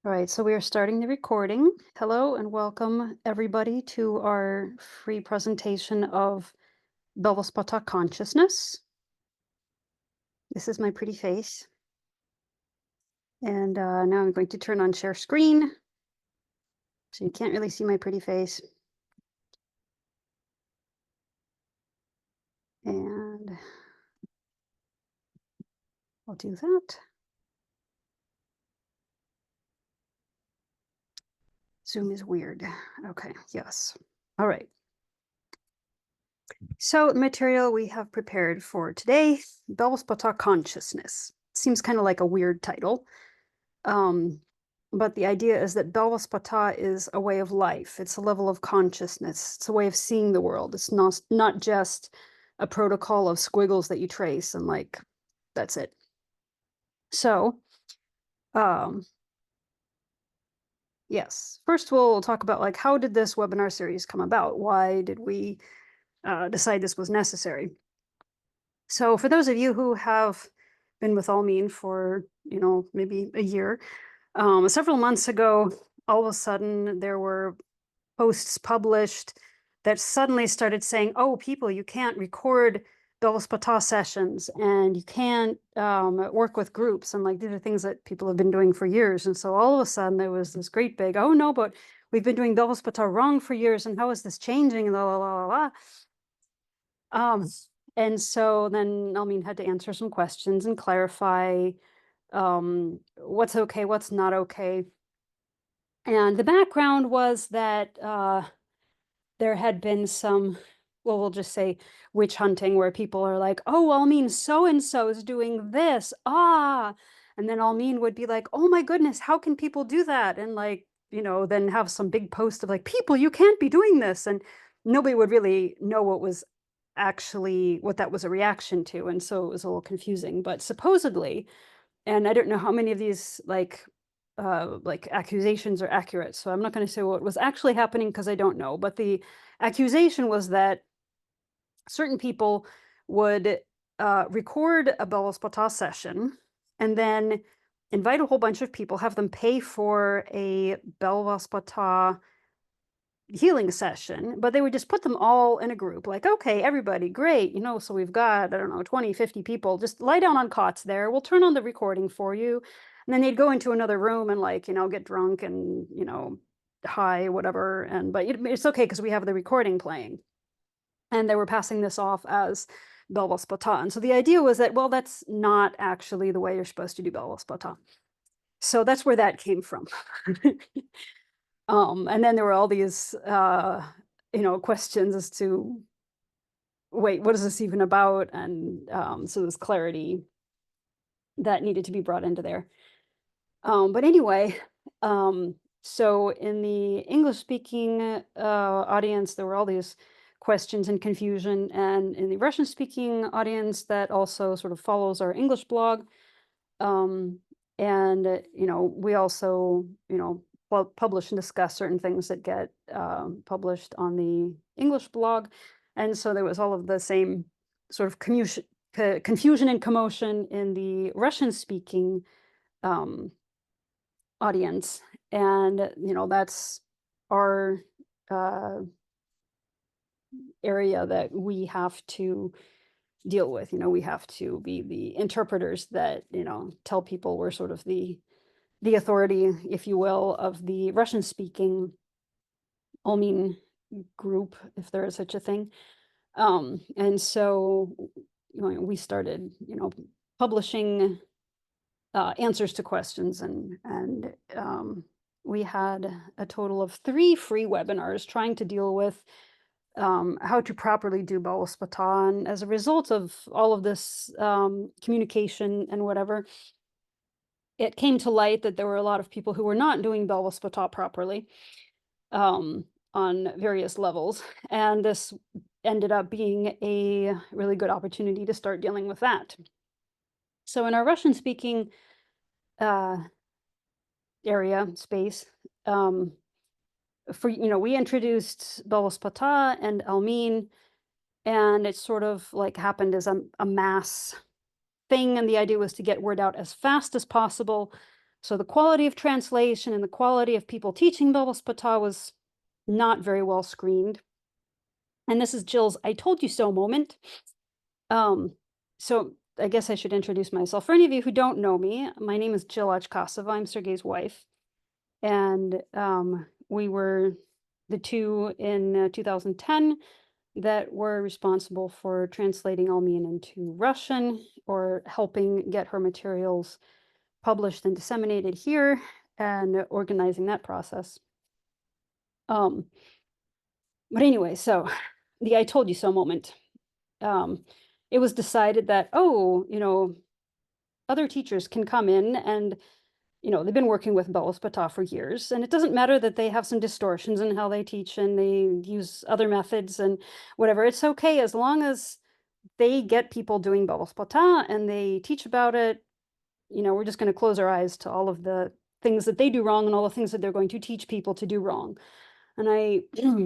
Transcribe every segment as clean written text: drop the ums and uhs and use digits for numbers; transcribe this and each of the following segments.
All right, so we are starting the recording. Hello and welcome everybody to our free presentation of Belvaspata consciousness. This is my pretty face. And now I'm going to turn on share screen so you can't really see my pretty face. And I'll do that. Zoom is weird. Okay, yes. All right. So the material we have prepared for today, Belvaspata consciousness. Seems kind of like a weird title. Um, but the idea is that Belvaspata is a way of life. It's a level of consciousness. It's a way of seeing the world. It's not just a protocol of squiggles that you trace and like that's it. So, um, yes. First, we'll talk about like how did this webinar series come about? Why did we decide this was necessary? So, for those of you who have been with Almeen for maybe a year, several months ago, all of a sudden there were posts published that suddenly started saying, "Oh, people, you can't record Belvaspata sessions, and you can't work with groups." And like these are things that people have been doing for years. And so all of a sudden there was this great big, "Oh no, but we've been doing Belvaspata wrong for years, and how is this changing?" And la la la la la. Um, and so then Almin had to answer some questions and clarify what's okay, what's not okay. And the background was that there had been some, well, we'll just say witch hunting where people are like, "Oh, Almin, so and so is doing this. Ah." And then Almin would be like, "Oh my goodness, how can people do that?" And like, then have some big post of like, "People, you can't be doing this." And nobody would really know what that was a reaction to. And so it was a little confusing. But supposedly, and I don't know how many of these like accusations are accurate, so I'm not going to say what was actually happening because I don't know. But the accusation was that certain people would record a Belvaspata session and then invite a whole bunch of people, have them pay for a Belvaspata healing session, but they would just put them all in a group like, "Okay, everybody, great, so we've got, I don't know, 20, 50 people, just lie down on cots there, we'll turn on the recording for you." And then they'd go into another room and like, get drunk and high, whatever. And but it's okay because we have the recording playing. And they were passing this off as Belvaspata. And so the idea was that, well, that's not actually the way you're supposed to do Belvaspata. So that's where that came from. And then there were all these, questions as to, wait, what is this even about? And so there's clarity that needed to be brought into there. But anyway, so in the English speaking audience, there were all these questions and confusion. And in the Russian speaking audience, that also sort of follows our English blog. Um, and, we also, publish and discuss certain things that get published on the English blog. And so there was all of the same sort of confusion and commotion in the Russian speaking um, audience. And, that's our uh, area that we have to deal with. We have to be the interpreters that, tell people we're sort of the authority, if you will, of the Russian speaking Almin group, if there is such a thing. And so, we started, publishing answers to questions, and we had a total of 3 free webinars trying to deal with how to properly do Belvaspata. And as a result of all of this communication and whatever, it came to light that there were a lot of people who were not doing Belvaspata properly um, on various levels. And this ended up being a really good opportunity to start dealing with that. So in our Russian speaking uh, area space, we introduced Belvaspata and Almin, and it sort of like happened as a mass thing. And the idea was to get word out as fast as possible So the quality of translation and the quality of people teaching Belvaspata was not very well screened. And this is Jill's "I told you so" moment. Um, so I guess I should introduce myself. For any of you who don't know me, my name is Jill Ochkasova. I'm Sergey's wife. And we were the two in 2010 that were responsible for translating Almin into Russian or helping get her materials published and disseminated here and organizing that process. Um, but anyway, so the "I told you so" moment. Um, it was decided that, oh, other teachers can come in and, they've been working with Belvaspata for years, and it doesn't matter that they have some distortions in how they teach and they use other methods and whatever. It's okay as long as they get people doing Belvaspata and they teach about it. We're just going to close our eyes to all of the things that they do wrong and all the things that they're going to teach people to do wrong. And I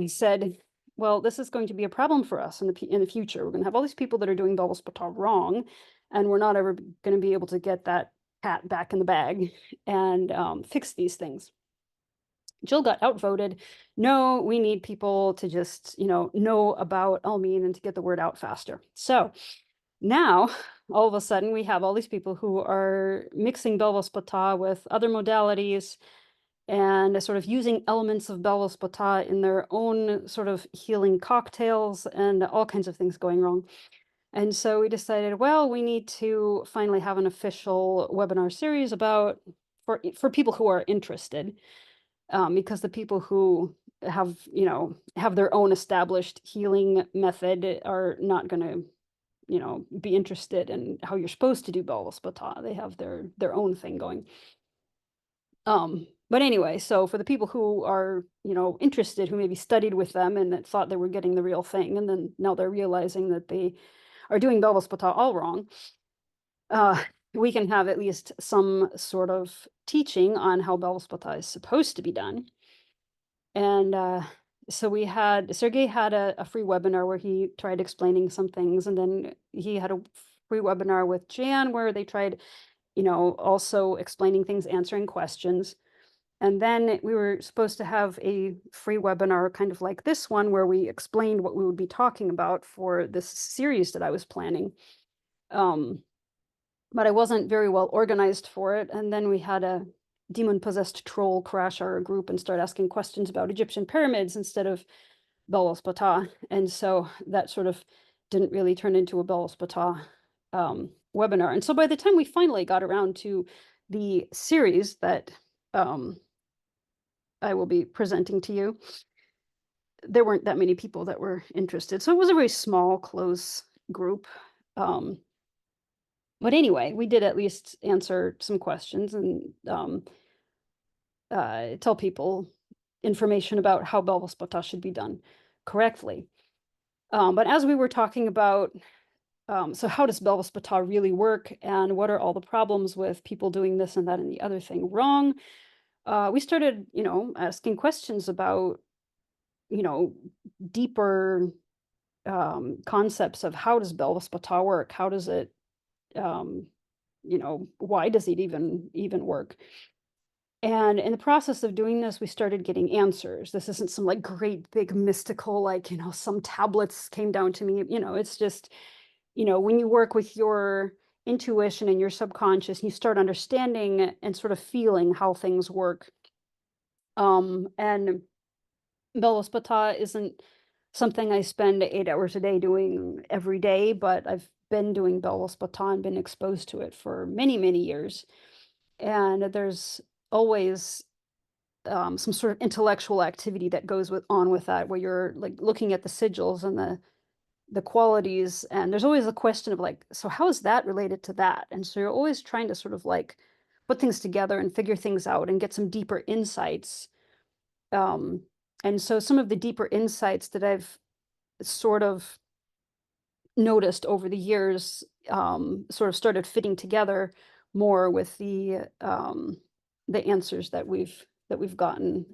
said, well, this is going to be a problem for us in the future. We're going to have all these people that are doing Belvaspata wrong, and we're not ever going to be able to get that cat back in the bag and fix these things. Jill got outvoted. No, we need people to just, know about Elmine and to get the word out faster. So now, all of a sudden, we have all these people who are mixing Belvaspata with other modalities and sort of using elements of Belvaspata in their own sort of healing cocktails and all kinds of things going wrong. And so we decided, well, we need to finally have an official webinar series about for people who are interested, because the people who have their own established healing method are not going to be interested in how you're supposed to do Belvaspata. They have their own thing going. But anyway, so for the people who are, interested, who maybe studied with them and that thought they were getting the real thing, and then now they're realizing that they are doing Belvaspata all wrong, uh, we can have at least some sort of teaching on how Belvaspata is supposed to be done. And so Sergey had a free webinar where he tried explaining some things, and then he had a free webinar with Jan where they tried, also explaining things, answering questions. And then we were supposed to have a free webinar kind of like this one where we explained what we would be talking about for this series that I was planning. But I wasn't very well organized for it. And then we had a demon-possessed troll crash our group and start asking questions about Egyptian pyramids instead of Belvaspata. And so that sort of didn't really turn into a Belvaspata webinar. And so by the time we finally got around to the series that I will be presenting to you, there weren't that many people that were interested. So it was a very small, close group. But anyway, we did at least answer some questions and tell people information about how Belvaspata should be done correctly. But as we were talking about, so how does Belvaspata really work and what are all the problems with people doing this and that and the other thing wrong? We started, asking questions about, deeper concepts of how does Belvaspata work? How does it, why does it even work? And in the process of doing this, we started getting answers. This isn't some like great big mystical, like, some tablets came down to me. It's just, when you work with your intuition and your subconscious, you start understanding and sort of feeling how things work. And Belvaspata isn't something I spend 8 hours a day doing every day, but I've been doing Belvaspata and been exposed to it for many, many years. And there's always some sort of intellectual activity that goes on with that, where you're like looking at the sigils and the qualities, and there's always a question of like, so how is that related to that? And so you're always trying to sort of like put things together and figure things out and get some deeper insights. Um, and so some of the deeper insights that I've sort of noticed over the years sort of started fitting together more with the answers that we've gotten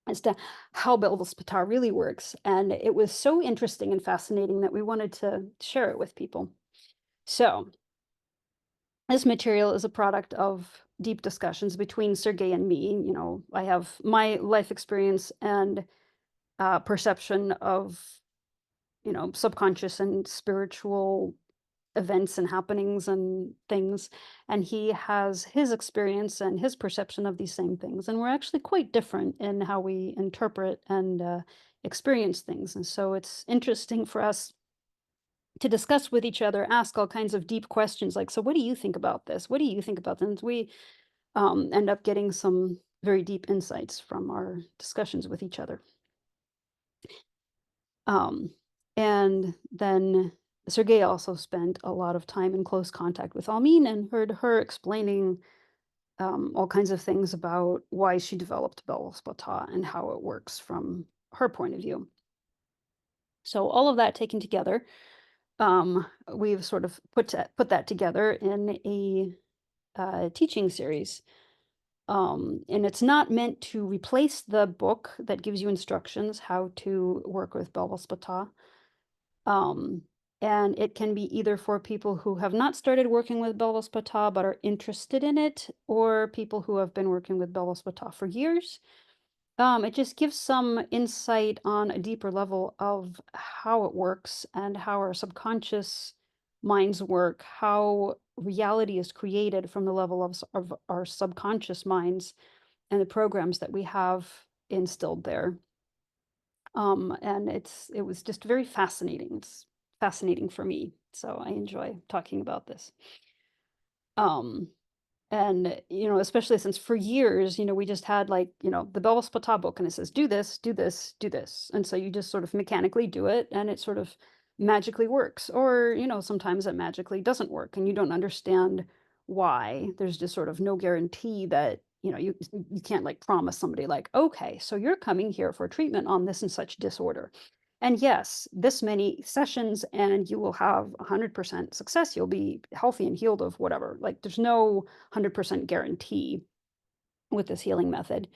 as to how Belvaspata really works. And it was so interesting and fascinating that we wanted to share it with people. So This material is a product of deep discussions between Sergey and me. I have my life experience and perception of, subconscious and spiritual events and happenings and things. And he has his experience and his perception of these same things. And we're actually quite different in how we interpret and experience things. And so it's interesting for us to discuss with each other, ask all kinds of deep questions like, so what do you think about this? What do you think about this? We end up getting some very deep insights from our discussions with each other. Um, and then Sergey also spent a lot of time in close contact with Almin and heard her explaining all kinds of things about why she developed Belvaspata and how it works from her point of view. So all of that taken together, we've sort of put that together in a teaching series. And it's not meant to replace the book that gives you instructions how to work with Belvaspata. Um, and it can be either for people who have not started working with Belvaspata but are interested in it, or people who have been working with Belvaspata for years. It just gives some insight on a deeper level of how it works and how our subconscious minds work, how reality is created from the level of our subconscious minds and the programs that we have instilled there. And it was just very fascinating. It's fascinating for me, so I enjoy talking about this. Um, and, especially since for years, we just had like, the Bell Spata book and it says, do this, do this, do this. And so you just sort of mechanically do it and it sort of magically works. Or, sometimes it magically doesn't work and you don't understand why. There's just sort of no guarantee that, you can't like promise somebody like, okay, so you're coming here for treatment on this and such disorder. And yes, this many sessions and you will have 100% success. You'll be healthy and healed of whatever. Like there's no 100% guarantee with this healing method.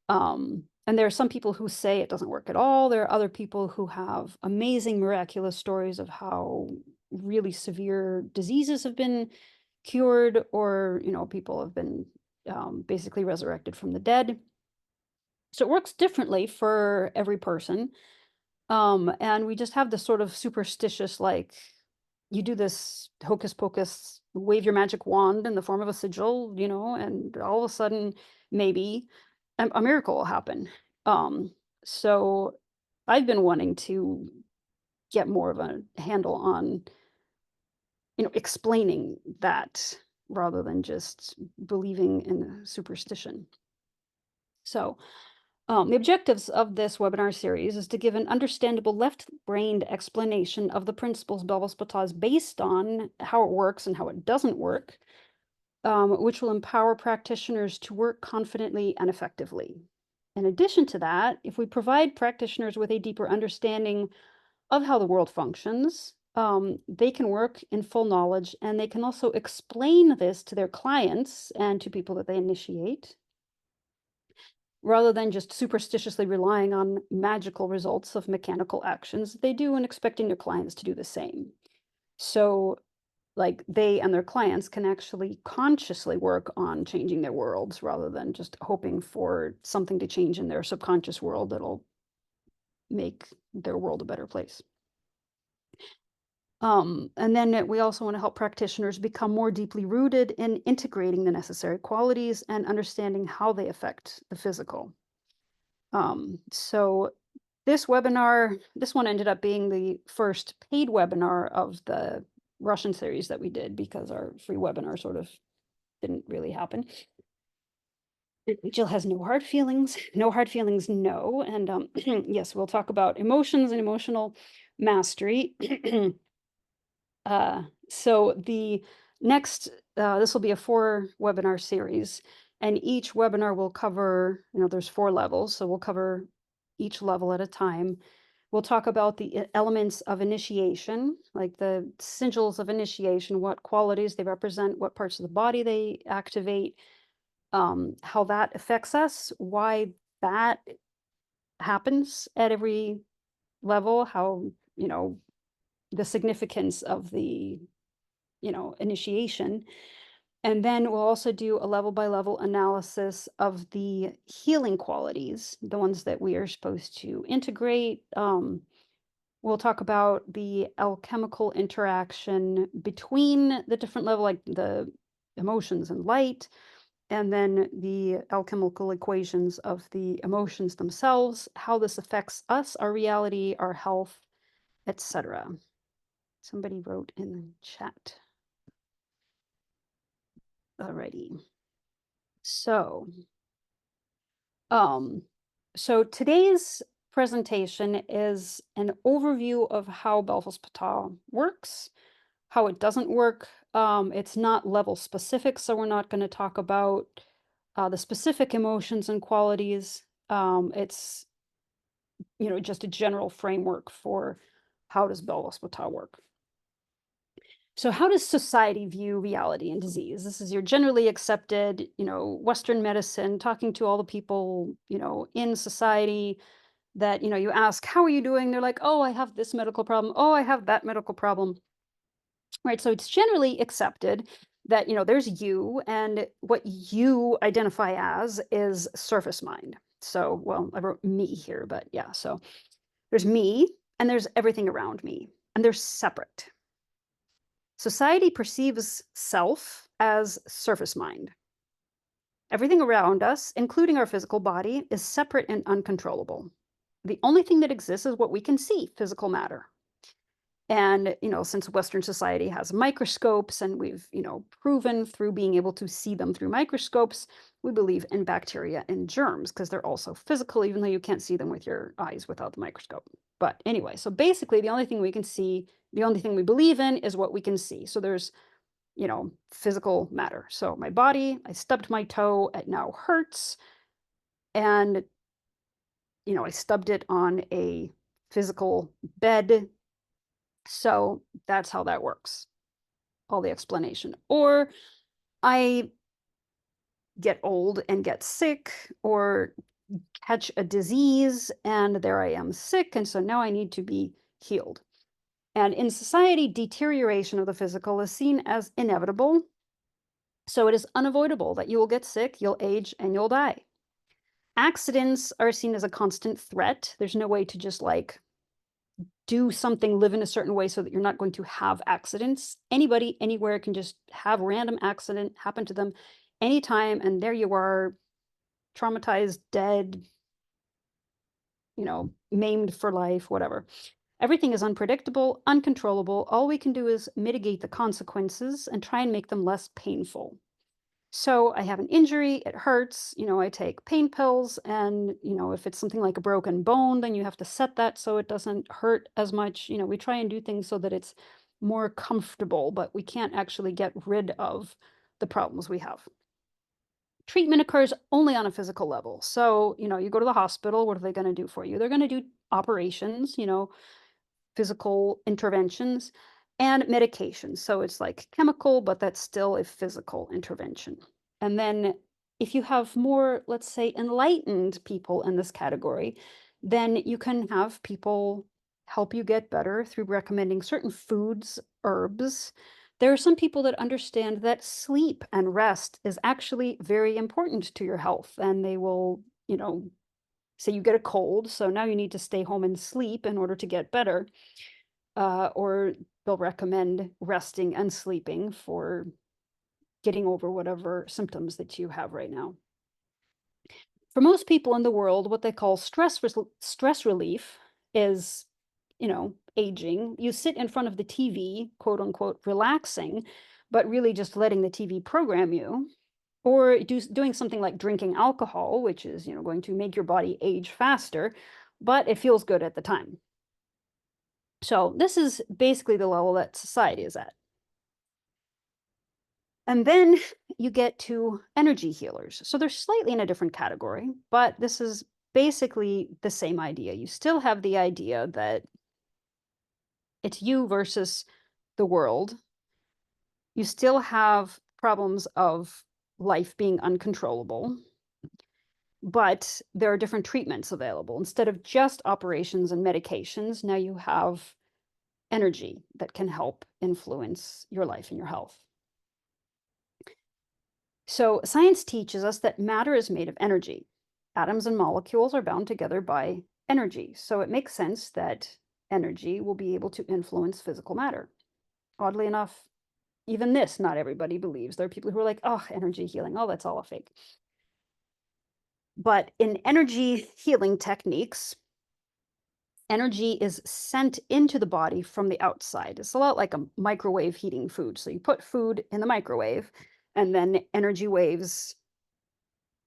And there are some people who say it doesn't work at all. There are other people who have amazing, miraculous stories of how really severe diseases have been cured, or, people have been basically resurrected from the dead. So it works differently for every person. And we just have this sort of superstitious, like, you do this hocus pocus, wave your magic wand in the form of a sigil, and all of a sudden, maybe a miracle will happen. Um, so I've been wanting to get more of a handle on, explaining that rather than just believing in superstition. So the objectives of this webinar series is to give an understandable left-brained explanation of the principles Belvaspata is based on, how it works and how it doesn't work, which will empower practitioners to work confidently and effectively. In addition to that, if we provide practitioners with a deeper understanding of how the world functions, they can work in full knowledge and they can also explain this to their clients and to people that they initiate, rather than just superstitiously relying on magical results of mechanical actions they do and expecting their clients to do the same. So, like, they and their clients can actually consciously work on changing their worlds rather than just hoping for something to change in their subconscious world that'll make their world a better place. And then we also want to help practitioners become more deeply rooted in integrating the necessary qualities and understanding how they affect the physical. So this one ended up being the first paid webinar of the Russian series that we did because our free webinar sort of didn't really happen. Jill has no hard feelings, no hard feelings, no. And yes, we'll talk about emotions and emotional mastery. So the next, this will be a 4 webinar series, and each webinar will cover, there's 4 levels, so we'll cover each level at a time. We'll talk about the elements of initiation, like the sigils of initiation, what qualities they represent, what parts of the body they activate, how that affects us, why that happens at every level, how, the significance of the initiation. And then we'll also do a level by level analysis of the healing qualities, the ones that we are supposed to integrate. We'll talk about the alchemical interaction between the different level, like the emotions and light, and then the alchemical equations of the emotions themselves, how this affects us, our reality, our health, etc. Somebody wrote in the chat. Alrighty. So, um, so today's presentation is an overview of how Belvaspata works, how it doesn't work. It's not level specific, so we're not going to talk about the specific emotions and qualities. It's just a general framework for how does Belvaspata work. So how does society view reality and disease? This is your generally accepted, Western medicine, talking to all the people, in society that, you ask, how are you doing? They're like, oh, I have this medical problem. Oh, I have that medical problem. Right. So it's generally accepted that, there's you and what you identify as is surface mind. So, well, I wrote me here, but yeah. So there's me and there's everything around me and they're separate. Society perceives self as surface mind. Everything around us, including our physical body, is separate and uncontrollable. The only thing that exists is what we can see, physical matter. And, since Western society has microscopes and we've, proven through being able to see them through microscopes, we believe in bacteria and germs because they're also physical, even though you can't see them with your eyes without the microscope. But anyway, so basically the only thing we can see, the only thing we believe in is what we can see. So there's, physical matter. So my body, I stubbed my toe, it now hurts. And, I stubbed it on a physical bed. So that's how that works. All the explanation. Or I get old and get sick, or catch a disease, and there I am sick. And so now I need to be healed. And in society, deterioration of the physical is seen as inevitable. So it is unavoidable that you will get sick, you'll age, and you'll die. Accidents are seen as a constant threat. There's no way to just like do something, live in a certain way so that you're not going to have accidents. Anybody, anywhere can just have random accident happen to them anytime, and there you are, traumatized, dead, maimed for life, whatever. Everything is unpredictable, uncontrollable. All we can do is mitigate the consequences and try and make them less painful. So I have an injury, it hurts, I take pain pills, and, if it's something like a broken bone, then you have to set that so it doesn't hurt as much. We try and do things so that it's more comfortable, but we can't actually get rid of the problems we have. Treatment occurs only on a physical level. So, you go to the hospital, what are they going to do for you? They're going to do operations, physical interventions and medications. So it's like chemical, but that's still a physical intervention. And then if you have more, let's say, enlightened people in this category, then you can have people help you get better through recommending certain foods, herbs. There are some people that understand that sleep and rest is actually very important to your health, and they will, say you get a cold, so now you need to stay home and sleep in order to get better. Or they'll recommend resting and sleeping for getting over whatever symptoms that you have right now. For most people in the world, what they call stress relief is, aging. You sit in front of the TV, quote unquote, relaxing, but really just letting the TV program you, or doing something like drinking alcohol, which is, going to make your body age faster, but it feels good at the time. So this is basically the level that society is at. And then you get to energy healers. So they're slightly in a different category, but this is basically the same idea. You still have the idea that it's you versus the world. You still have problems of life being uncontrollable, but there are different treatments available. Instead of just operations and medications, now you have energy that can help influence your life and your health. So, science teaches us that matter is made of energy. Atoms and molecules are bound together by energy. So, it makes sense that energy will be able to influence physical matter. Oddly enough, even this, not everybody believes. There are people who are like, oh, energy healing. Oh, that's all a fake. But in energy healing techniques, energy is sent into the body from the outside. It's a lot like a microwave heating food. So you put food in the microwave, and then energy waves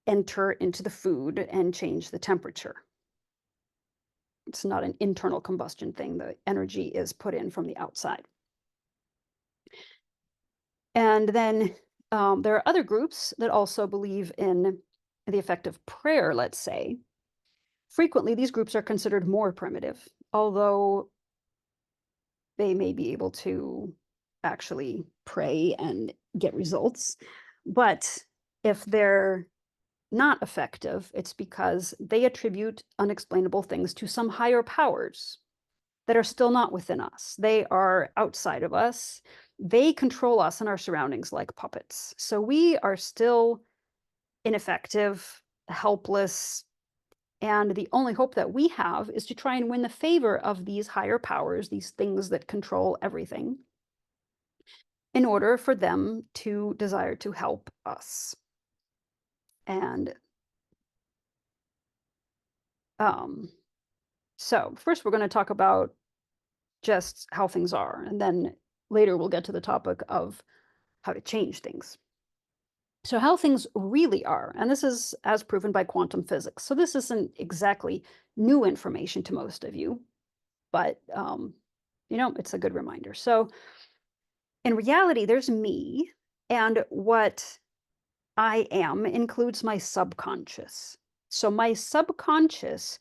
enter into the food and change the temperature. It's not an internal combustion thing. The energy is put in from the outside. And then there are other groups that also believe in the effect of prayer, let's say. Frequently, these groups are considered more primitive, although they may be able to actually pray and get results. But if they're not effective, it's because they attribute unexplainable things to some higher powers that are still not within us. They are outside of us. They control us and our surroundings like puppets. So we are still ineffective, helpless, and the only hope that we have is to try and win the favor of these higher powers, these things that control everything, in order for them to desire to help us. And um, so, first, we're going to talk about just how things are, and then later we'll get to the topic of how to change things. So, how things really are, and this is as proven by quantum physics. So, this isn't exactly new information to most of you, but it's a good reminder. So, in reality, there's me, and what I am includes my subconscious. So, my subconscious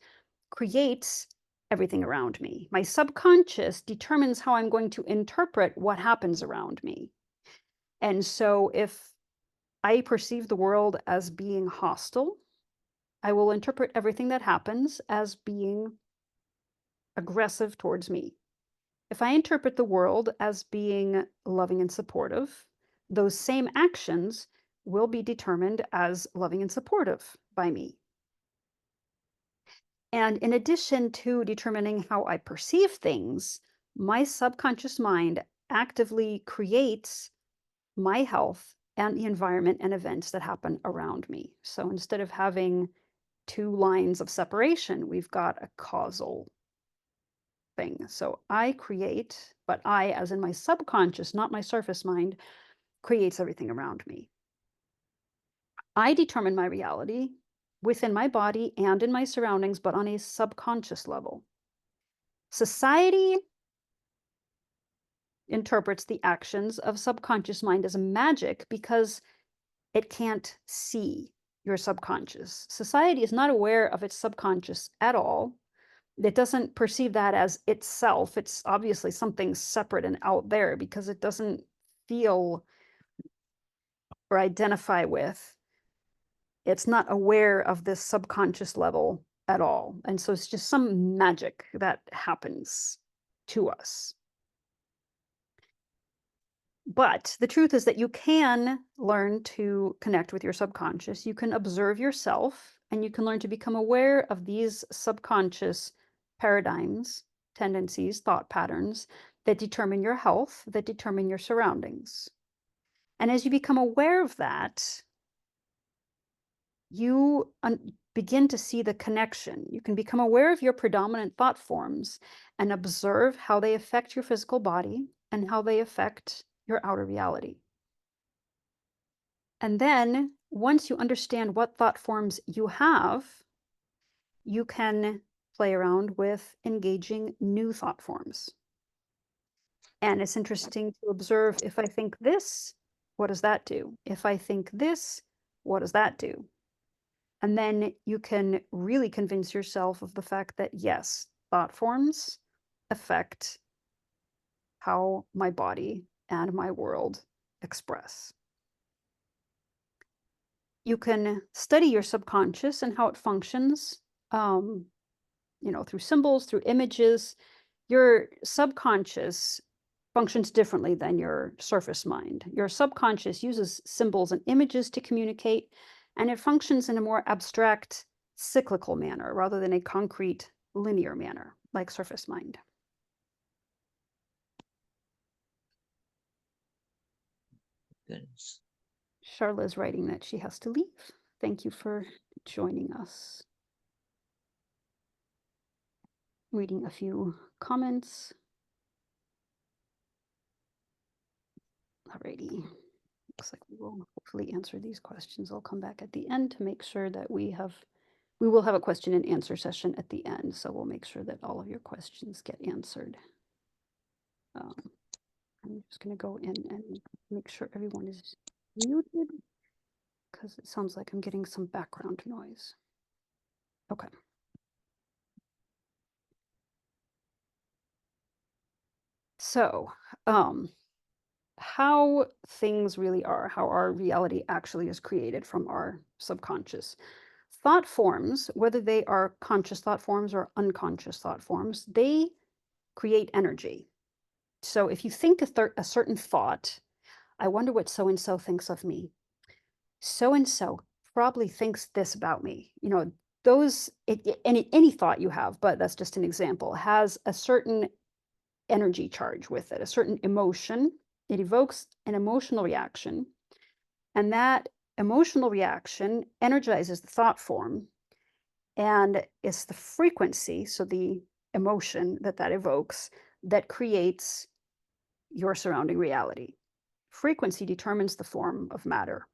creates everything around me. My subconscious determines how I'm going to interpret what happens around me. And so, if I perceive the world as being hostile, I will interpret everything that happens as being aggressive towards me. If I interpret the world as being loving and supportive, those same actions will be determined as loving and supportive by me. And in addition to determining how I perceive things, my subconscious mind actively creates my health and the environment and events that happen around me. So instead of having two lines of separation, we've got a causal thing. So I create, but I, as in my subconscious, not my surface mind, creates everything around me. I determine my reality within my body and in my surroundings, but on a subconscious level. Society interprets the actions of subconscious mind as magic because it can't see your subconscious. Society is not aware of its subconscious at all. It doesn't perceive that as itself. It's obviously something separate and out there because it doesn't feel or identify with. It's not aware of this subconscious level at all. And so it's just some magic that happens to us. But the truth is that you can learn to connect with your subconscious. You can observe yourself and you can learn to become aware of these subconscious paradigms, tendencies, thought patterns that determine your health, that determine your surroundings. And as you become aware of that, you begin to see the connection. You can become aware of your predominant thought forms and observe how they affect your physical body and how they affect your outer reality. And then, once you understand what thought forms you have, you can play around with engaging new thought forms. And it's interesting to observe, if I think this, what does that do? If I think this, what does that do? And then you can really convince yourself of the fact that, yes, thought forms affect how my body and my world express. You can study your subconscious and how it functions, through symbols, through images. Your subconscious functions differently than your surface mind. Your subconscious uses symbols and images to communicate, and it functions in a more abstract, cyclical manner rather than a concrete, linear manner like surface mind. Goodness. Charla is writing that she has to leave. Thank you for joining us. Reading a few comments. Alrighty. Looks like we will hopefully answer these questions. I'll come back at the end to make sure that we will have a question and answer session at the end. So we'll make sure that all of your questions get answered. I'm just going to go in and make sure everyone is muted because it sounds like I'm getting some background noise. Okay. So, how things really are, how our reality actually is created from our subconscious. Thought forms, whether they are conscious thought forms or unconscious thought forms, they create energy. So if you think a certain thought, I wonder what so and so thinks of me. So and so probably thinks this about me. Those any thought you have, but that's just an example, has a certain energy charge with it, a certain emotion. It evokes an emotional reaction, and that emotional reaction energizes the thought form, and it's the frequency, so the emotion that evokes, that creates your surrounding reality. Frequency determines the form of matter.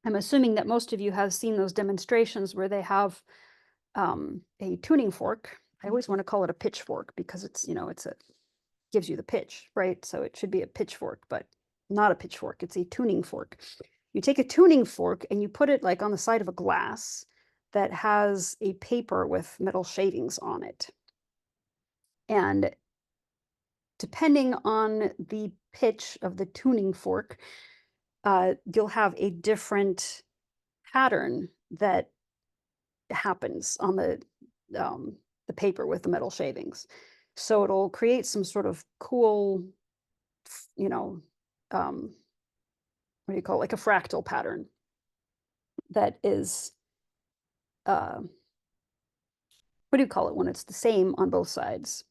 I'm assuming that most of you have seen those demonstrations where they have a tuning fork. I always want to call it a pitchfork because it's gives you the pitch, right? So it should be a pitchfork, but not a pitchfork. It's a tuning fork. You take a tuning fork and you put it like on the side of a glass that has a paper with metal shavings on it. And depending on the pitch of the tuning fork, you'll have a different pattern that happens on the paper with the metal shavings. So it'll create some sort of cool, you know, what do you call it? Like a fractal pattern that is, what do you call it when it's the same on both sides?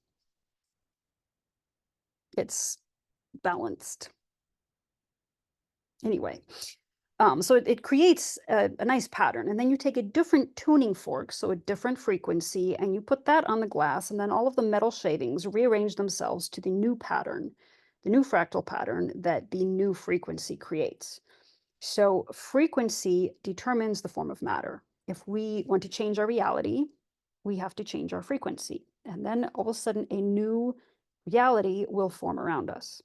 It's balanced. Anyway, so it creates a nice pattern. And then you take a different tuning fork, so a different frequency, and you put that on the glass, and then all of the metal shavings rearrange themselves to the new pattern, the new fractal pattern that the new frequency creates. So frequency determines the form of matter. If we want to change our reality, we have to change our frequency. And then all of a sudden, a new reality will form around us.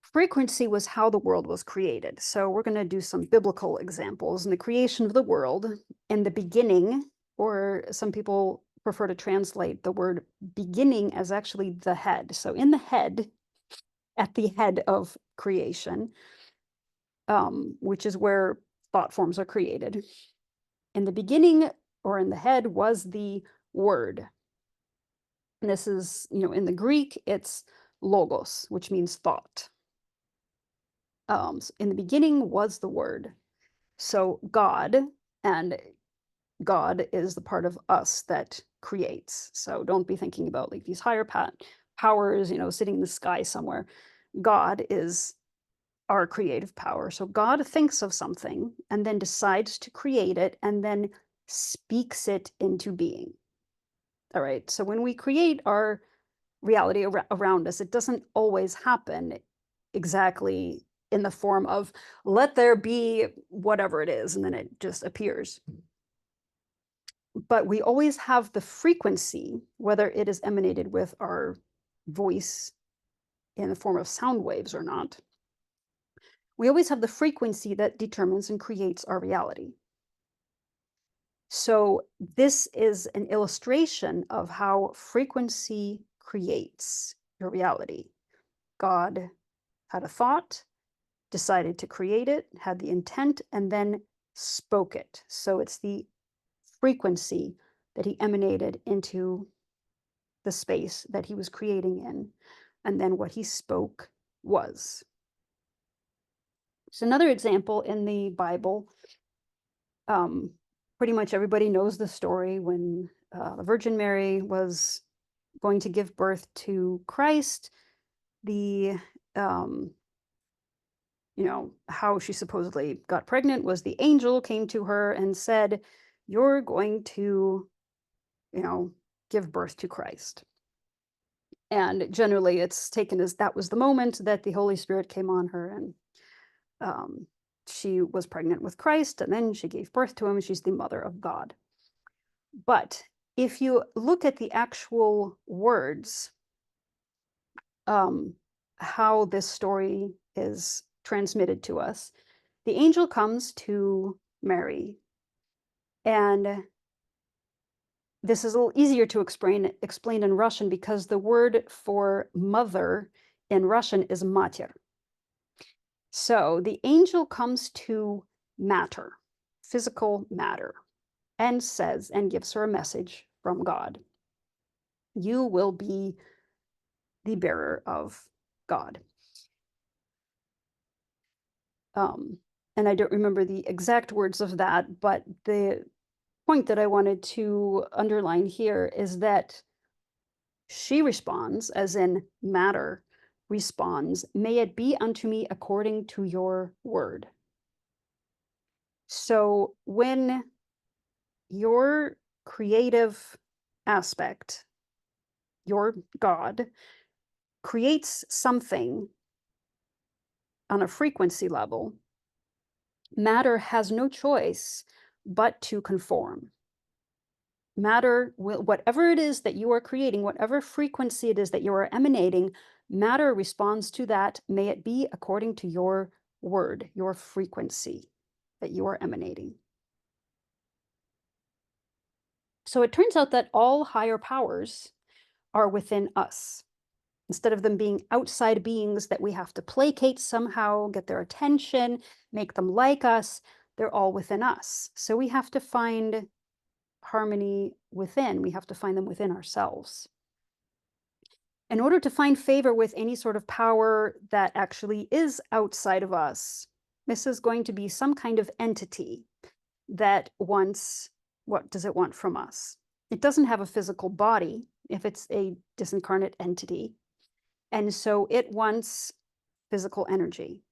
Frequency was how the world was created. So we're going to do some biblical examples. In the creation of the world, in the beginning, or some people prefer to translate the word beginning as actually the head. So in the head, at the head of creation, which is where thought forms are created. In the beginning, or in the head, was the word. And this is, in the Greek, it's logos, which means thought. In the beginning was the word. So God, and God is the part of us that creates. So don't be thinking about like these higher powers, sitting in the sky somewhere. God is our creative power. So God thinks of something and then decides to create it and then speaks it into being. All right. So when we create our reality around us, it doesn't always happen exactly in the form of let there be whatever it is, and then it just appears. But we always have the frequency, whether it is emanated with our voice in the form of sound waves or not. We always have the frequency that determines and creates our reality. So this is an illustration of how frequency creates your reality. God had a thought, decided to create it, had the intent, and then spoke it. So it's the frequency that he emanated into the space that he was creating in, and then what he spoke was. So another example in the Bible, um, pretty much everybody knows the story when the Virgin Mary was going to give birth to Christ. The um, how she supposedly got pregnant was the angel came to her and said, "You're going to, you know, give birth to Christ." And generally, it's taken as that was the moment that the Holy Spirit came on her, and um, she was pregnant with Christ, and then she gave birth to him. She's the mother of God. But if you look at the actual words, um, how this story is transmitted to us, the angel comes to Mary, and this is a little easier to explain in Russian because the word for mother in Russian is mater. So the angel comes to matter, physical matter, and says and gives her a message from God. You will be the bearer of God. Um, and I don't remember the exact words of that, but the point that I wanted to underline here is that she responds, as in matter responds, "May it be unto me according to your word." So when your creative aspect, your God, creates something on a frequency level, matter has no choice but to conform. Matter will, whatever it is that you are creating, whatever frequency it is that you are emanating, matter responds to that. May it be according to your word, your frequency that you are emanating. So it turns out that all higher powers are within us. Instead of them being outside beings that we have to placate somehow, get their attention, make them like us, they're all within us. So we have to find harmony within. We have to find them within ourselves. In order to find favor with any sort of power that actually is outside of us, this is going to be some kind of entity that wants, what does it want from us? It doesn't have a physical body if it's a disincarnate entity. And so it wants physical energy.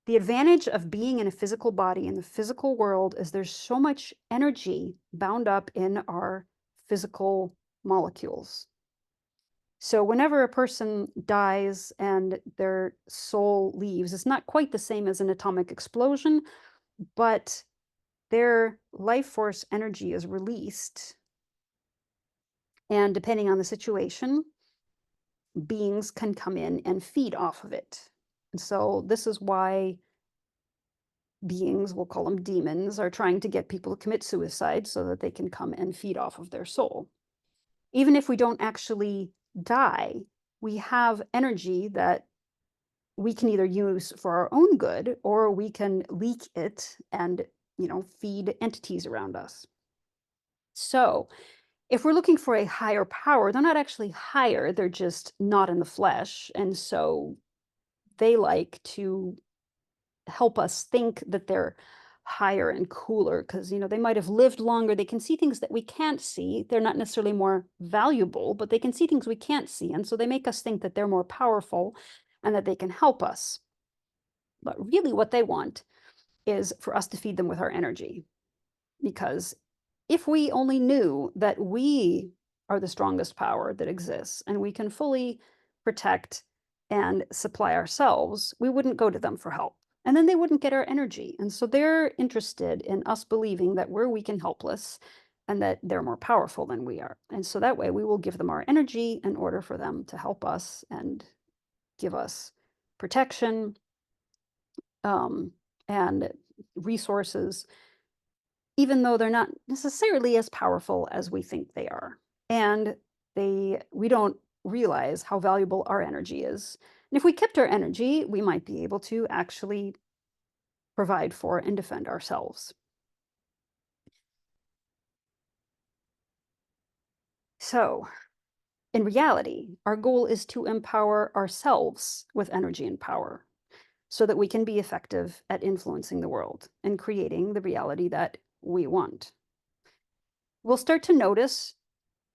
The advantage of being in a physical body in the physical world is there's so much energy bound up in our physical molecules. So whenever a person dies and their soul leaves, it's not quite the same as an atomic explosion, but their life force energy is released. And depending on the situation, beings can come in and feed off of it. And so this is why beings, we'll call them demons, are trying to get people to commit suicide so that they can come and feed off of their soul. Even if we don't actually die, we have energy that we can either use for our own good or we can leak it and, feed entities around us. So, if we're looking for a higher power, they're not actually higher, they're just not in the flesh. And so they like to help us think that they're higher and cooler because, they might have lived longer. They can see things that we can't see. They're not necessarily more valuable, but they can see things we can't see. And so they make us think that they're more powerful and that they can help us. But really, what they want is for us to feed them with our energy. Because if we only knew that we are the strongest power that exists and we can fully protect and supply ourselves, we wouldn't go to them for help. And then they wouldn't get our energy. And so they're interested in us believing that we're weak and helpless and that they're more powerful than we are. And so that way we will give them our energy in order for them to help us and give us protection, um, and resources, even though they're not necessarily as powerful as we think they are. And we don't realize how valuable our energy is. And if we kept our energy, we might be able to actually provide for and defend ourselves. So, In reality, our goal is to empower ourselves with energy and power so that we can be effective at influencing the world and creating the reality that we want. We'll start to notice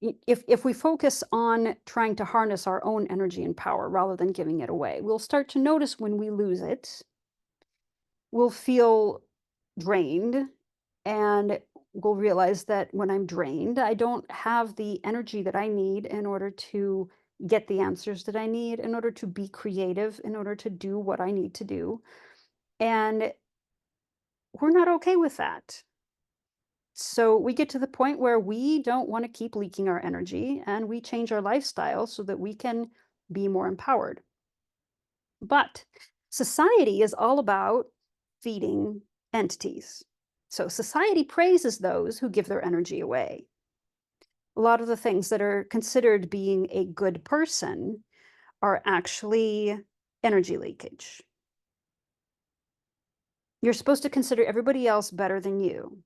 if we focus on trying to harness our own energy and power rather than giving it away, we'll start to notice when we lose it, we'll feel drained, and we'll realize that when I'm drained, I don't have the energy that I need in order to get the answers that I need, in order to be creative, in order to do what I need to do. And we're not okay with that. So we get to the point where we don't want to keep leaking our energy and we change our lifestyle so that we can be more empowered. But society is all about feeding entities. So society praises those who give their energy away. A lot of the things that are considered being a good person are actually energy leakage. You're supposed to consider everybody else better than you.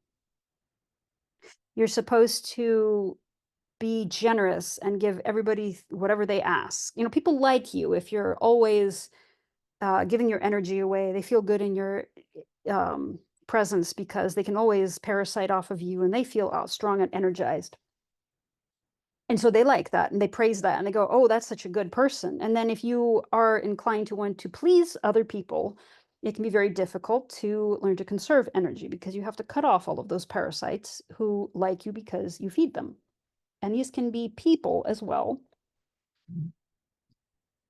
You're supposed to be generous and give everybody whatever they ask. People like you if you're always giving your energy away. They feel good in your presence because they can always parasite off of you and they feel strong and energized. And so they like that and they praise that and they go, oh, that's such a good person. And then if you are inclined to want to please other people, it can be very difficult to learn to conserve energy because you have to cut off all of those parasites who like you because you feed them. And these can be people as well,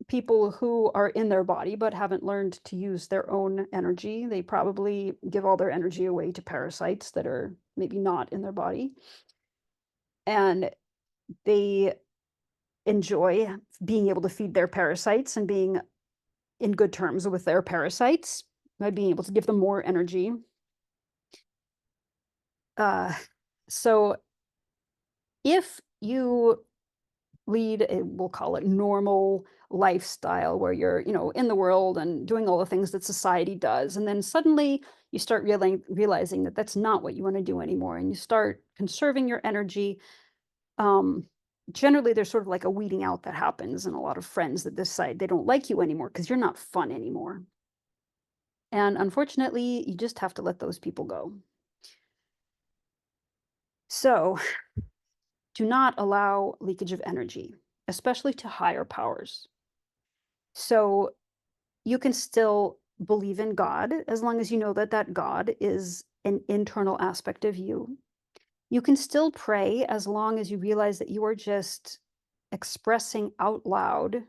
people who are in their body but haven't learned to use their own energy. They probably give all their energy away to parasites that are maybe not in their body. And they enjoy being able to feed their parasites and being in good terms with their parasites by being able to give them more energy. Uh, so if you lead a, we'll call it normal lifestyle where you're, in the world and doing all the things that society does. And then suddenly you start realizing that that's not what you want to do anymore. And you start conserving your energy. Um, Generally, there's sort of like a weeding out that happens, and a lot of friends that decide they don't like you anymore because you're not fun anymore. And unfortunately, you just have to let those people go. So do not allow leakage of energy, especially to higher powers. So you can still believe in God as long as you know that that God is an internal aspect of you. You can still pray as long as you realize that you are just expressing out loud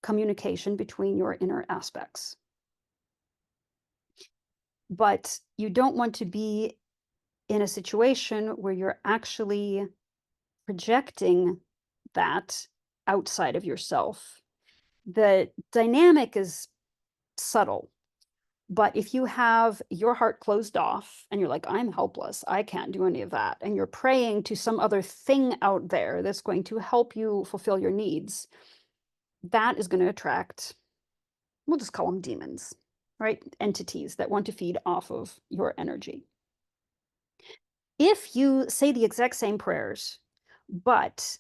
communication between your inner aspects. But you don't want to be in a situation where you're actually projecting that outside of yourself. The dynamic is subtle. But if you have your heart closed off and you're like, I'm helpless, I can't do any of that, and you're praying to some other thing out there that's going to help you fulfill your needs, that is going to attract, we'll just call them demons, right? Entities that want to feed off of your energy. If you say the exact same prayers, but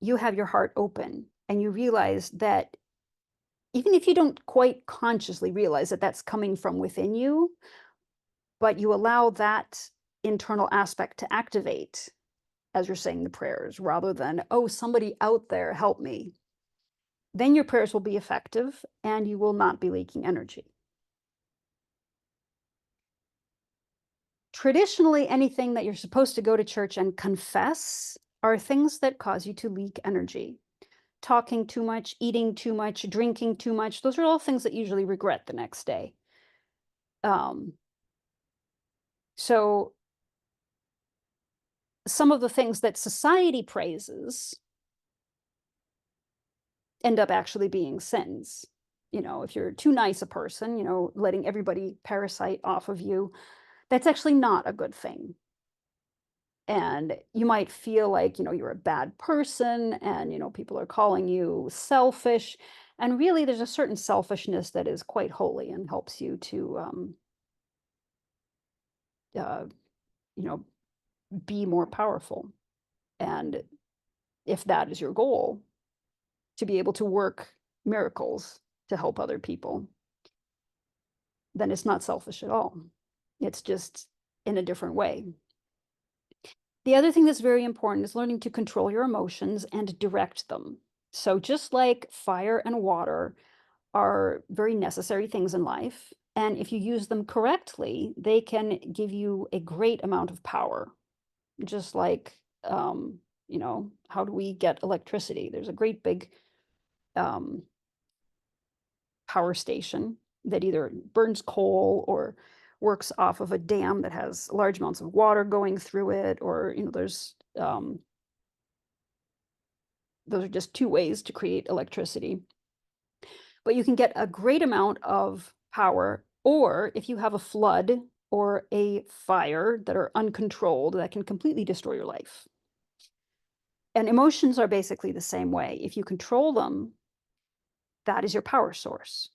you have your heart open and you realize that even if you don't quite consciously realize that that's coming from within you, but you allow that internal aspect to activate as you're saying the prayers rather than, oh, somebody out there help me, then your prayers will be effective and you will not be leaking energy. Traditionally, anything that you're supposed to go to church and confess are things that cause you to leak energy. Talking too much, eating too much, drinking too much, those are all things that you usually regret the next day. Um, so some of the things that society praises end up actually being sins. If you're too nice a person, letting everybody parasite off of you, that's actually not a good thing. And you might feel like, you're a bad person and, people are calling you selfish. And really, there's a certain selfishness that is quite holy and helps you to, uh, you know, be more powerful. And if that is your goal, to be able to work miracles to help other people, then it's not selfish at all. It's just in a different way. The other thing that's very important is learning to control your emotions and direct them. So, just like fire and water are very necessary things in life, and if you use them correctly, they can give you a great amount of power. Just like, how do we get electricity? There's a great big um, power station that either burns coal or works off of a dam that has large amounts of water going through it, or there's those are just two ways to create electricity. But you can get a great amount of power, or if you have a flood or a fire that are uncontrolled, that can completely destroy your life. And emotions are basically the same way. If you control them, that is your power source.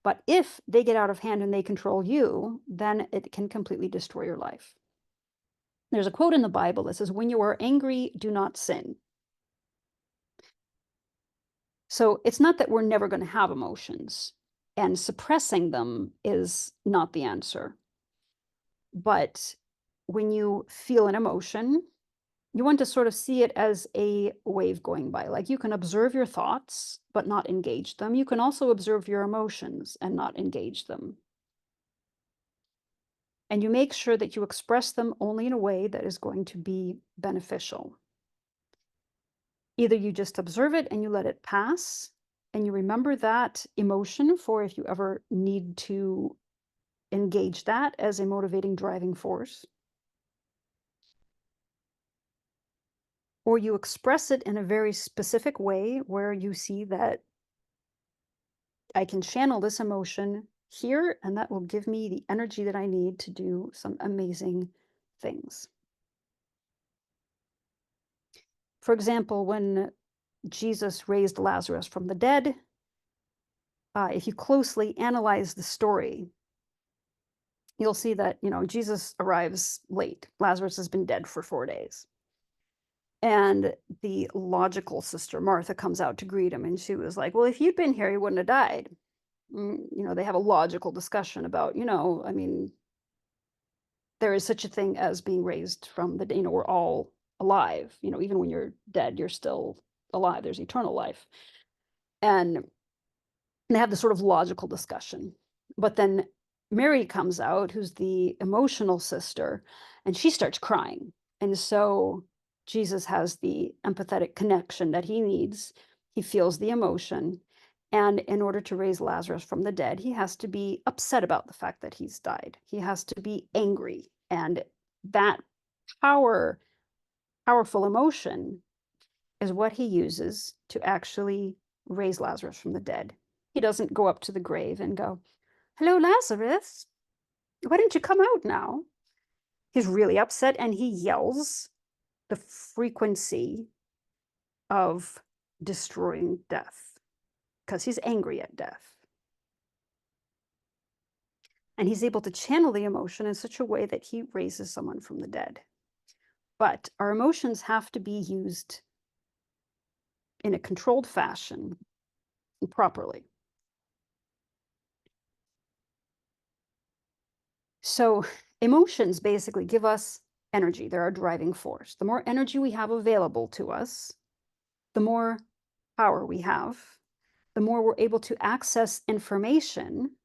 But if they get out of hand and they control you, then it can completely destroy your life. There's a quote in the Bible that says, "When you are angry, do not sin." So it's not that we're never going to have emotions, and suppressing them is not the answer. But when you feel an emotion, you want to sort of see it as a wave going by. Like, you can observe your thoughts, but not engage them. You can also observe your emotions and not engage them. And you make sure that you express them only in a way that is going to be beneficial. Either you just observe it and you let it pass, and you remember that emotion for if you ever need to engage that as a motivating driving force, or you express it in a very specific way where you see that I can channel this emotion here, and that will give me the energy that I need to do some amazing things. For example, when Jesus raised Lazarus from the dead, if you closely analyze the story, you'll see that, Jesus arrives late. Lazarus has been dead for 4 days. And the logical sister, Martha, comes out to greet him. And she was like, "Well, if you'd been here, he wouldn't have died." They have a logical discussion about, I mean, there is such a thing as being raised from the, we're all alive. Even when you're dead, you're still alive. There's eternal life. And they have this sort of logical discussion. But then Mary comes out, who's the emotional sister, and she starts crying. And so Jesus has the empathetic connection that he needs. He feels the emotion. And in order to raise Lazarus from the dead, he has to be upset about the fact that he's died. He has to be angry. And that power, powerful emotion is what he uses to actually raise Lazarus from the dead. He doesn't go up to the grave and go, "Hello, Lazarus. Why don't you come out now?" He's really upset and he yells the frequency of destroying death because he's angry at death. And he's able to channel the emotion in such a way that he raises someone from the dead. But our emotions have to be used in a controlled fashion and properly. So, emotions basically give us energy. They're our driving force. The more energy we have available to us, the more power we have, the more we're able to access information.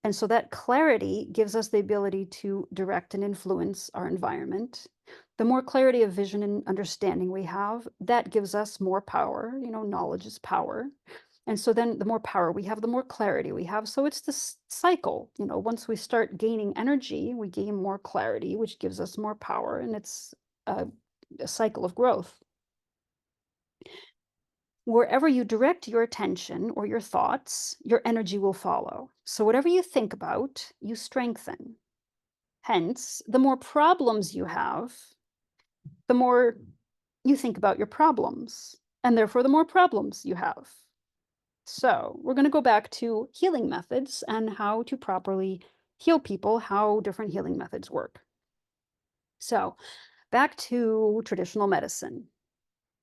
And so that clarity gives us the ability to direct and influence our environment. The more clarity of vision and understanding we have, that gives us more power. Knowledge is power. And so then the more power we have, the more clarity we have. So it's this cycle. Once we start gaining energy, we gain more clarity, which gives us more power. And it's a cycle of growth. Wherever you direct your attention or your thoughts, your energy will follow. So, whatever you think about, you strengthen. Hence, the more problems you have, the more you think about your problems, and therefore, the more problems you have. So, we're going to go back to healing methods and how to properly heal people, how different healing methods work. So, back to traditional medicine.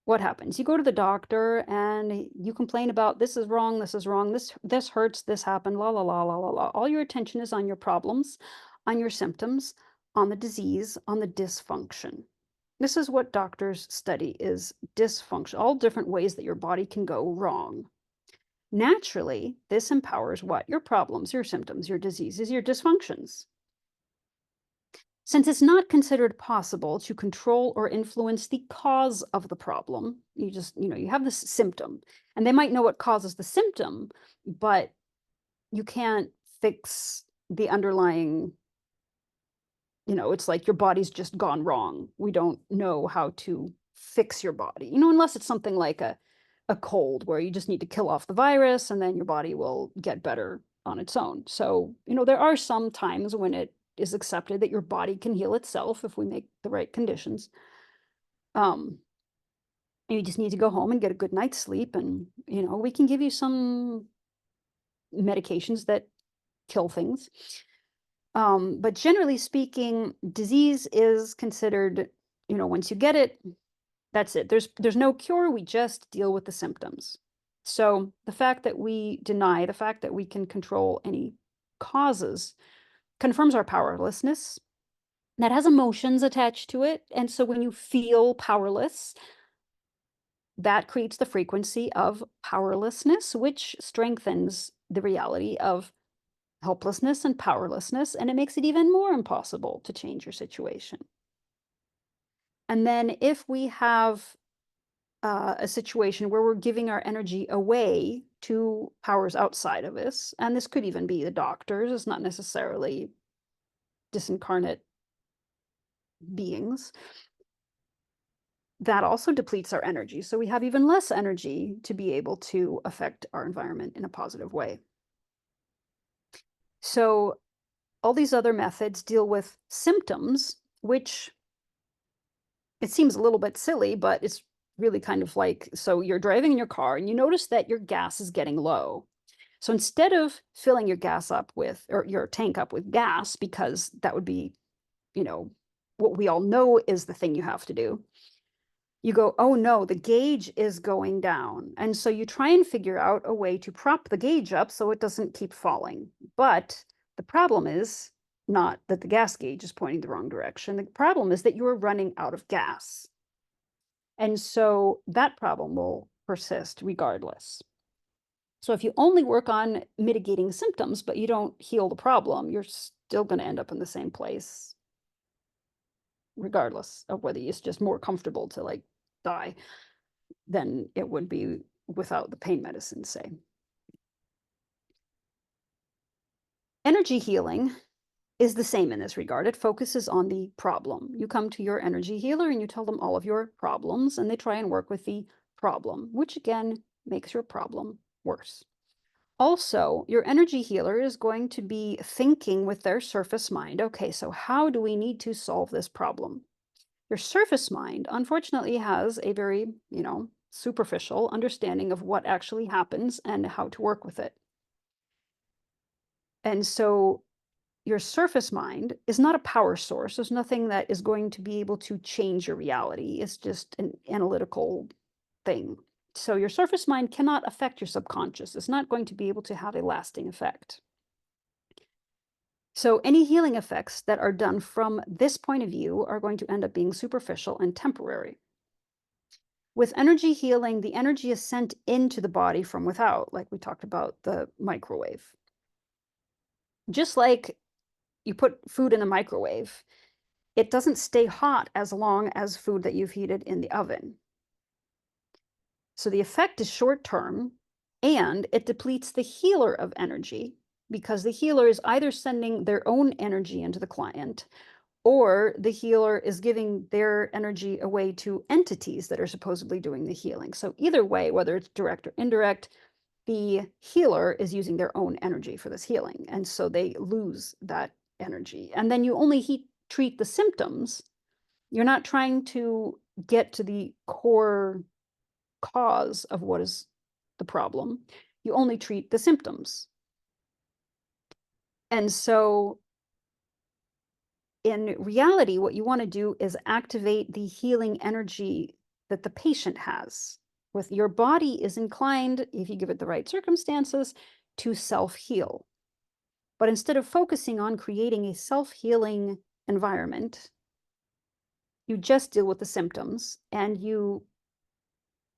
What happens? You go to the doctor and you complain about this is wrong, this is wrong, this hurts, this happened, la la la la la la. All your attention is on your problems, on your symptoms, on the disease, on the dysfunction. This is what doctors study is dysfunction, all different ways that your body can go wrong. Naturally, this empowers what? Your problems, your symptoms, your diseases, your dysfunctions. Since it's not considered possible to control or influence the cause of the problem, you have this symptom, and they might know what causes the symptom, but you can't fix the underlying, it's like your body's just gone wrong. We don't know how to fix your body, unless it's something like a cold where you just need to kill off the virus and then your body will get better on its own. So, there are some times when it is accepted that your body can heal itself if we make the right conditions. Um, you just need to go home and get a good night's sleep, and we can give you some medications that kill things. But generally speaking, disease is considered, once you get it, that's it. There's no cure, we just deal with the symptoms. So, the fact that we deny the fact that we can control any causes confirms our powerlessness. That has emotions attached to it, and so when you feel powerless, that creates the frequency of powerlessness, which strengthens the reality of helplessness and powerlessness, and it makes it even more impossible to change your situation. And then if we have a situation where we're giving our energy away to powers outside of us, and this could even be the doctors, it's not necessarily disincarnate beings, that also depletes our energy. So we have even less energy to be able to affect our environment in a positive way. So all these other methods deal with symptoms, which it seems a little bit silly, but it's really kind of like, so you're driving in your car and you notice that your gas is getting low. So instead of filling your gas up with, or your tank up with gas, because that would be, you know, what we all know is the thing you have to do, you go, oh no, the gauge is going down. And so you try and figure out a way to prop the gauge up so it doesn't keep falling. But the problem is not that the gas gauge is pointing the wrong direction. The problem is that you are running out of gas. And so that problem will persist regardless. So if you only work on mitigating symptoms, but you don't heal the problem, you're still going to end up in the same place, regardless of whether it's just more comfortable to like die than it would be without the pain medicine, say. Energy healing is the same in this regard. It focuses on the problem. You come to your energy healer and you tell them all of your problems, and they try and work with the problem, which again makes your problem worse. Also, your energy healer is going to be thinking with their surface mind, okay, so how do we need to solve this problem? Your surface mind, unfortunately, has a very, superficial understanding of what actually happens and how to work with it. And so your surface mind is not a power source. There's nothing that is going to be able to change your reality. It's just an analytical thing. So your surface mind cannot affect your subconscious. It's not going to be able to have a lasting effect. So any healing effects that are done from this point of view are going to end up being superficial and temporary. With energy healing, the energy is sent into the body from without, like we talked about the microwave. Just like you put food in the microwave, it doesn't stay hot as long as food that you've heated in the oven. So the effect is short term, and it depletes the healer of energy because the healer is either sending their own energy into the client, or the healer is giving their energy away to entities that are supposedly doing the healing. So either way, whether it's direct or indirect, the healer is using their own energy for this healing. And so they lose that energy. And then you only treat the symptoms. You're not trying to get to the core cause of what is the problem. You only treat the symptoms. And so in reality, what you want to do is activate the healing energy that the patient has. With your body is inclined, if you give it the right circumstances, to self heal. But instead of focusing on creating a self healing environment, you just deal with the symptoms and you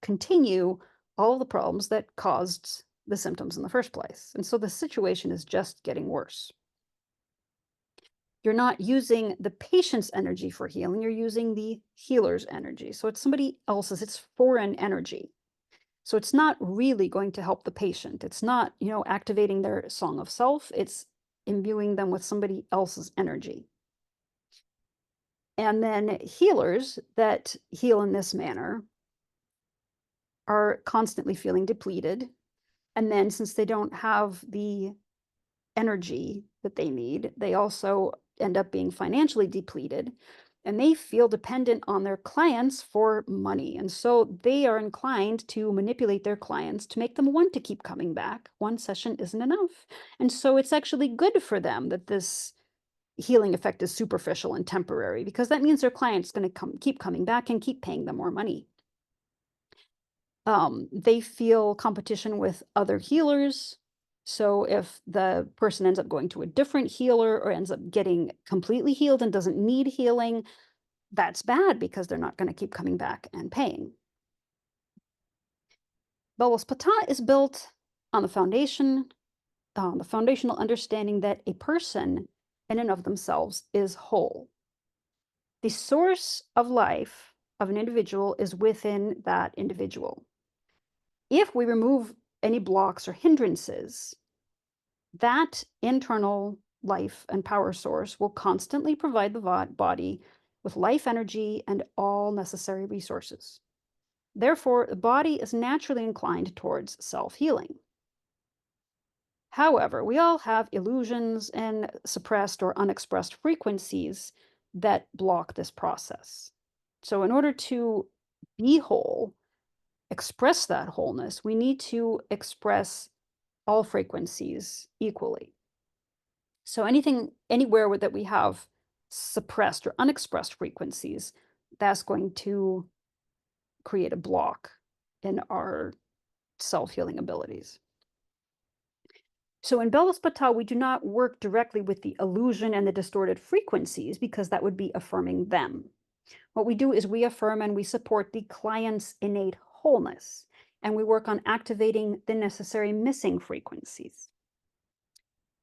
continue all of the problems that caused the symptoms in the first place. And so the situation is just getting worse. You're not using the patient's energy for healing, you're using the healer's energy. So it's somebody else's, it's foreign energy. So it's not really going to help the patient. It's not, activating their song of self, it's imbuing them with somebody else's energy. And then healers that heal in this manner are constantly feeling depleted. And then since they don't have the energy that they need, they also end up being financially depleted and they feel dependent on their clients for money. And so they are inclined to manipulate their clients to make them want to keep coming back. One session isn't enough. And so it's actually good for them that this healing effect is superficial and temporary because that means their client's going to keep coming back and keep paying them more money. They feel competition with other healers. So if the person ends up going to a different healer or ends up getting completely healed and doesn't need healing, that's bad because they're not going to keep coming back and paying. Belvaspata is built on the foundational understanding that a person in and of themselves is whole. The source of life of an individual is within that individual. If we remove any blocks or hindrances, that internal life and power source will constantly provide the body with life energy and all necessary resources. Therefore, the body is naturally inclined towards self healing. However, we all have illusions and suppressed or unexpressed frequencies that block this process. So, in order to be whole, express that wholeness, we need to express all frequencies equally. So anywhere that we have suppressed or unexpressed frequencies, that's going to create a block in our self-healing abilities. So in Belvaspata, we do not work directly with the illusion and the distorted frequencies because that would be affirming them. What we do is we affirm and we support the client's innate wholeness, and we work on activating the necessary missing frequencies.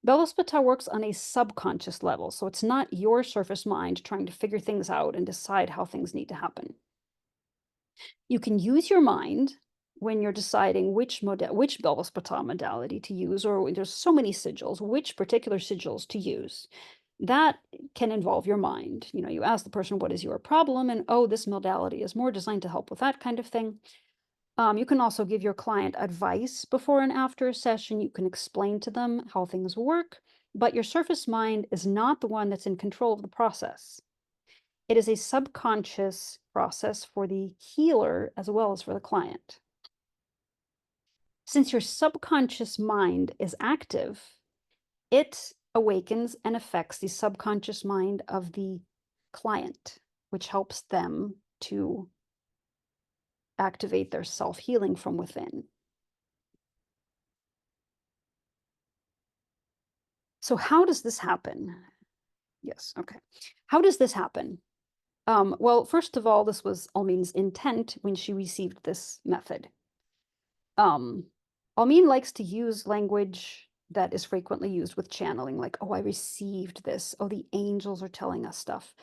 Belvaspata works on a subconscious level, so it's not your surface mind trying to figure things out and decide how things need to happen. You can use your mind when you're deciding which Belvaspata modality to use, or there's so many sigils, which particular sigils to use. That can involve your mind. You ask the person, what is your problem? And, oh, this modality is more designed to help with that kind of thing. You can also give your client advice before and after a session. You can explain to them how things work, but your surface mind is not the one that's in control of the process. It is a subconscious process for the healer as well as for the client. Since your subconscious mind is active, it awakens and affects the subconscious mind of the client, which helps them to activate their self-healing from within. So how does this happen? Yes, okay. How does this happen? Well, first of all, this was Almin's intent when she received this method. Um, Almin likes to use language that is frequently used with channeling, like, oh, I received this. Oh, the angels are telling us stuff.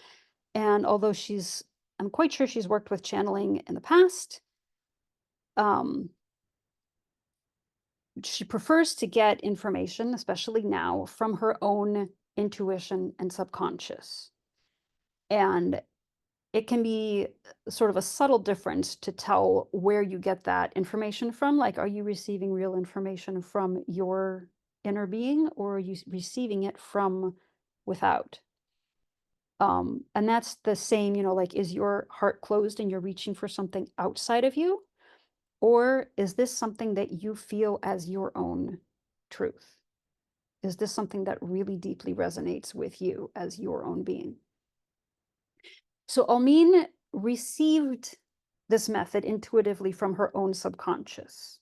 And although I'm quite sure she's worked with channeling in the past, um, she prefers to get information, especially now, from her own intuition and subconscious. And it can be sort of a subtle difference to tell where you get that information from. Like, are you receiving real information from your inner being or are you receiving it from without? And that's the same, like, is your heart closed and you're reaching for something outside of you? Or is this something that you feel as your own truth? Is this something that really deeply resonates with you as your own being? So Almin received this method intuitively from her own subconscious,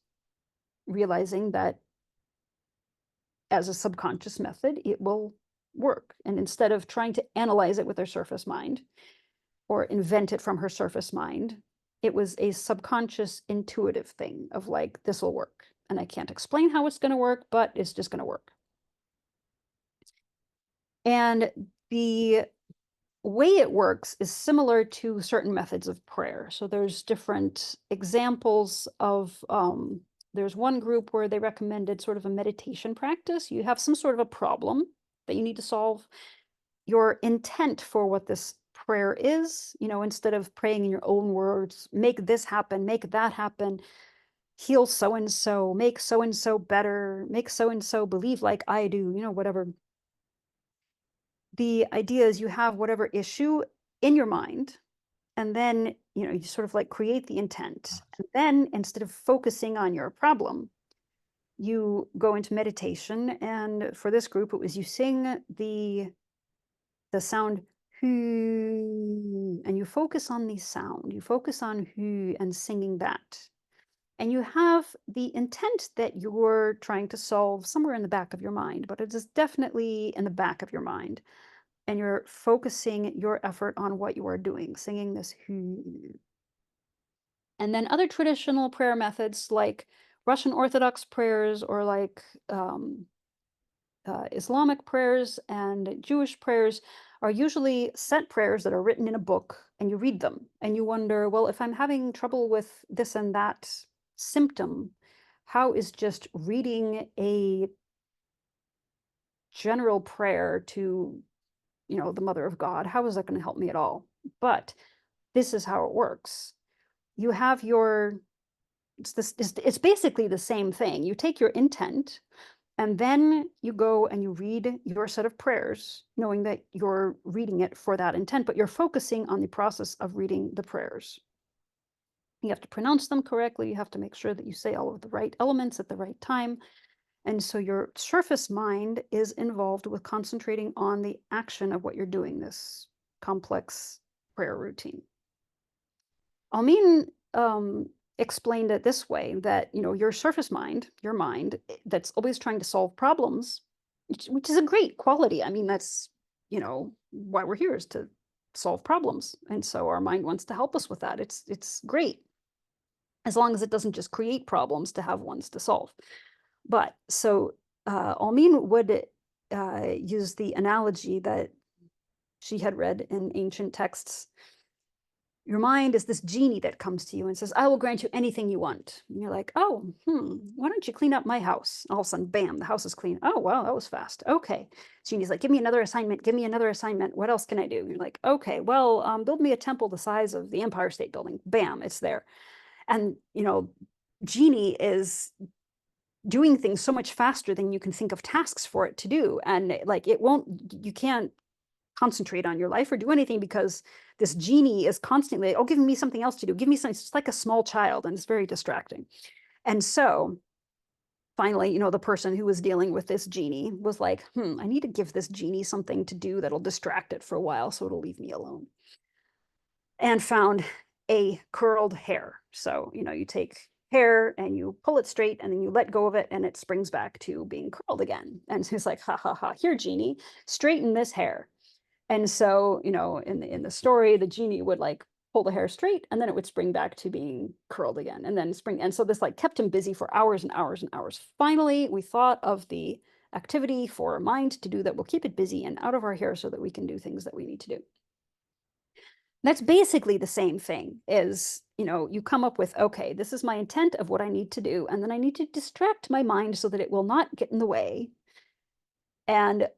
realizing that as a subconscious method, it will work. And instead of trying to analyze it with her surface mind or invent it from her surface mind, it was a subconscious intuitive thing of like, this will work. And I can't explain how it's going to work, but it's just going to work. And the way it works is similar to certain methods of prayer. So there's different examples of there's one group where they recommended sort of a meditation practice. You have some sort of a problem that you need to solve. Your intent for what this prayer is, instead of praying in your own words, make this happen, make that happen, heal so and so, make so and so better, make so and so believe like I do, whatever. The idea is you have whatever issue in your mind, and then, you sort of like create the intent. And then instead of focusing on your problem, you go into meditation. And for this group, it was you sing the sound "hu," and you focus on the sound. You focus on "hu" and singing that. And you have the intent that you're trying to solve somewhere in the back of your mind, but it is definitely in the back of your mind. And you're focusing your effort on what you are doing, singing this "hu." And then other traditional prayer methods like Russian Orthodox prayers or like Islamic prayers and Jewish prayers are usually set prayers that are written in a book, and you read them and you wonder, well, if I'm having trouble with this and that symptom, how is just reading a general prayer to, the Mother of God, how is that going to help me at all? But this is how it works. You have it's basically the same thing. You take your intent, and then you go and you read your set of prayers, knowing that you're reading it for that intent, but you're focusing on the process of reading the prayers. You have to pronounce them correctly. You have to make sure that you say all of the right elements at the right time. And so your surface mind is involved with concentrating on the action of what you're doing, this complex prayer routine. Almin explained it this way, that your surface mind, your mind that's always trying to solve problems, which is a great quality. I mean, that's why we're here, is to solve problems, and so our mind wants to help us with that. It's great as long as it doesn't just create problems to have ones to solve. But so Almin would use the analogy that she had read in ancient texts. Your mind is this genie that comes to you and says, I will grant you anything you want. And you're like, oh, why don't you clean up my house? All of a sudden, bam, the house is clean. Oh, wow, that was fast. Okay. Genie's like, give me another assignment. Give me another assignment. What else can I do? And you're like, okay, well, build me a temple the size of the Empire State Building. Bam, it's there. And, Genie is doing things so much faster than you can think of tasks for it to do. And like, you can't concentrate on your life or do anything because this genie is constantly, oh, give me something else to do. Give me something. It's just like a small child, and it's very distracting. And so finally, the person who was dealing with this genie was like, I need to give this genie something to do that'll distract it for a while so it'll leave me alone. And found a curled hair. So, you take hair and you pull it straight and then you let go of it and it springs back to being curled again. And so it's like, ha ha ha, here, genie, straighten this hair. And so, in the story, the genie would like pull the hair straight and then it would spring back to being curled again and then spring. And so this like kept him busy for hours and hours and hours. Finally, we thought of the activity for our mind to do that will keep it busy and out of our hair so that we can do things that we need to do. That's basically the same thing. Is, you come up with, okay, this is my intent of what I need to do. And then I need to distract my mind so that it will not get in the way. And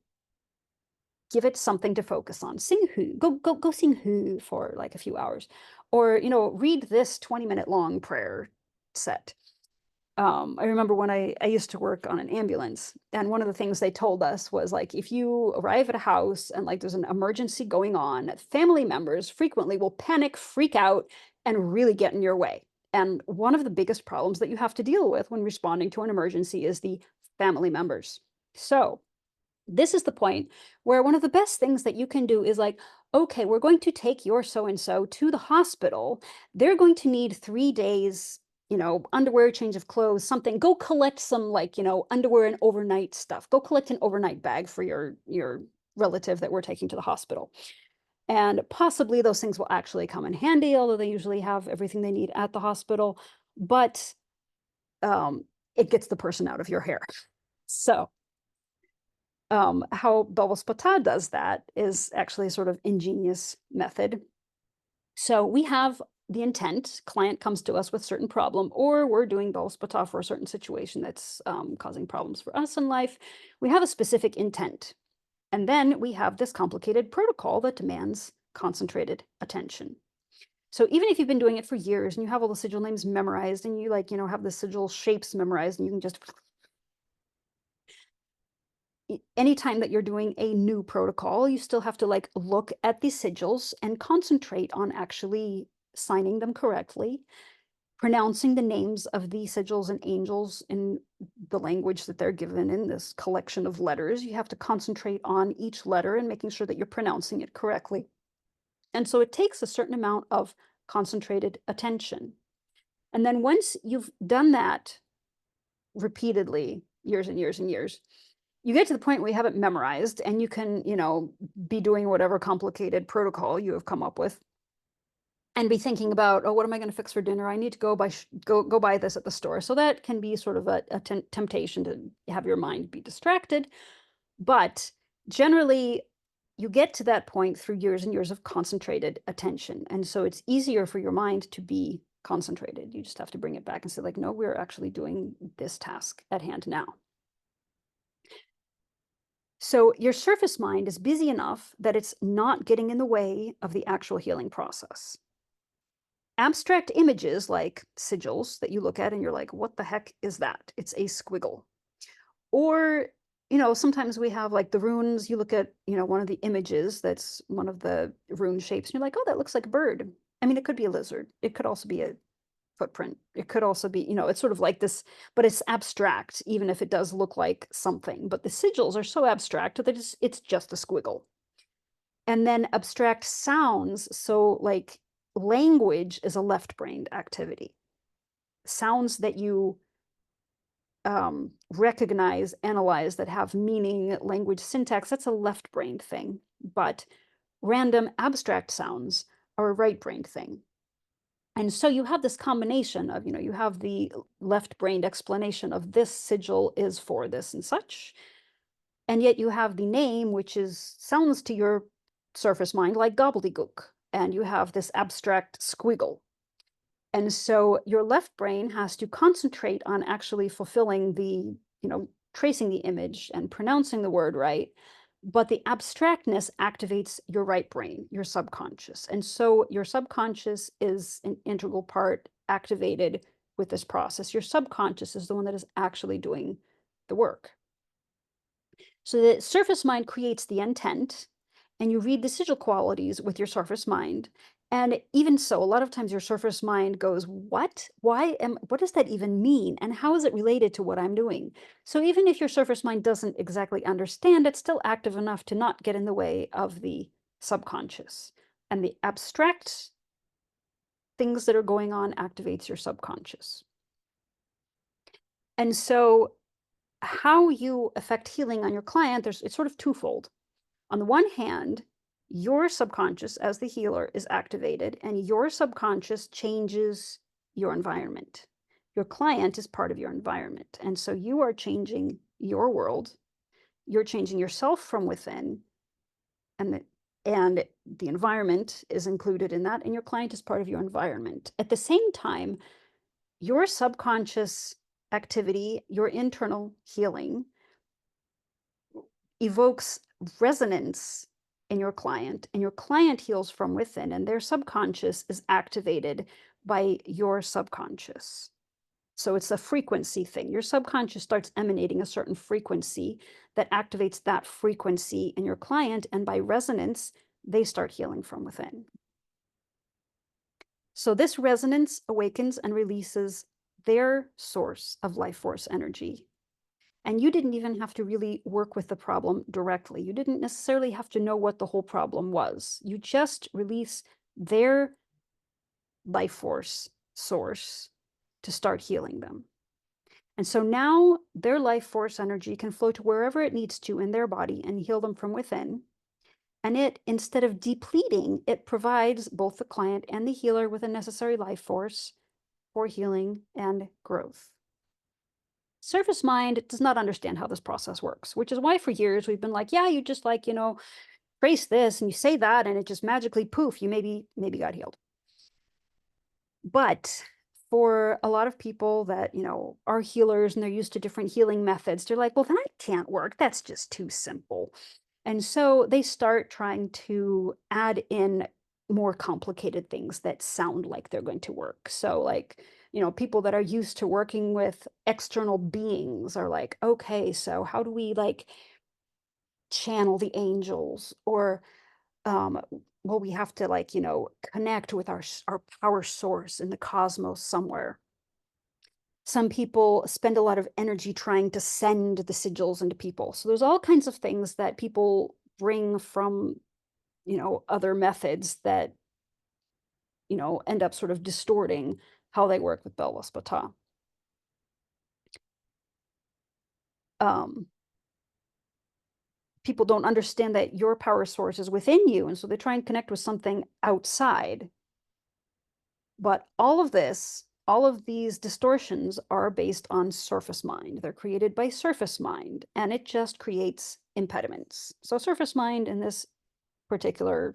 give it something to focus on. Sing "hu." Go sing "hu" for like a few hours, or read this 20-minute long prayer set. I remember when I used to work on an ambulance, and one of the things they told us was like, if you arrive at a house and like there's an emergency going on, family members frequently will panic, freak out, and really get in your way. And one of the biggest problems that you have to deal with when responding to an emergency is the family members. So this is the point where one of the best things that you can do is like, okay, we're going to take your so and so to the hospital. They're going to need 3 days, underwear, change of clothes, something. Go collect some, like, underwear and overnight stuff. Go collect an overnight bag for your relative that we're taking to the hospital. And possibly those things will actually come in handy, although they usually have everything they need at the hospital. But um, it gets the person out of your hair. So, how Belvaspata does that is actually a sort of ingenious method. So we have the intent, client comes to us with certain problem, or we're doing Belvaspata for a certain situation that's causing problems for us in life. We have a specific intent. And then we have this complicated protocol that demands concentrated attention. So even if you've been doing it for years and you have all the sigil names memorized and you like, have the sigil shapes memorized and you can just anytime that you're doing a new protocol, you still have to like look at the sigils and concentrate on actually signing them correctly, pronouncing the names of the sigils and angels in the language that they're given in this collection of letters. You have to concentrate on each letter and making sure that you're pronouncing it correctly. And so it takes a certain amount of concentrated attention. And then once you've done that repeatedly, years and years and years, you get to the point where you have it memorized and you can, be doing whatever complicated protocol you have come up with and be thinking about, oh, what am I going to fix for dinner? I need to go buy this at the store. So that can be sort of a temptation to have your mind be distracted. But generally, you get to that point through years and years of concentrated attention. And so it's easier for your mind to be concentrated. You just have to bring it back and say, like, no, we're actually doing this task at hand now. So your surface mind is busy enough that it's not getting in the way of the actual healing process. Abstract images like sigils that you look at and you're like, what the heck is that? It's a squiggle. Or, sometimes we have like the runes. You look at, one of the images that's one of the rune shapes, and you're like, oh, that looks like a bird. I mean, it could be a lizard. It could also be a footprint. It could also be, it's sort of like this, but it's abstract, even if it does look like something. But the sigils are so abstract that it's just a squiggle. And then abstract sounds. So, like, language is a left-brained activity. Sounds that you recognize, analyze, that have meaning, language syntax, that's a left-brained thing. But random abstract sounds are a right-brained thing. And so you have this combination of, you have the left-brained explanation of this sigil is for this and such, and yet you have the name, which sounds to your surface mind like gobbledygook, and you have this abstract squiggle. And so your left brain has to concentrate on actually fulfilling tracing the image and pronouncing the word right. But the abstractness activates your right brain, your subconscious. And so your subconscious is an integral part activated with this process. Your subconscious is the one that is actually doing the work. So the surface mind creates the intent, and you read the sigil qualities with your surface mind. And even so, a lot of times your surface mind goes, what? What does that even mean? And how is it related to what I'm doing? So even if your surface mind doesn't exactly understand, it's still active enough to not get in the way of the subconscious. And the abstract things that are going on activates your subconscious. And so how you affect healing on your client, it's sort of twofold. On the one hand, your subconscious as the healer is activated, and your subconscious changes your environment. Your client is part of your environment. And so you are changing your world. You're changing yourself from within, and the environment is included in that, and your client is part of your environment. At the same time, your subconscious activity, your internal healing, evokes resonance in your client, and your client heals from within, and their subconscious is activated by your subconscious. So it's a frequency thing. Your subconscious starts emanating a certain frequency that activates that frequency in your client, and by resonance, they start healing from within. So this resonance awakens and releases their source of life force energy. And you didn't even have to really work with the problem directly. You didn't necessarily have to know what the whole problem was. You just release their life force source to start healing them. And so now their life force energy can flow to wherever it needs to in their body and heal them from within. And it, instead of depleting, it provides both the client and the healer with a necessary life force for healing and growth. Surface mind does not understand how this process works, which is why for years we've been like, yeah, you just like, trace this and you say that and it just magically poof, you maybe got healed. But for a lot of people that, are healers and they're used to different healing methods, they're like, well, that can't work. That's just too simple. And so they start trying to add in more complicated things that sound like they're going to work. So, like, people that are used to working with external beings are like, okay, so how do we like channel the angels? Or um well, we have to like connect with our power source in the cosmos somewhere. Some people spend a lot of energy trying to send the sigils into people, so there's all kinds of things that people bring from other methods that end up sort of distorting how they work with Belvaspata. um People don't understand that your power source is within you, and so they try and connect with something outside. But all of these distortions are based on surface mind. They're created by surface mind, and it just creates impediments. So, surface mind in this particular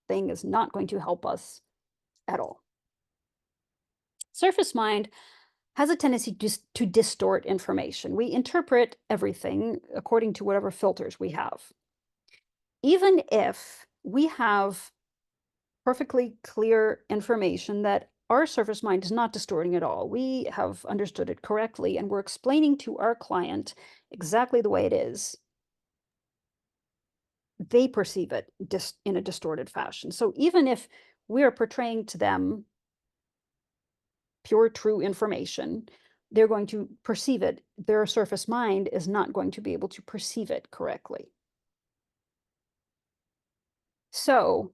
thing is not going to help us at all. Surface mind has a tendency to distort information. We interpret everything according to whatever filters we have. Even if we have perfectly clear information that our surface mind is not distorting at all. We have understood it correctly, and we're explaining to our client exactly the way it is. They perceive it in a distorted fashion. So even if we are portraying to them pure, true information, they're going to perceive it. Their surface mind is not going to be able to perceive it correctly. So,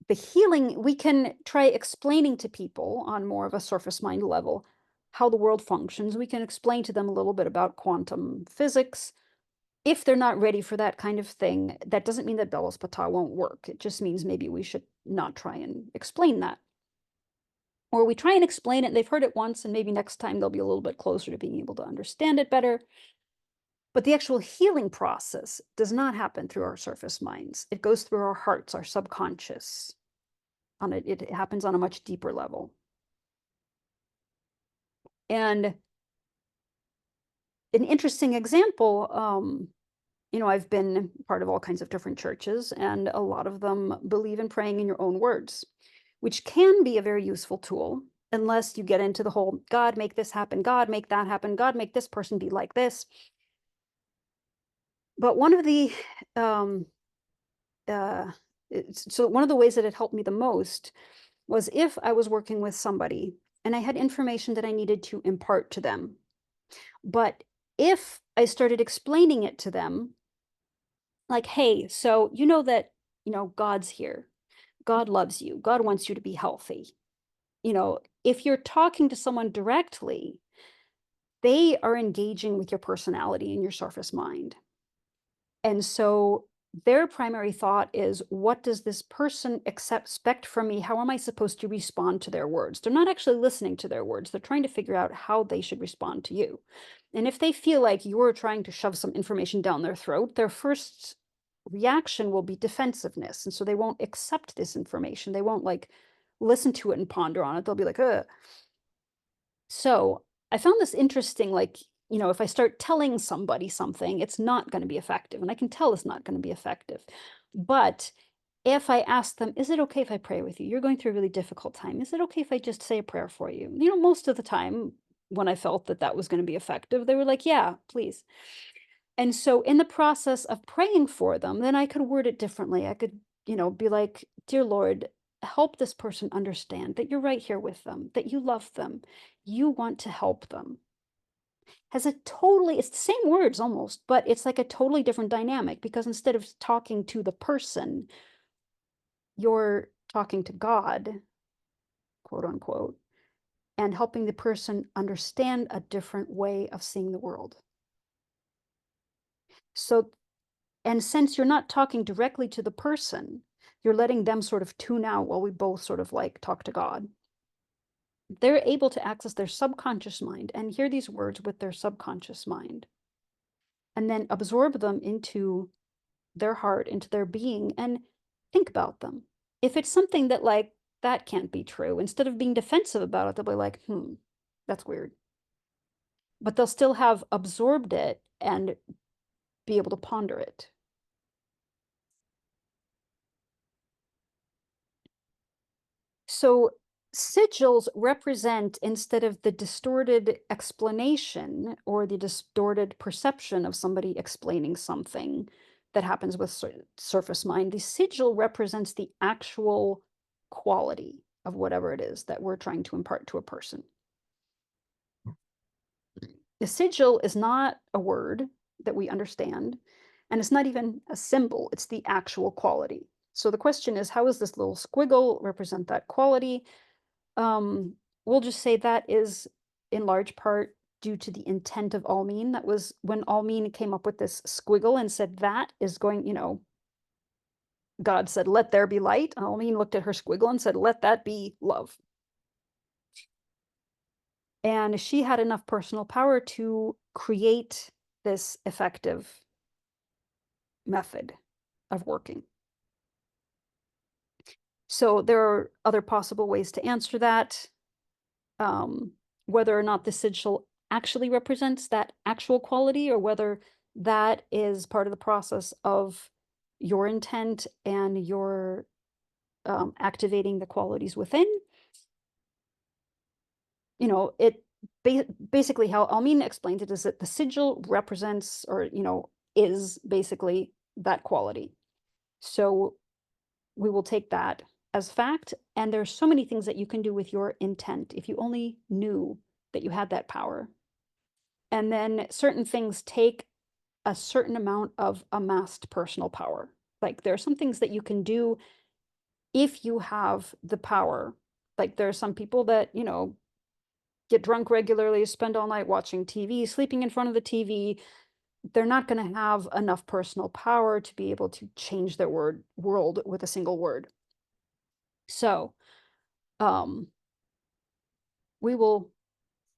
the healing, we can try explaining to people on more of a surface mind level how the world functions. We can explain to them a little bit about quantum physics. If they're not ready for that kind of thing, that doesn't mean that Bellows Patah won't work. It just means maybe we should not try and explain that. Or we try and explain it, and they've heard it once, and maybe next time they'll be a little bit closer to being able to understand it better. But the actual healing process does not happen through our surface minds. It goes through our hearts, our subconscious. It happens on a much deeper level. And an interesting example, I've been part of all kinds of different churches, and a lot of them believe in praying in your own words, which can be a very useful tool unless you get into the whole God make this happen, God make that happen, God make this person be like this. But one of the um, uh, so one of the ways that it helped me the most was if I was working with somebody and I had information that I needed to impart to them. But if I started explaining it to them, like, hey, so you know that, God's here. God loves you. God wants you to be healthy. If you're talking to someone directly, they are engaging with your personality and your surface mind. And so their primary thought is, what does this person expect from me? How am I supposed to respond to their words? They're not actually listening to their words. They're trying to figure out how they should respond to you. And if they feel like you're trying to shove some information down their throat, their first reaction will be defensiveness. And so they won't accept this information. They won't like listen to it and ponder on it. They'll be like, ugh. So I found this interesting, like, if I start telling somebody something, it's not going to be effective. And I can tell it's not going to be effective. But if I ask them, is it okay if I pray with you? You're going through a really difficult time. Is it okay if I just say a prayer for you? Most of the time when I felt that that was going to be effective, they were like, yeah, please. And so in the process of praying for them, then I could word it differently. I could, be like, dear Lord, help this person understand that you're right here with them, that you love them, you want to help them. has a totally it's the same words almost, but it's like a totally different dynamic because instead of talking to the person, you're talking to God, quote unquote, and helping the person understand a different way of seeing the world. So, and since you're not talking directly to the person, you're letting them sort of tune out while we both sort of like talk to God. They're able to access their subconscious mind and hear these words with their subconscious mind and then absorb them into their heart, into their being, and think about them. If it's something that, like, that can't be true, instead of being defensive about it, they'll be like, that's weird. But they'll still have absorbed it and be able to ponder it. So sigils represent, instead of the distorted explanation or the distorted perception of somebody explaining something that happens with surface mind, the sigil represents the actual quality of whatever it is that we're trying to impart to a person. The sigil is not a word that we understand, and it's not even a symbol, it's the actual quality. So the question is, how does this little squiggle represent that quality? Um, we'll just say that is in large part due to the intent of Almin. That was when Almin came up with this squiggle and said that is going, God said, let there be light. Almin looked at her squiggle and said, let that be love. And she had enough personal power to create this effective method of working. So there are other possible ways to answer that. um, Whether or not the sigil actually represents that actual quality or whether that is part of the process of your intent and your activating the qualities within. It basically how Almin explains it is that the sigil represents or, is basically that quality. So we will take that as fact. And there's so many things that you can do with your intent if you only knew that you had that power. And then certain things take a certain amount of amassed personal power. Like there are some things that you can do if you have the power. Like there are some people that, get drunk regularly, spend all night watching TV, sleeping in front of the TV. They're not going to have enough personal power to be able to change their world with a single word. So, um, we will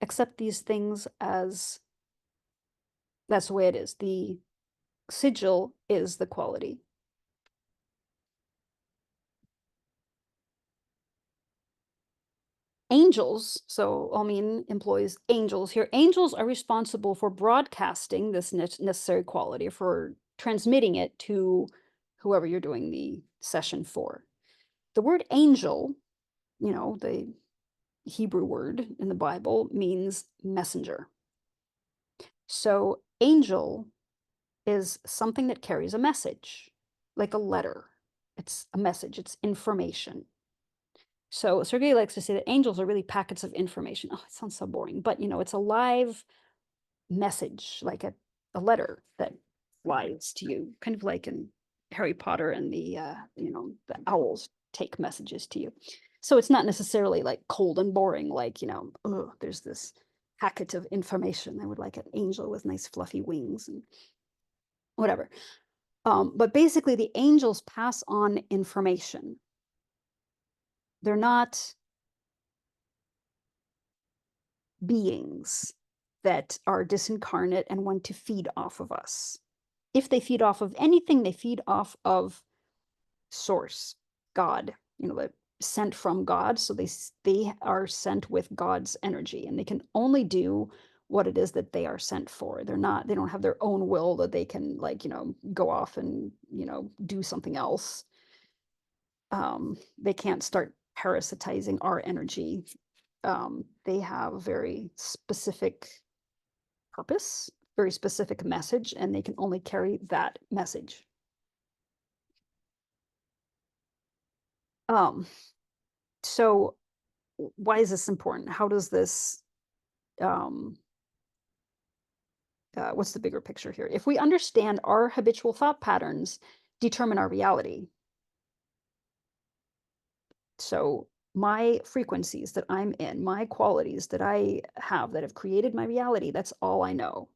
accept these things as that's the way it is. The sigil is the quality. Angels, so Almin employs angels here. Angels are responsible for broadcasting this necessary quality, for transmitting it to whoever you're doing the session for. The word angel, the Hebrew word in the Bible, means messenger. So angel is something that carries a message, like a letter. It's a message, it's information. So Sergey likes to say that angels are really packets of information. Oh, it sounds so boring, but it's a live message, like a letter that flies to you, kind of like in Harry Potter and the owls take messages to you. So it's not necessarily like cold and boring, like, oh, there's this packet of information. I would like an angel with nice fluffy wings and whatever. But basically, the angels pass on information. They're not beings that are disincarnate and want to feed off of us. If they feed off of anything, they feed off of source, God, that sent from God. So they are sent with God's energy, and they can only do what it is that they are sent for. They don't have their own will that they can like, go off and, do something else. They can't start parasitizing our energy. They have a very specific purpose, very specific message, and they can only carry that message. Um, so why is this important? How does this, um, what's the bigger picture here? If we understand our habitual thought patterns determine our reality. So my frequencies that I'm in, my qualities that I have that have created my reality, that's all I know.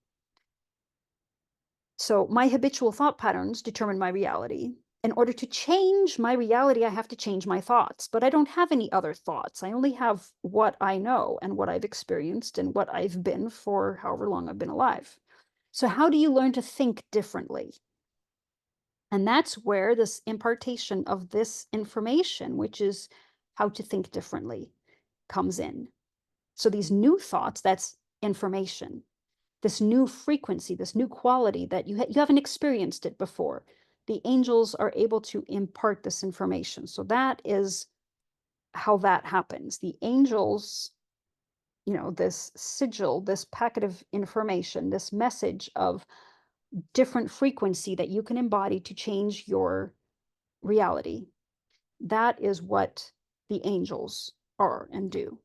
So my habitual thought patterns determine my reality. In order to change my reality, I have to change my thoughts, but I don't have any other thoughts. I only have what I know and what I've experienced and what I've been for however long I've been alive. So, how do you learn to think differently? And that's where this impartation of this information, which is how to think differently, comes in. So, these new thoughts, that's information. This new frequency, this new quality that you haven't experienced it before. The angels are able to impart this information. So, that is how that happens. The angels, this sigil, this packet of information, this message of different frequency that you can embody to change your reality. That is what the angels are and do.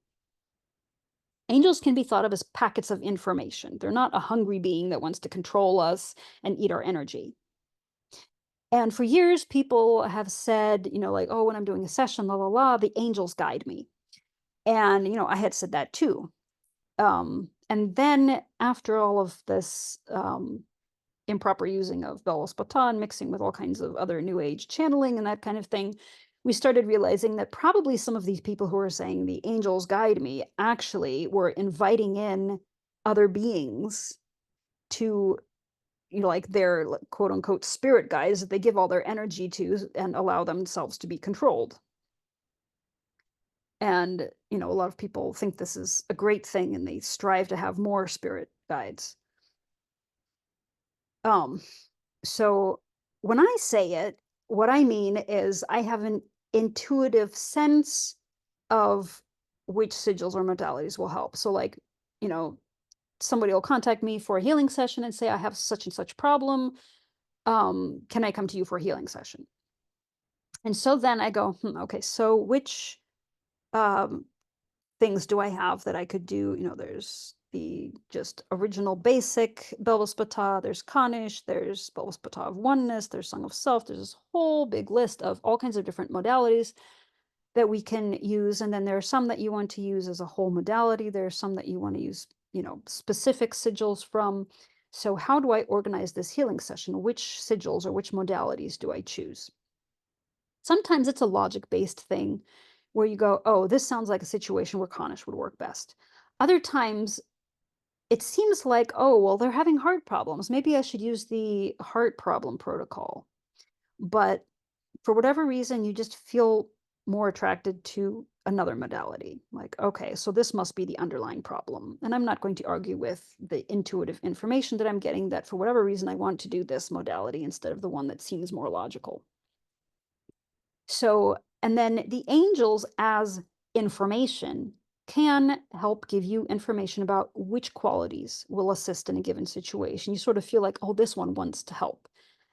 Angels can be thought of as packets of information. They're not a hungry being that wants to control us and eat our energy. And for years, people have said, like, oh, when I'm doing a session, la, la, la, the angels guide me. And, I had said that too. And then after all of this improper using of Belvaspata and mixing with all kinds of other new age channeling and that kind of thing, we started realizing that probably some of these people who are saying the angels guide me actually were inviting in other beings to, like their quote unquote spirit guides that they give all their energy to and allow themselves to be controlled. And, a lot of people think this is a great thing and they strive to have more spirit guides. Um, So when I say it, what I mean is I have an intuitive sense of which sigils or modalities will help. So, like, you know, somebody will contact me for a healing session and say, I have such and such problem. Can I come to you for a healing session? And so then I go, okay, so which um, things do I have that I could do? There's the just original basic Belvaspata, there's Kanish, there's Belvaspata of Oneness, there's Song of Self, there's this whole big list of all kinds of different modalities that we can use. And then there are some that you want to use as a whole modality. There are some that you want to use, specific sigils from. So how do I organize this healing session? Which sigils or which modalities do I choose? Sometimes it's a logic-based thing where you go, "Oh, this sounds like a situation where Kanish would work best." Other times, it seems like, "Oh, well, they're having heart problems. Maybe I should use the heart problem protocol." But for whatever reason, you just feel more attracted to another modality. Like, "Okay, so this must be the underlying problem." And I'm not going to argue with the intuitive information that I'm getting that for whatever reason, I want to do this modality instead of the one that seems more logical. So, and then the angels as information can help give you information about which qualities will assist in a given situation. You sort of feel like, oh, this one wants to help.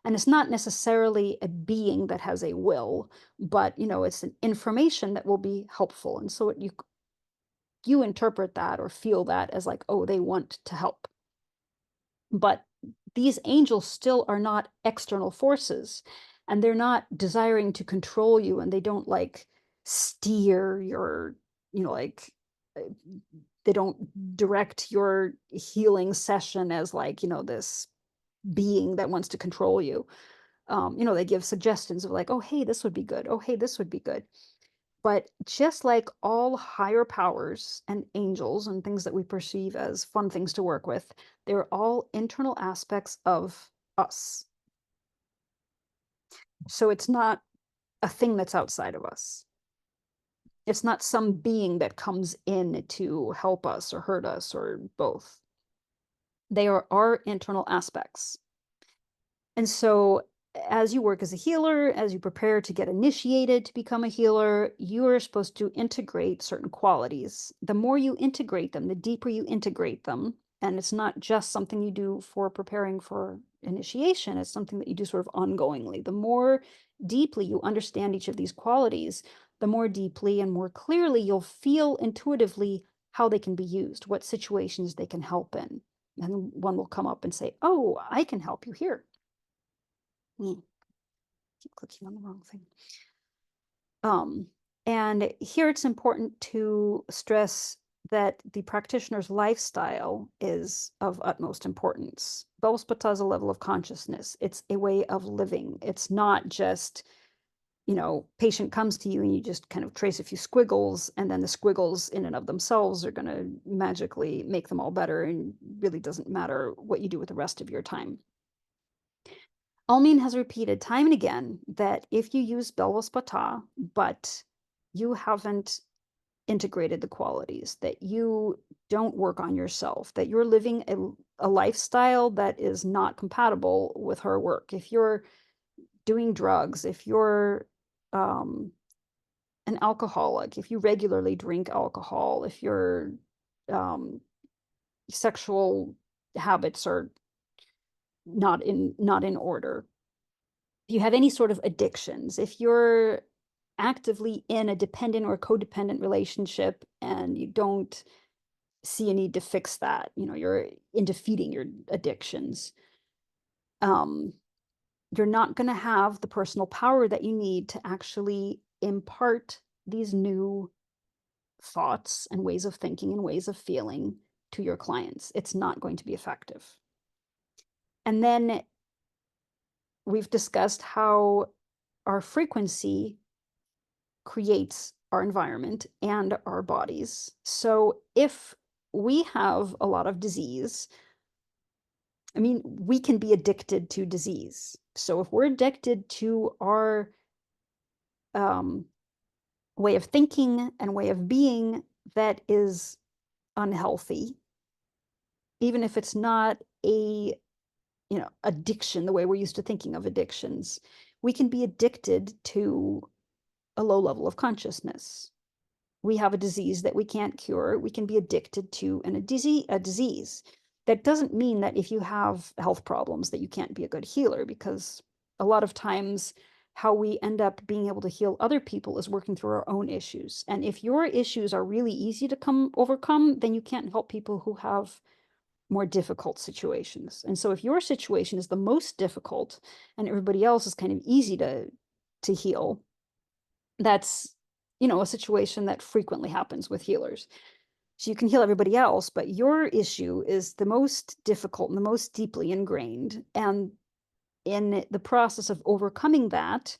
And it's not necessarily a being that has a will, but it's an information that will be helpful. And so you interpret that or feel that as like, oh, they want to help. But these angels still are not external forces, and they're not desiring to control you, and they don't like steer your, like uh, they don't direct your healing session as like, this being that wants to control you. They give suggestions of like, oh, hey, this would be good. Oh, hey, this would be good. But just like all higher powers and angels and things that we perceive as fun things to work with, they're all internal aspects of us. So it's not a thing that's outside of us. It's not some being that comes in to help us or hurt us or both. They are our internal aspects. And so, as you work as a healer, as you prepare to get initiated to become a healer, you are supposed to integrate certain qualities. The more you integrate them, the deeper you integrate them. And it's not just something you do for preparing for initiation, it's something that you do sort of ongoingly. The more deeply you understand each of these qualities, the more deeply and more clearly you'll feel intuitively how they can be used, what situations they can help in. And one will come up and say, "Oh, I can help you here." Mm, keep clicking on the wrong thing. Um, and here it's important to stress that the practitioner's lifestyle is of utmost importance. Belvaspata is a level of consciousness. It's a way of living. It's not just, patient comes to you and you just kind of trace a few squiggles, and then the squiggles in and of themselves are going to magically make them all better, and really doesn't matter what you do with the rest of your time. Almin has repeated time and again that if you use Belvaspata, but you haven't integrated the qualities, that you don't work on yourself, that you're living a lifestyle that is not compatible with her work. If you're doing drugs, if you're um, an alcoholic, if you regularly drink alcohol, if your um, sexual habits are not in order, if you have any sort of addictions, if you're actively in a dependent or codependent relationship and you don't see a need to fix that, you're into feeding your addictions, um, you're not going to have the personal power that you need to actually impart these new thoughts and ways of thinking and ways of feeling to your clients. It's not going to be effective. And then we've discussed how our frequency creates our environment and our bodies. So if we have a lot of disease, I mean, we can be addicted to disease. So if we're addicted to our um, way of thinking and way of being that is unhealthy, even if it's not a addiction the way we're used to thinking of addictions, we can be addicted to a low level of consciousness. We have a disease that we can't cure. We can be addicted to a disease. That doesn't mean that if you have health problems that you can't be a good healer, because a lot of times how we end up being able to heal other people is working through our own issues. And if your issues are really easy to overcome, then you can't help people who have more difficult situations. And so if your situation is the most difficult and everybody else is kind of easy to heal, that's a situation that frequently happens with healers. So you can heal everybody else, but your issue is the most difficult and the most deeply ingrained. And in the process of overcoming that,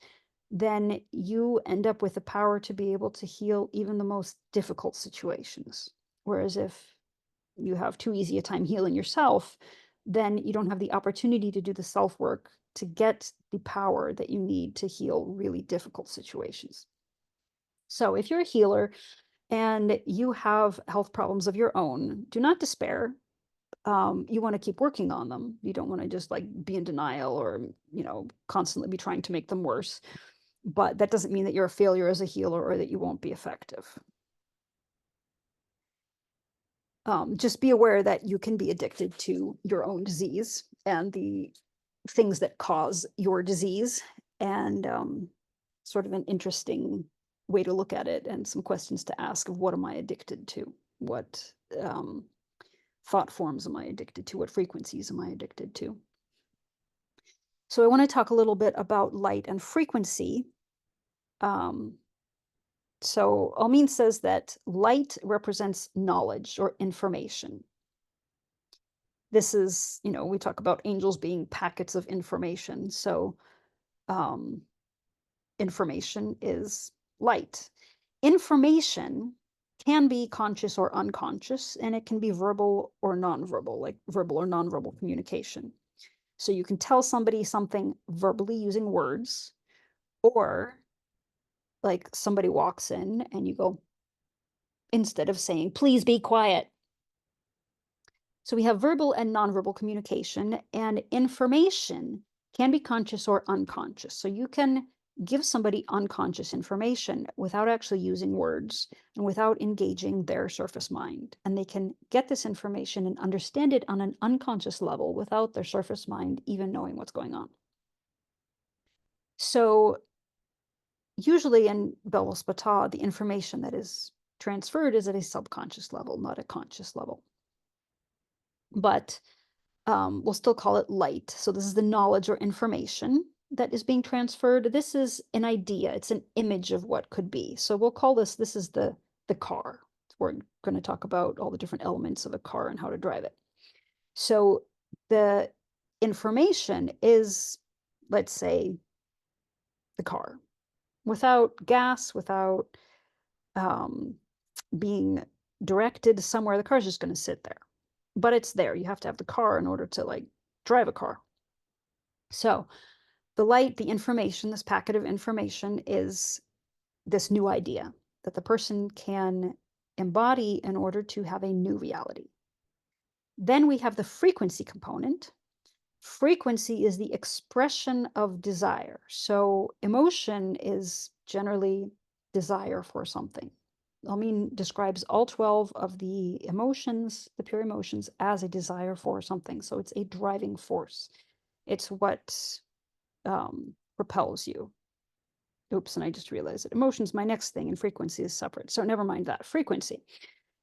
then you end up with the power to be able to heal even the most difficult situations. Whereas if you have too easy a time healing yourself, then you don't have the opportunity to do the self work to get the power that you need to heal really difficult situations. So if you're a healer and you have health problems of your own, do not despair. You want to keep working on them. You don't want to just like be in denial or, constantly be trying to make them worse. But that doesn't mean that you're a failure as a healer or that you won't be effective. Just be aware that you can be addicted to your own disease and the things that cause your disease, and sort of an interesting way to look at it and some questions to ask of what am I addicted to? What thought forms am I addicted to? What frequencies am I addicted to? So I want to talk a little bit about light and frequency. So Almin says that light represents knowledge or information. This is, we talk about angels being packets of information. So um, information is light. Information can be conscious or unconscious, and it can be verbal or nonverbal, like verbal or nonverbal communication. So you can tell somebody something verbally using words, or like somebody walks in and you go, instead of saying, please be quiet. So we have verbal and nonverbal communication, and information can be conscious or unconscious. So you can give somebody unconscious information without actually using words and without engaging their surface mind. And they can get this information and understand it on an unconscious level without their surface mind even knowing what's going on. So usually in Belvaspata, the information that is transferred is at a subconscious level, not a conscious level. but we'll still call it light. So this is the knowledge or information that is being transferred. This is an idea. It's an image of what could be. So we'll call this is the car. We're going to talk about all the different elements of a car and how to drive it. So the information is, let's say, the car. Without gas, without um, being directed somewhere, the car's just going to sit there. But it's there. You have to have the car in order to like drive a car. So the light, the information, this packet of information is this new idea that the person can embody in order to have a new reality. Then we have the frequency component. Frequency is the expression of desire. So emotion is generally desire for something. Describes all 12 of the emotions, the pure emotions, as a desire for something. So it's a driving force. It's what propels you. Oops, and I just realized that emotion's my next thing and frequency is separate. So never mind that. Frequency.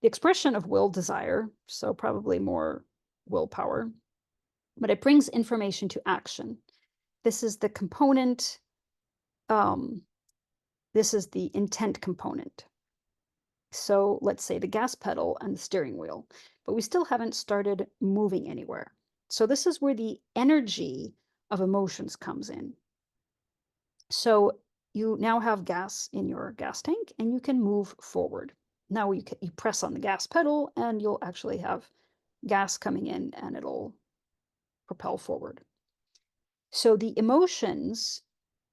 The expression of will, desire, so probably more willpower, but it brings information to action. This is the component, this is the intent component. So let's say the gas pedal and the steering wheel, but we still haven't started moving anywhere. So this is where the energy of emotions comes in. So you now have gas in your gas tank and you can move forward. Now you press on the gas pedal and you'll actually have gas coming in and it'll propel forward. So the emotions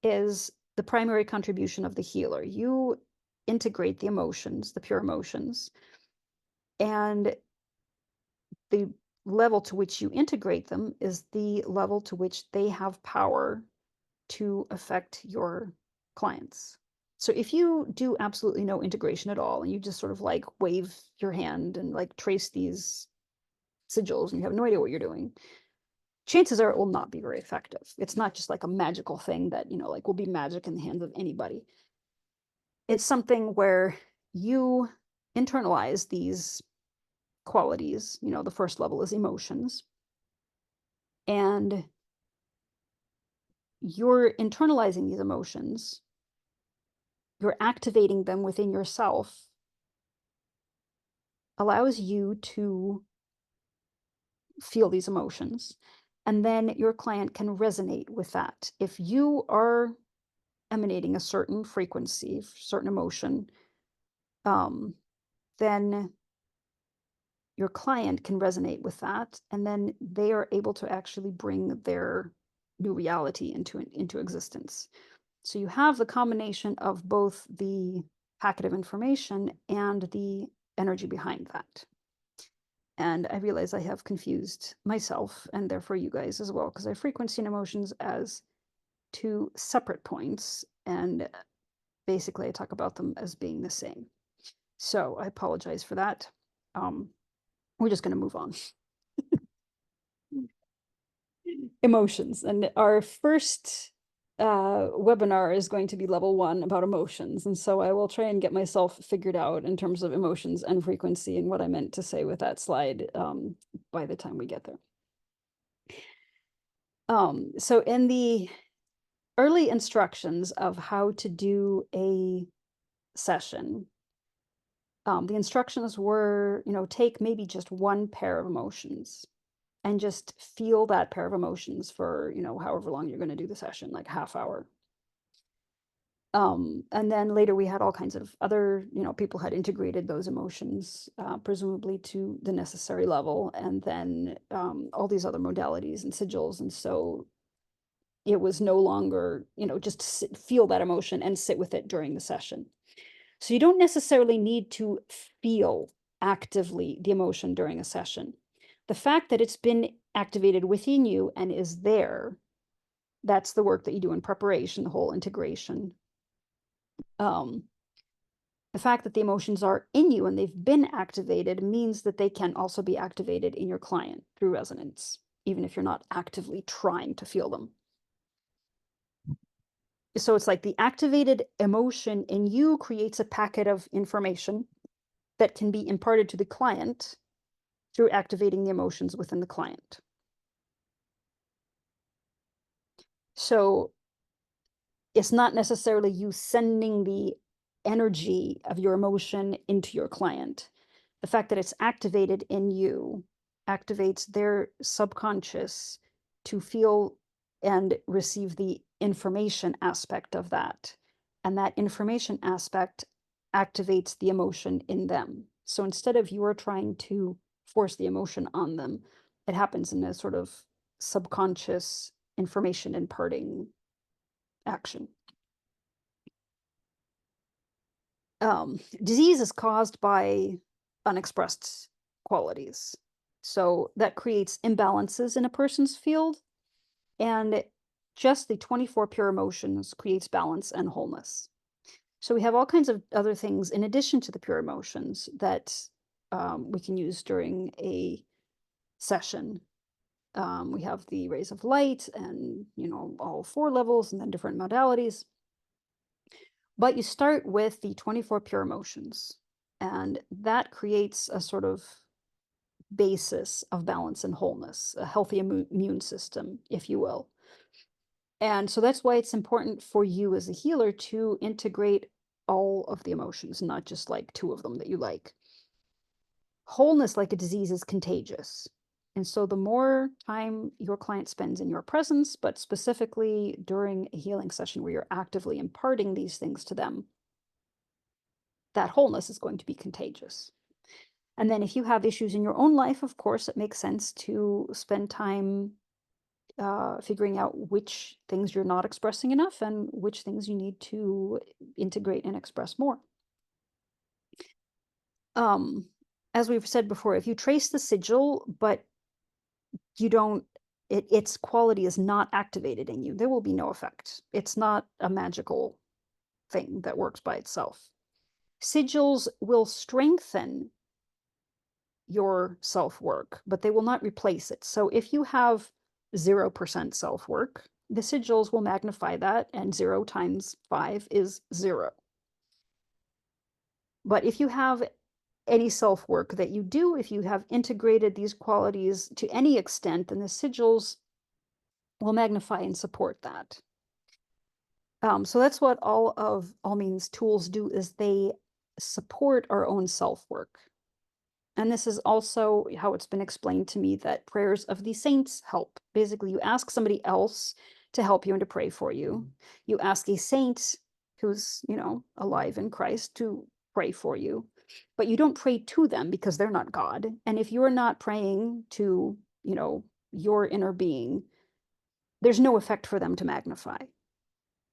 is the primary contribution of the healer. You integrate the emotions, the pure emotions, and the level to which you integrate them is the level to which they have power to affect your clients. So if you do absolutely no integration at all and you just sort of like wave your hand and like trace these sigils and you have no idea what you're doing, chances are it will not be very effective. It's not just like a magical thing that, like will be magic in the hands of anybody. It's something where you internalize these qualities. The first level is emotions, and you're internalizing these emotions, you're activating them within yourself, allows you to feel these emotions. And then your client can resonate with that. If you are emanating a certain frequency, certain emotion, then your client can resonate with that. And then they are able to actually bring their new reality into existence. So you have the combination of both the packet of information and the energy behind that. And I realize I have confused myself and therefore you guys as well, because I frequency and emotions as two separate points. And basically, I talk about them as being the same. So I apologize for that. We're just going to move on. Emotions. And our first webinar is going to be level 1 about emotions. And so I will try and get myself figured out in terms of emotions and frequency and what I meant to say with that slide by the time we get there. So in the early instructions of how to do a session, the instructions were, take maybe just one pair of emotions and just feel that pair of emotions for, however long you're going to do the session, like half hour. And then later we had all kinds of other, people had integrated those emotions, presumably to the necessary level, and then all these other modalities and sigils. And so it was no longer, just feel that emotion and sit with it during the session. So you don't necessarily need to feel actively the emotion during a session. The fact that it's been activated within you and is there, that's the work that you do in preparation, the whole integration. The fact that the emotions are in you and they've been activated means that they can also be activated in your client through resonance, even if you're not actively trying to feel them. So it's like the activated emotion in you creates a packet of information that can be imparted to the client through activating the emotions within the client. So it's not necessarily you sending the energy of your emotion into your client. The fact that it's activated in you activates their subconscious to feel and receive the information aspect of that. And that information aspect activates the emotion in them. So instead of you are trying to force the emotion on them, it happens in a sort of subconscious information imparting action. Disease is caused by unexpressed qualities. So that creates imbalances in a person's field, and just the 24 pure emotions creates balance and wholeness. So we have all kinds of other things in addition to the pure emotions that we can use during a session. We have the rays of light and, all 4 levels and then different modalities. But you start with the 24 pure emotions, and that creates a sort of basis of balance and wholeness, a healthy immune system, if you will. And so that's why it's important for you as a healer to integrate all of the emotions, not just like 2 of them that you like. Wholeness, like a disease, is contagious. And so the more time your client spends in your presence, but specifically during a healing session where you're actively imparting these things to them, that wholeness is going to be contagious. And then if you have issues in your own life, of course, it makes sense to spend time figuring out which things you're not expressing enough and which things you need to integrate and express more. Um, as we've said before, if you trace the sigil, but you don't, its quality is not activated in you, there will be no effect. It's not a magical thing that works by itself. Sigils will strengthen your self-work, but they will not replace it. So if you have 0% self-work, the sigils will magnify that, and 0 times 5 is 0. But if you have any self-work that you do, if you have integrated these qualities to any extent, then the sigils will magnify and support that. So that's what all means tools do, is they support our own self-work. And this is also how it's been explained to me that prayers of the saints help. Basically, you ask somebody else to help you and to pray for you. You ask a saint who's, alive in Christ to pray for you, but you don't pray to them because they're not God. And if you're not praying to, your inner being, there's no effect for them to magnify.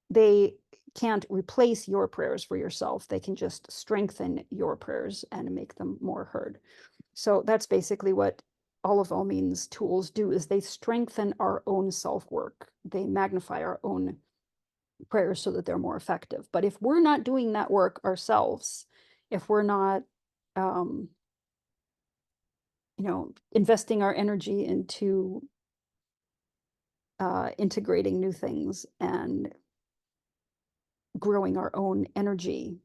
They can't replace your prayers for yourself. They can just strengthen your prayers and make them more heard. So that's basically what all means tools do, is they strengthen our own self-work. They magnify our own prayers so that they're more effective. But if we're not doing that work ourselves, if we're not, investing our energy into integrating new things and growing our own energy,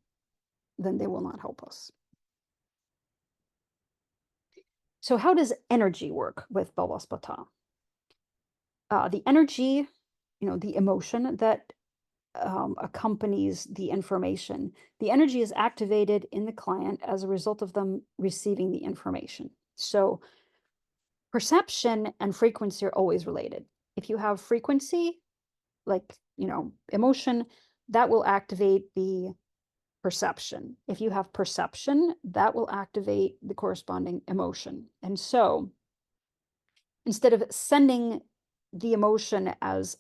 then they will not help us. So how does energy work with Belvaspata? The energy, the emotion that accompanies the information, the energy is activated in the client as a result of them receiving the information. So perception and frequency are always related. If you have frequency, like, emotion, that will activate the perception. If you have perception, that will activate the corresponding emotion. And so instead of sending the emotion as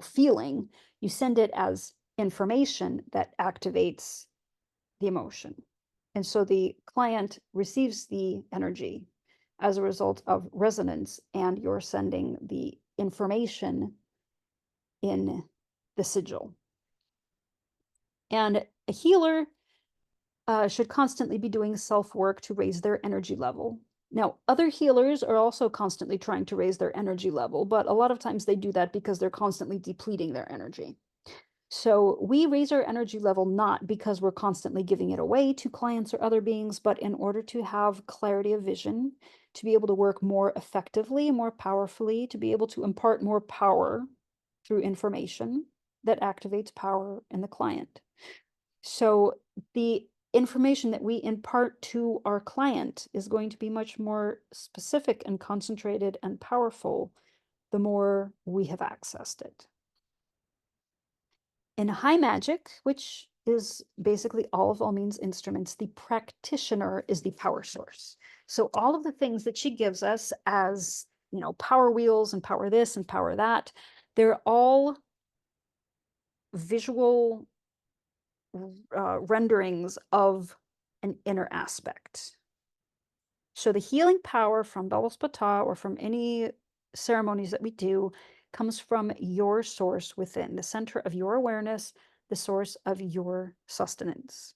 feeling, you send it as information that activates the emotion. And so the client receives the energy as a result of resonance, and you're sending the information in the sigil. And a healer should constantly be doing self-work to raise their energy level. Now, other healers are also constantly trying to raise their energy level, but a lot of times they do that because they're constantly depleting their energy. So we raise our energy level not because we're constantly giving it away to clients or other beings, but in order to have clarity of vision, to be able to work more effectively, more powerfully, to be able to impart more power through information that activates power in the client. So the information that we impart to our client is going to be much more specific and concentrated and powerful the more we have accessed it. In high magic, which is basically all of Almin's instruments, the practitioner is the power source. So all of the things that she gives us as, power wheels and power this and power that, they're all visual renderings of an inner aspect. So the healing power from Belvaspata or from any ceremonies that we do comes from your source within, the center of your awareness, the source of your sustenance.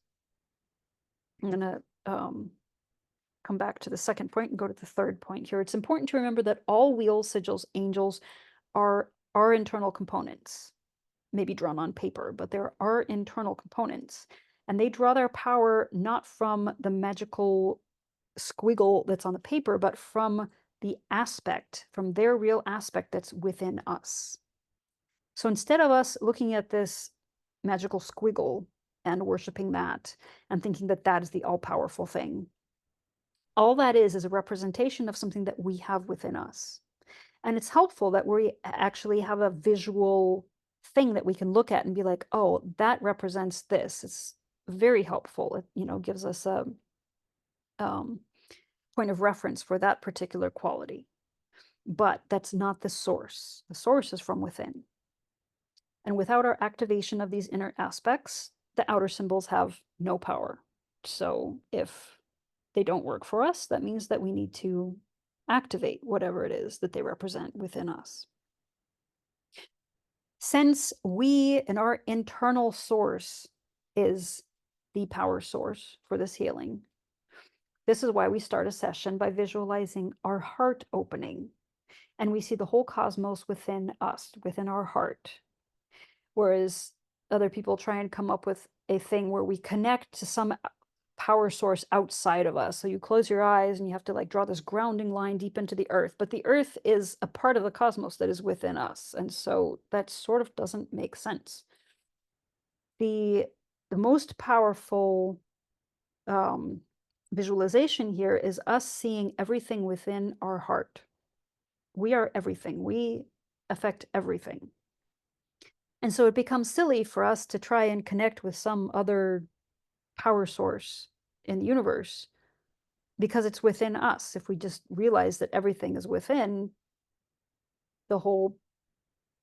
I'm going to come back to the second point and go to the third point here. It's important to remember that all wheels, sigils, angels are our internal components, maybe drawn on paper, but there are internal components. And they draw their power not from the magical squiggle that's on the paper, but from the aspect, from their real aspect that's within us. So instead of us looking at this magical squiggle and worshiping that and thinking that that is the all powerful thing, all that is a representation of something that we have within us. And it's helpful that we actually have a visual thing that we can look at and be like, oh, that represents this. It's very helpful. It, gives us a point of reference for that particular quality. But that's not the source. The source is from within. And without our activation of these inner aspects, the outer symbols have no power. So if they don't work for us, that means that we need to activate whatever it is that they represent within us. Since we and our internal source is the power source for this healing, this is why we start a session by visualizing our heart opening. And we see the whole cosmos within us, within our heart. Whereas other people try and come up with a thing where we connect to some power source outside of us. So you close your eyes and you have to like draw this grounding line deep into the earth. But the earth is a part of the cosmos that is within us. And so that sort of doesn't make sense. The most powerful visualization here is us seeing everything within our heart. We are everything. We affect everything. And so it becomes silly for us to try and connect with some other power source in the universe because it's within us. If we just realize that everything is within, the whole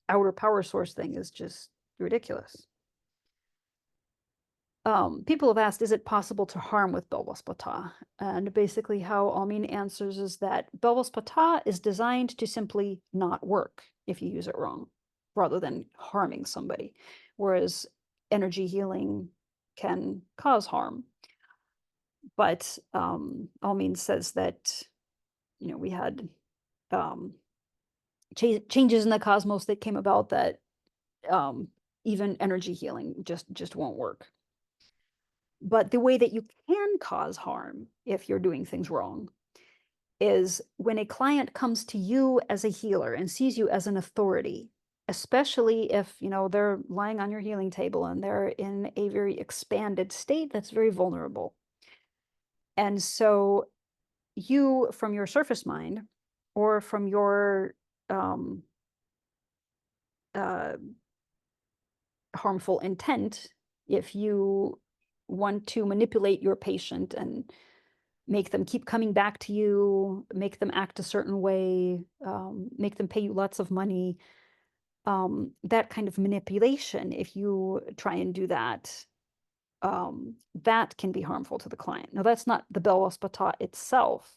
outer power source thing is just ridiculous. People have asked, is it possible to harm with Belvaspata? And basically how Almin answers is that Belvaspata is designed to simply not work if you use it wrong, rather than harming somebody. Whereas energy healing can cause harm. But Almin says that, we had changes in the cosmos that came about that even energy healing just won't work. But the way that you can cause harm if you're doing things wrong is when a client comes to you as a healer and sees you as an authority, especially if, they're lying on your healing table and they're in a very expanded state that's very vulnerable. And so you, from your surface mind or from your uh, harmful intent, if you want to manipulate your patient and make them keep coming back to you, make them act a certain way, make them pay you lots of money, that kind of manipulation, if you try and do that, that can be harmful to the client. Now, that's not the Belvaspata itself,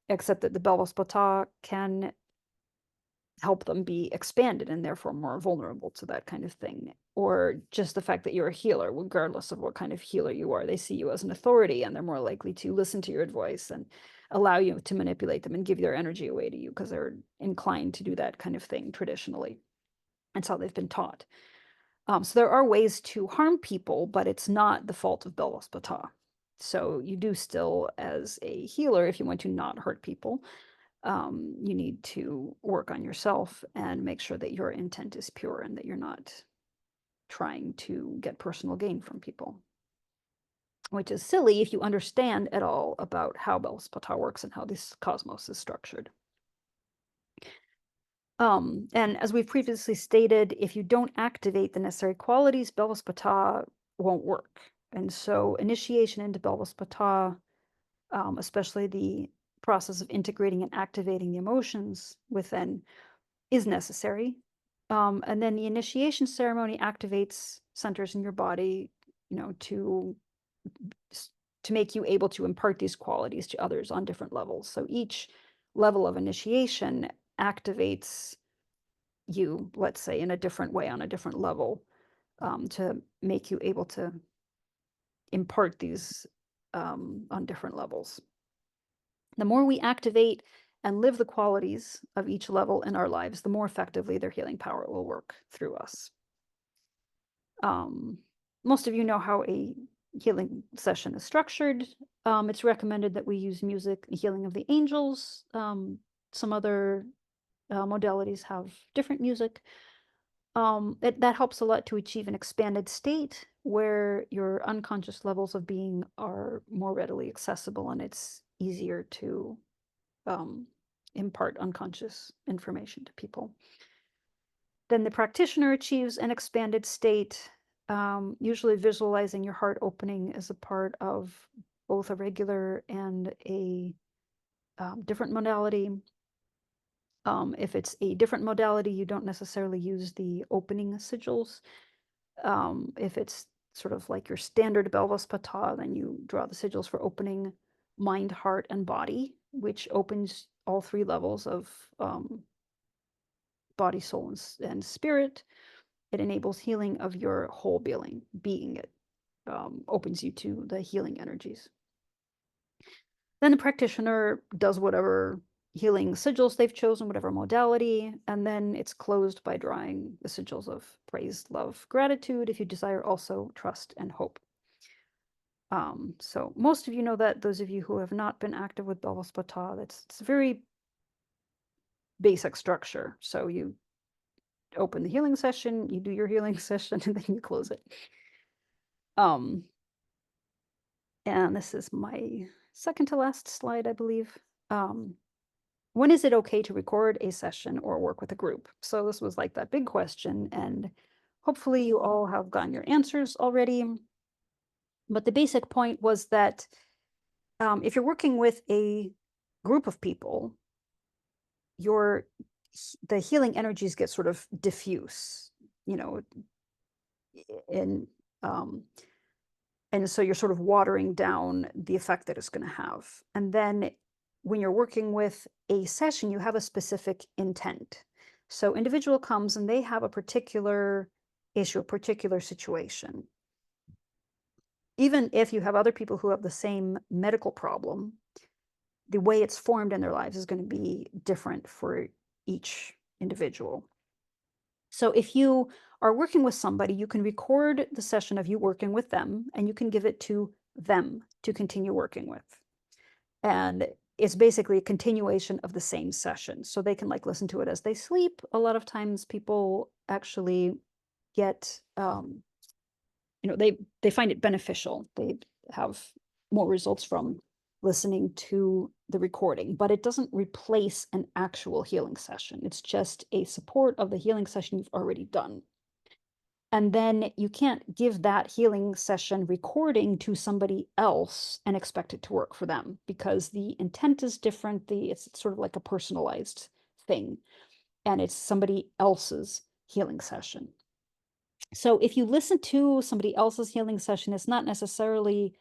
except that the Belvaspata can help them be expanded and therefore more vulnerable to that kind of thing. Or just the fact that you're a healer, regardless of what kind of healer you are, they see you as an authority and they're more likely to listen to your advice and allow you to manipulate them and give their energy away to you because they're inclined to do that kind of thing traditionally. That's how they've been taught. So there are ways to harm people, but it's not the fault of Belvaspata. So you do still, as a healer, if you want to not hurt people, you need to work on yourself and make sure that your intent is pure and that you're not trying to get personal gain from people, which is silly if you understand at all about how Belvaspata works and how this cosmos is structured. And as we've previously stated, if you don't activate the necessary qualities, Belvaspata won't work. And so initiation into Belvaspata, especially the process of integrating and activating the emotions within, is necessary. And then the initiation ceremony activates centers in your body, you know, to make you able to impart these qualities to others on different levels. So each level of initiation activates you, let's say, in a different way on a different level, to make you able to impart these on different levels. The more we activate and live the qualities of each level in our lives, the more effectively their healing power will work through us. Um, Most of you know how a healing session is structured. It's recommended that we use music, healing of the angels. Some other modalities have different music. That helps a lot to achieve an expanded state where your unconscious levels of being are more readily accessible and it's easier to um, impart unconscious information to people. Then the practitioner achieves an expanded state, usually visualizing your heart opening as a part of both a regular and a different modality. If it's a different modality, you don't necessarily use the opening sigils. If it's sort of like your standard Belvaspata, then you draw the sigils for opening mind, heart, and body, which opens all three levels of body, soul, and spirit. It enables healing of your whole being. It opens you to the healing energies. Then the practitioner does whatever healing sigils they've chosen, whatever modality, and then it's closed by drawing the sigils of praise, love, gratitude, if you desire also trust and hope. So most of you know that. Those of you who have not been active with Belvaspata, it's a very basic structure. So you open the healing session, you do your healing session, and then you close it. Um, and this is my second to last slide, I believe. When is it okay to record a session or work with a group? So this was like that big question, and hopefully you all have gotten your answers already. But the basic point was that if you're working with a group of people, the healing energies get sort of diffuse, you know, and um, and so you're sort of watering down the effect that it's going to have. And then when you're working with a session, you have a specific intent. So individual comes and they have a particular issue, a particular situation. Even if you have other people who have the same medical problem, the way it's formed in their lives is going to be different for each individual. So if you are working with somebody, you can record the session of you working with them and you can give it to them to continue working with. And it's basically a continuation of the same session. So they can like listen to it as they sleep. A lot of times people actually get they find it beneficial. They have more results from listening to the recording, but it doesn't replace an actual healing session. It's just a support of the healing session you've already done. And then you can't give that healing session recording to somebody else and expect it to work for them because the intent is different. It's sort of like a personalized thing, and it's somebody else's healing session. So if you listen to somebody else's healing session, it's not necessarily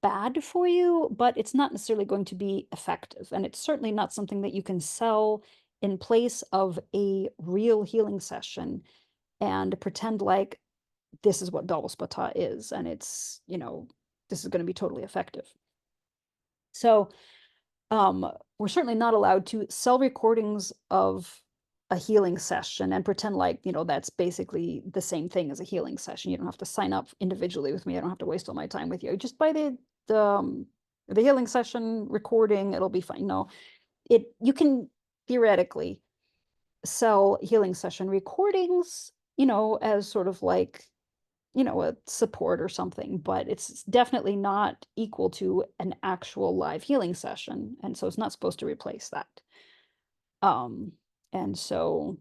bad for you, but it's not necessarily going to be effective. And it's certainly not something that you can sell in place of a real healing session and pretend like this is what Belvaspata is. And it's, this is going to be totally effective. So we're certainly not allowed to sell recordings of a healing session and pretend like, that's basically the same thing as a healing session. You don't have to sign up individually with me. I don't have to waste all my time with you. Just buy the healing session recording, it'll be fine. No, you can theoretically sell healing session recordings, as sort of like, a support or something, but it's definitely not equal to an actual live healing session. And so it's not supposed to replace that. Um, and so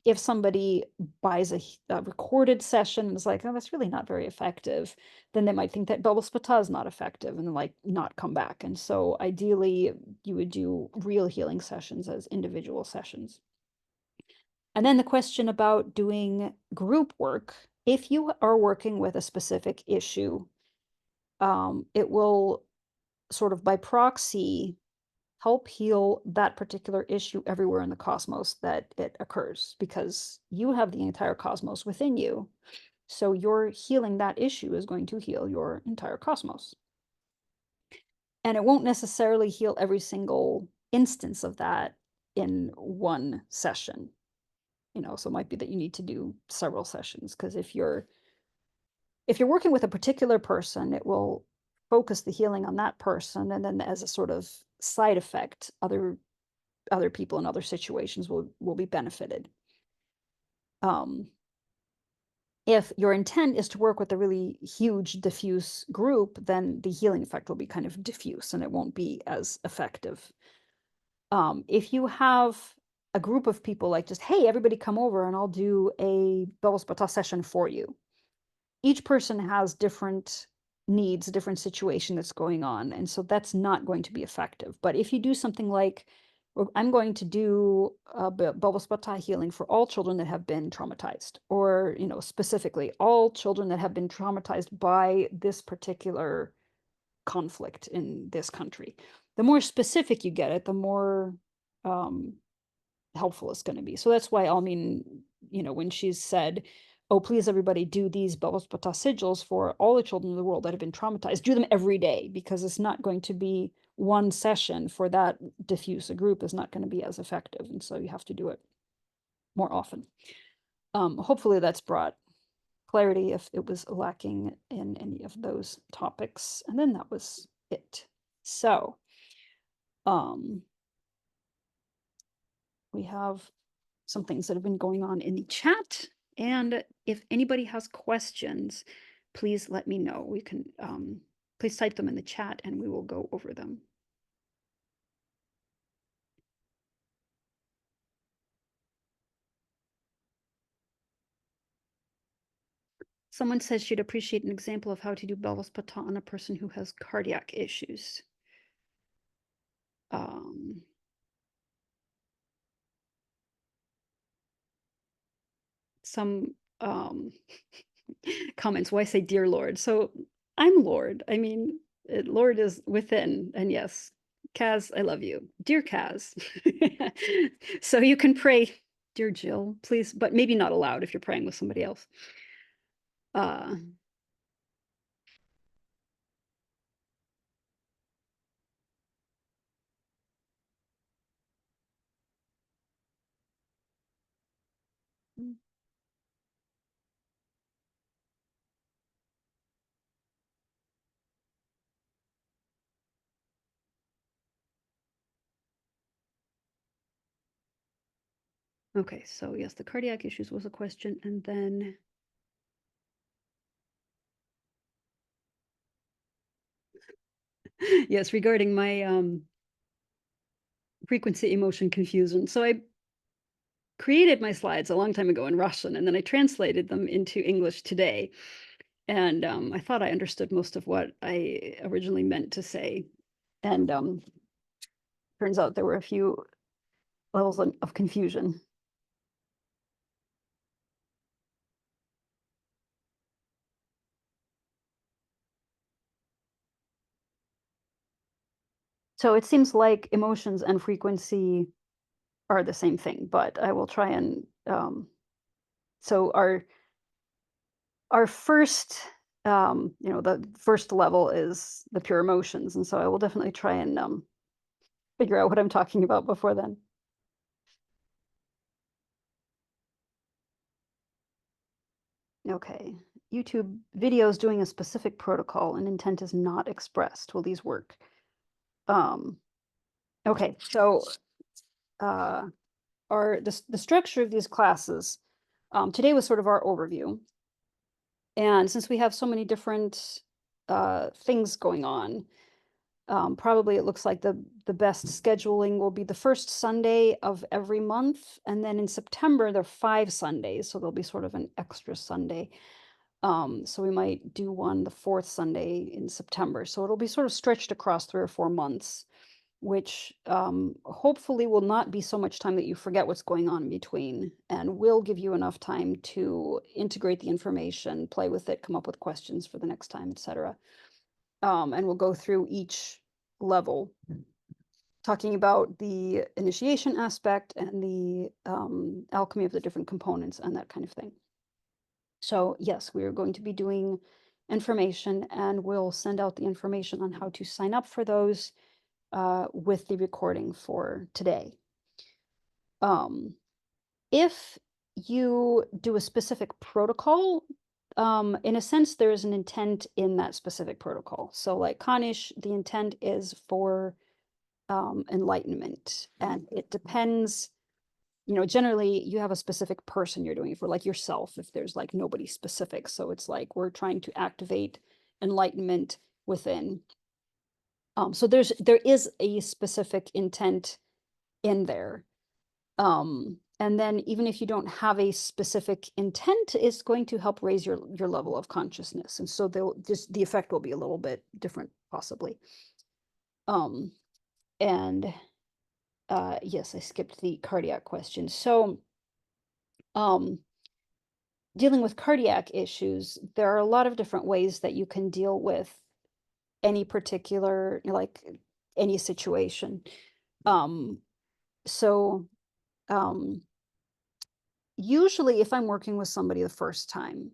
if somebody buys a recorded session and is like, oh, that's really not very effective, then they might think that Belvaspata is not effective and like not come back. And so ideally, you would do real healing sessions as individual sessions. And then the question about doing group work, if you are working with a specific issue, it will sort of by proxy help heal that particular issue everywhere in the cosmos that it occurs, because you have the entire cosmos within you. So your healing that issue is going to heal your entire cosmos. And it won't necessarily heal every single instance of that in one session. So it might be that you need to do several sessions, because if you're working with a particular person, it will focus the healing on that person, and then as a sort of side effect, other people in other situations will be benefited. If your intent is to work with a really huge diffuse group, then the healing effect will be kind of diffuse and it won't be as effective. If you have a group of people, like just, hey, everybody come over and I'll do a Belvaspata session for you. Each person has different needs, a different situation that's going on. And so that's not going to be effective. But if you do something like, I'm going to do Belvaspata healing for all children that have been traumatized, or, specifically all children that have been traumatized by this particular conflict in this country. The more specific you get it, the more helpful it's going to be. So that's why when she's said, oh, please, everybody, do these Belvaspata sigils for all the children in the world that have been traumatized. Do them every day, because it's not going to be one session for that diffuse a group is not going to be as effective. And so you have to do it more often. Hopefully that's brought clarity if it was lacking in any of those topics. And then that was it. So we have some things that have been going on in the chat. And if anybody has questions, please let me know. We can please type them in the chat and we will go over them. Someone says she'd appreciate an example of how to do Belvaspata on a person who has cardiac issues. Some comments, why say dear Lord? So I'm Lord. I mean, Lord is within. And yes, Kaz, I love you. Dear Kaz. So you can pray, dear Jill, please, but maybe not aloud if you're praying with somebody else. Okay, so yes, the cardiac issues was a question, and then yes, regarding my frequency emotion confusion. So I created my slides a long time ago in Russian, and then I translated them into English today. And I thought I understood most of what I originally meant to say. And turns out there were a few levels of confusion. So it seems like emotions and frequency are the same thing, but I will try and so our first the first level is the pure emotions, and so I will definitely try and figure out what I'm talking about before then. Okay. YouTube videos doing a specific protocol and intent is not expressed. Will these work? Um, okay. So, uh, the structure of these classes, today was sort of our overview. And since we have so many different things going on, probably it looks like the best scheduling will be the first Sunday of every month, and then in September there are 5 Sundays, so there'll be sort of an extra Sunday. So we might do one the fourth Sunday in September. So it'll be sort of stretched across 3 or 4 months, which hopefully will not be so much time that you forget what's going on in between, and will give you enough time to integrate the information, play with it, come up with questions for the next time, etc. And we'll go through each level, talking about the initiation aspect and the alchemy of the different components and that kind of thing. So yes, we are going to be doing information, and we'll send out the information on how to sign up for those with the recording for today. If you do a specific protocol, in a sense, there is an intent in that specific protocol. So like Kanish, the intent is for enlightenment, and it depends, generally you have a specific person you're doing it for, like yourself, if there's like nobody specific. So it's like we're trying to activate enlightenment within. So there is a specific intent in there. And then even if you don't have a specific intent, it's going to help raise your level of consciousness. And so the effect will be a little bit different, possibly. Um, and yes, I skipped the cardiac question. So um, dealing with cardiac issues, there are a lot of different ways that you can deal with any particular, like any situation. Um, so um, usually if I'm working with somebody the first time,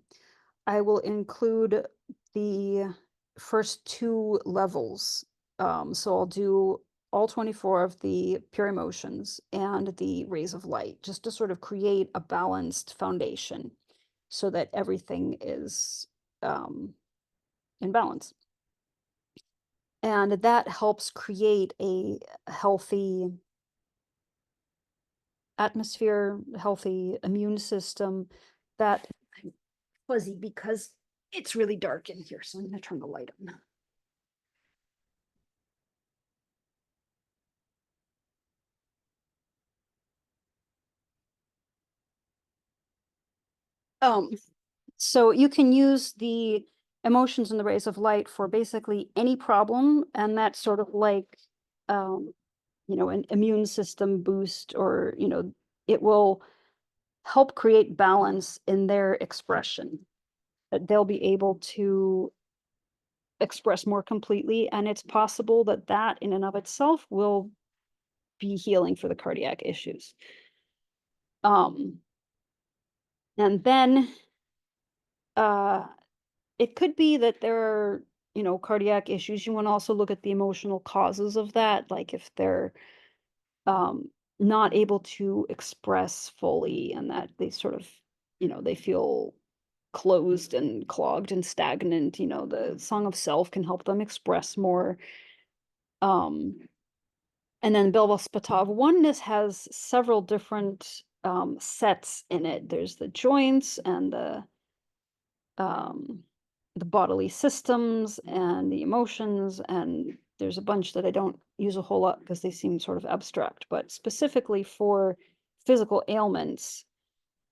I will include the first 2 levels. So I'll do all 24 of the pure emotions and the rays of light, just to sort of create a balanced foundation so that everything is in balance. And that helps create a healthy atmosphere, healthy immune system. That I'm fuzzy because it's really dark in here, so I'm going to turn the light on. Um, so you can use the emotions and the rays of light for basically any problem, and that's sort of like, um, an immune system boost, or, it will help create balance in their expression, that they'll be able to express more completely. And it's possible that that in and of itself will be healing for the cardiac issues. Um, and then uh, it could be that there are, cardiac issues. You want to also look at the emotional causes of that, like if they're um, not able to express fully, and that they sort of, they feel closed and clogged and stagnant. The Song of Self can help them express more. Um, and then Belvaspata of Oneness has several different sets in it. There's the joints and um, the bodily systems and the emotions, and there's a bunch that I don't use a whole lot because they seem sort of abstract. But specifically for physical ailments,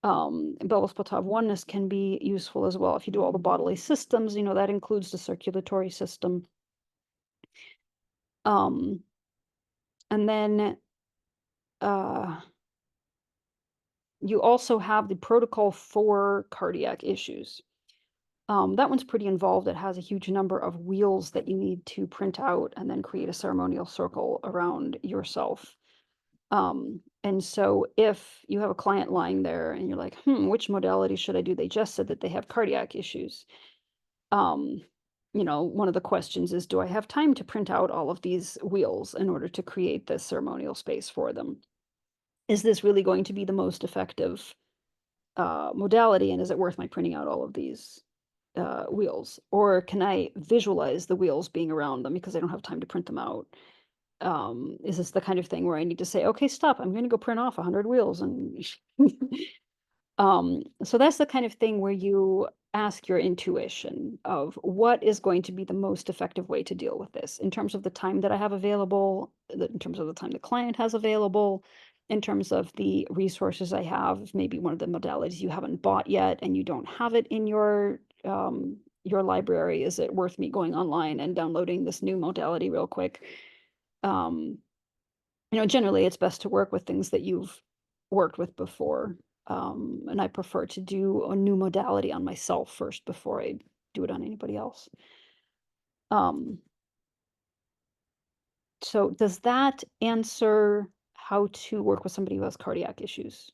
Belvaspata of Oneness can be useful as well. If you do all the bodily systems, that includes the circulatory system. Um, and then you also have the protocol for cardiac issues. That one's pretty involved. It has a huge number of wheels that you need to print out and then create a ceremonial circle around yourself. And so if you have a client lying there and you're like, which modality should I do? They just said that they have cardiac issues. One of the questions is, do I have time to print out all of these wheels in order to create this ceremonial space for them? Is this really going to be the most effective modality, and is it worth my printing out all of these wheels, or can I visualize the wheels being around them because I don't have time to print them out? Is this the kind of thing where I need to say, okay, stop, I'm going to go print off 100 wheels and so that's the kind of thing where you ask your intuition of what is going to be the most effective way to deal with this in terms of the time that I have available, in terms of the time the client has available, in terms of the resources I have. If maybe one of the modalities you haven't bought yet and you don't have it in your library, is it worth me going online and downloading this new modality real quick? Um, Generally, it's best to work with things that you've worked with before. And I prefer to do a new modality on myself first before I do it on anybody else. Um, so does that answer how to work with somebody who has cardiac issues?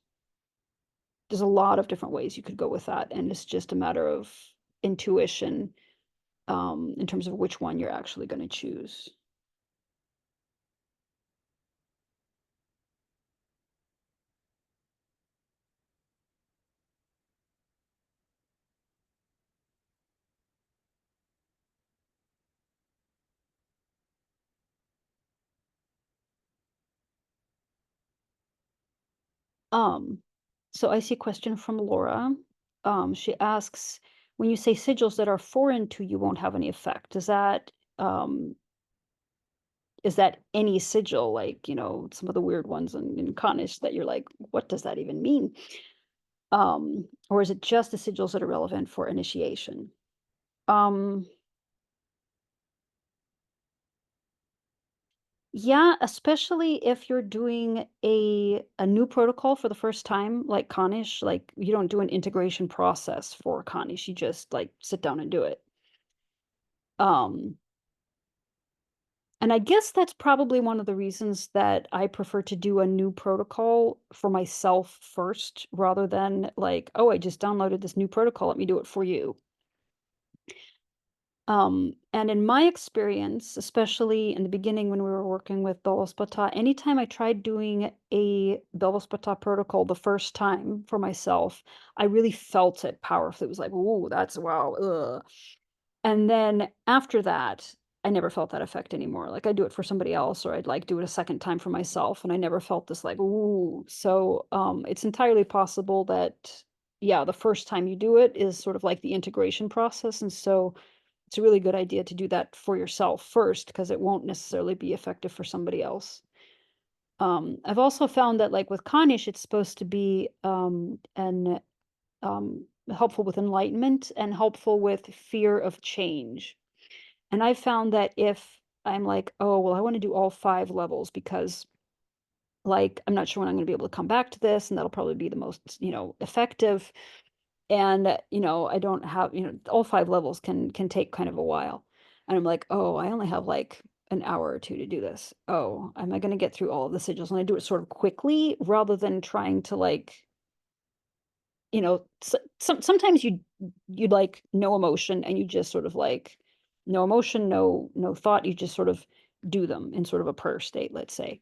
There's a lot of different ways you could go with that, and it's just a matter of intuition, in terms of which one you're actually going to choose. Um, so I see a question from Laura. She asks, when you say sigils that are foreign to you won't have any effect, um, is that any sigil, like, some of the weird ones in Kanish that you're like, what does that even mean? Or is it just the sigils that are relevant for initiation? Um, Yeah, especially if you're doing a new protocol for the first time, like Kanish, like you don't do an integration process for Kanish, you just like sit down and do it. Um, and I guess that's probably one of the reasons that I prefer to do a new protocol for myself first, rather than like, oh, I just downloaded this new protocol, let me do it for you. And in my experience, especially in the beginning when we were working with Belvaspata, anytime I tried doing a Belvaspata protocol the first time for myself, I really felt it powerfully. It was like, "Ooh, that's wow." Ugh. And then after that, I never felt that effect anymore. Like I'd do it for somebody else, or I'd like do it a second time for myself, and I never felt this like, "Ooh." So it's entirely possible that, yeah, the first time you do it is sort of like the integration process, and so it's a really good idea to do that for yourself first because it won't necessarily be effective for somebody else. I've also found that, like with Kanish, it's supposed to be helpful with enlightenment and helpful with fear of change. And I've found that if I'm like, oh, well, I want to do all 5 levels because, like, I'm not sure when I'm going to be able to come back to this, and that'll probably be the most, effective. And, I don't have, all 5 levels can take kind of a while. And I'm like, "Oh, I only have, like, an hour or 2 to do this. Oh, am I gonna get through all of the sigils?" And I do it sort of quickly rather than trying to, like, sometimes you'd like, no emotion, and you just sort of, like no emotion, no thought, you just sort of do them in sort of a prayer state, let's say.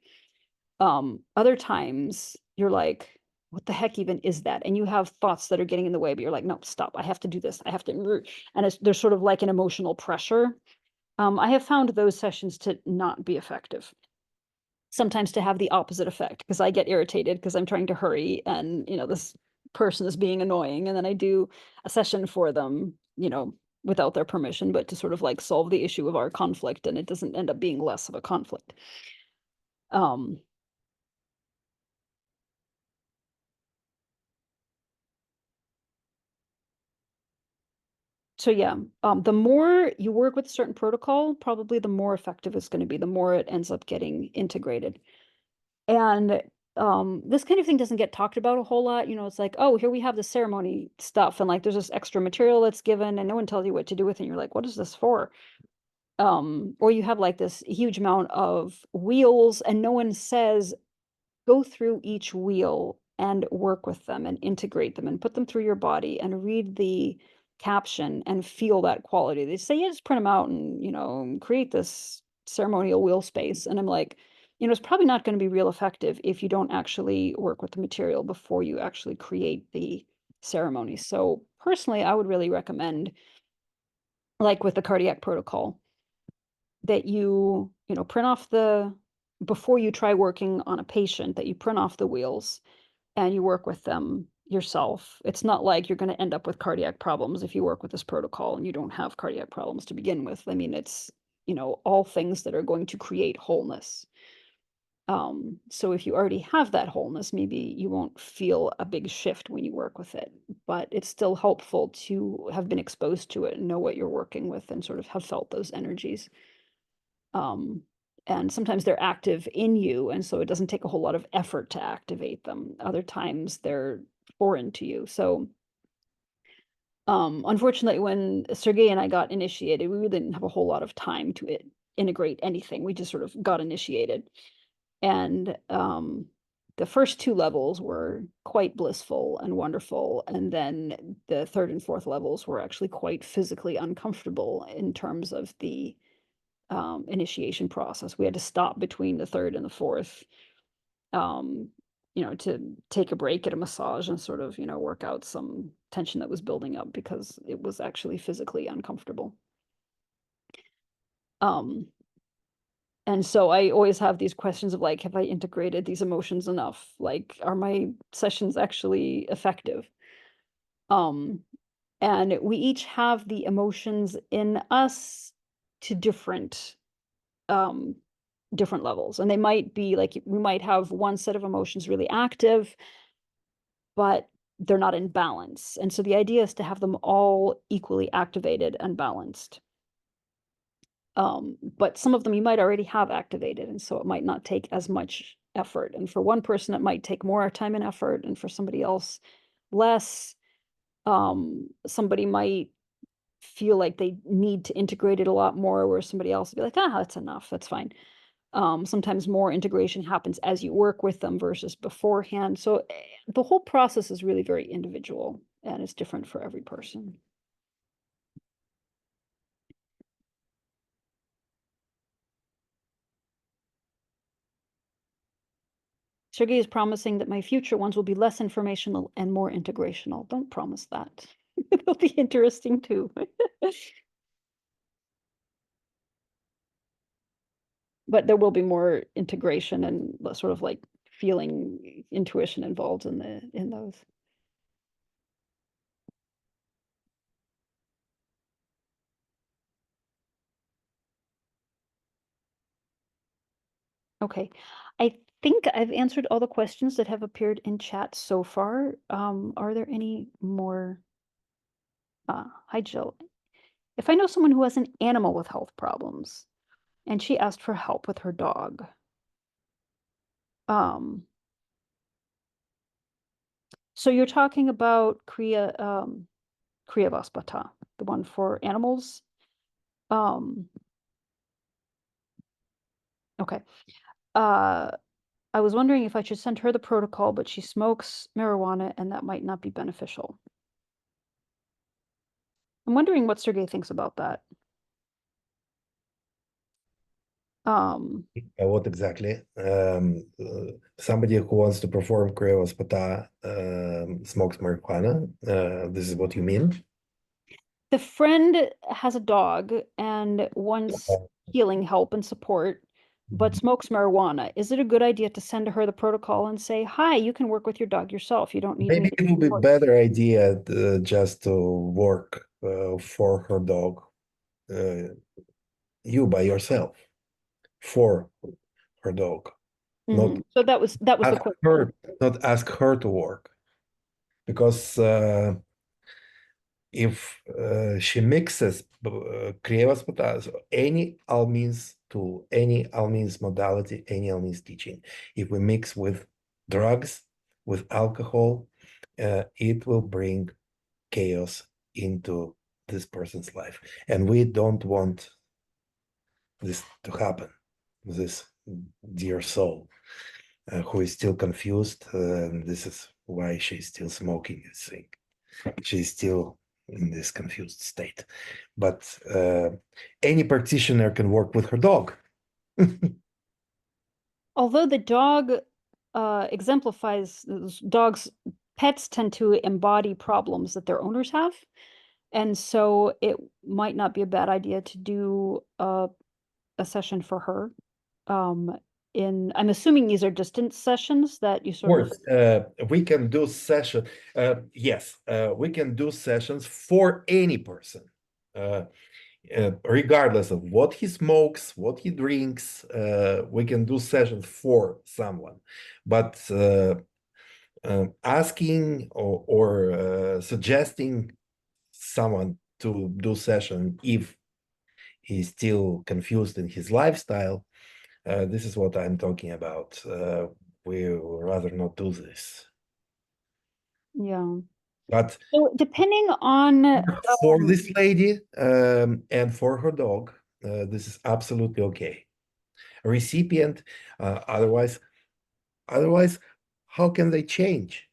Other times you're like, "What the heck even is that?" And you have thoughts that are getting in the way, but you're like, "No, stop. I have to do this. I have to," and there's sort of like an emotional pressure. I have found those sessions to not be effective. Sometimes to have the opposite effect because I get irritated because I'm trying to hurry and, this person is being annoying, and then I do a session for them, without their permission, but to sort of like solve the issue of our conflict, and it doesn't end up being less of a conflict. Um, So yeah, the more you work with a certain protocol, probably the more effective it's going to be, the more it ends up getting integrated. And this kind of thing doesn't get talked about a whole lot. It's like, oh, here we have the ceremony stuff, and like there's this extra material that's given, and no one tells you what to do with it. And you're like, what is this for? Or you have like this huge amount of wheels, and no one says go through each wheel and work with them and integrate them and put them through your body and read the caption and feel that quality. They say, yeah, just print them out and, create this ceremonial wheel space. And I'm like, it's probably not going to be real effective if you don't actually work with the material before you actually create the ceremonies. So personally, I would really recommend, like with the cardiac protocol, that you know, print off before you try working on a patient, that you print off the wheels and you work with them yourself. It's not like you're going to end up with cardiac problems if you work with this protocol and you don't have cardiac problems to begin with. I mean, it's, you know, all things that are going to create wholeness. So if you already have that wholeness, maybe you won't feel a big shift when you work with it, but it's still helpful to have been exposed to it and know what you're working with and sort of have felt those energies. Um, and sometimes they're active in you, and so it doesn't take a whole lot of effort to activate them. Other times they're foreign to you. So, unfortunately, when Sergey and I got initiated, we really didn't have a whole lot of time to integrate anything. We just sort of got initiated. And the first two levels were quite blissful and wonderful. And then the third and fourth levels were actually quite physically uncomfortable in terms of the initiation process. We had to stop between the third and the fourth, um, you know, to take a break, get a massage, and sort of, you know, work out some tension that was building up because it was actually physically uncomfortable. Um, and so I always have these questions of like, have I integrated these emotions enough? Like, are my sessions actually effective? Um, and we each have the emotions in us to um different levels, and they might be like, we might have one set of emotions really active, but they're not in balance, and so the idea is to have them all equally activated and balanced. But some of them you might already have activated, and so it might not take as much effort, and for one person it might take more time and effort, and for somebody else less. Somebody might feel like they need to integrate it a lot more, where somebody else will be like, ah, that's enough, that's fine. Sometimes more integration happens as you work with them versus beforehand. So the whole process is really very individual and it's different for every person. Sergey is promising that my future ones will be less informational and more integrational. Don't promise that. It'll be interesting too. But there will be more integration and sort of like feeling intuition involved in those. Okay. I think I've answered all the questions that have appeared in chat so far. Are there any more? Hi, Jill. If I know someone who has an animal with health problems and she asked for help with her dog, um, so you're talking about Kriya Vaspata, the one for animals? Um, okay. Uh, I was wondering if I should send her the protocol, but she smokes marijuana and that might not be beneficial. I'm wondering what Sergey thinks about that. Um, What exactly? Somebody who wants to perform Cryospata smokes marijuana. This is what you mean? the friend has a dog and wants healing help and support, but smokes marijuana. Is it a good idea to send her the protocol and say, hi, you can work with your dog yourself. You don't need me Maybe to it would be support." better idea just to work for her dog, uh, you by yourself, for her dog, not So that was the ask question. her, not ask her to work, because if she mixes Krievas so any Almins tool, any Almins modality, any Almins teaching, if we mix with drugs, with alcohol, it will bring chaos into this person's life. And we don't want this to happen. This dear soul who is still confused, this is why she's still smoking this thing. She's still in this confused state. But any practitioner can work with her dog. Although the dog exemplifies, dogs pets tend to embody problems that their owners have. And so it might not be a bad idea to do a session for her. I'm assuming these are distance sessions that you Of sort of. course, we can do session. Yes, we can do sessions for any person, regardless of what he smokes, what he drinks. We can do sessions for someone, but asking or suggesting someone to do session if he's still confused in his lifestyle, this is what I'm talking about. We would rather not do this. Yeah. But So depending on for this lady and for her dog, this is absolutely okay. A recipient, otherwise, how can they change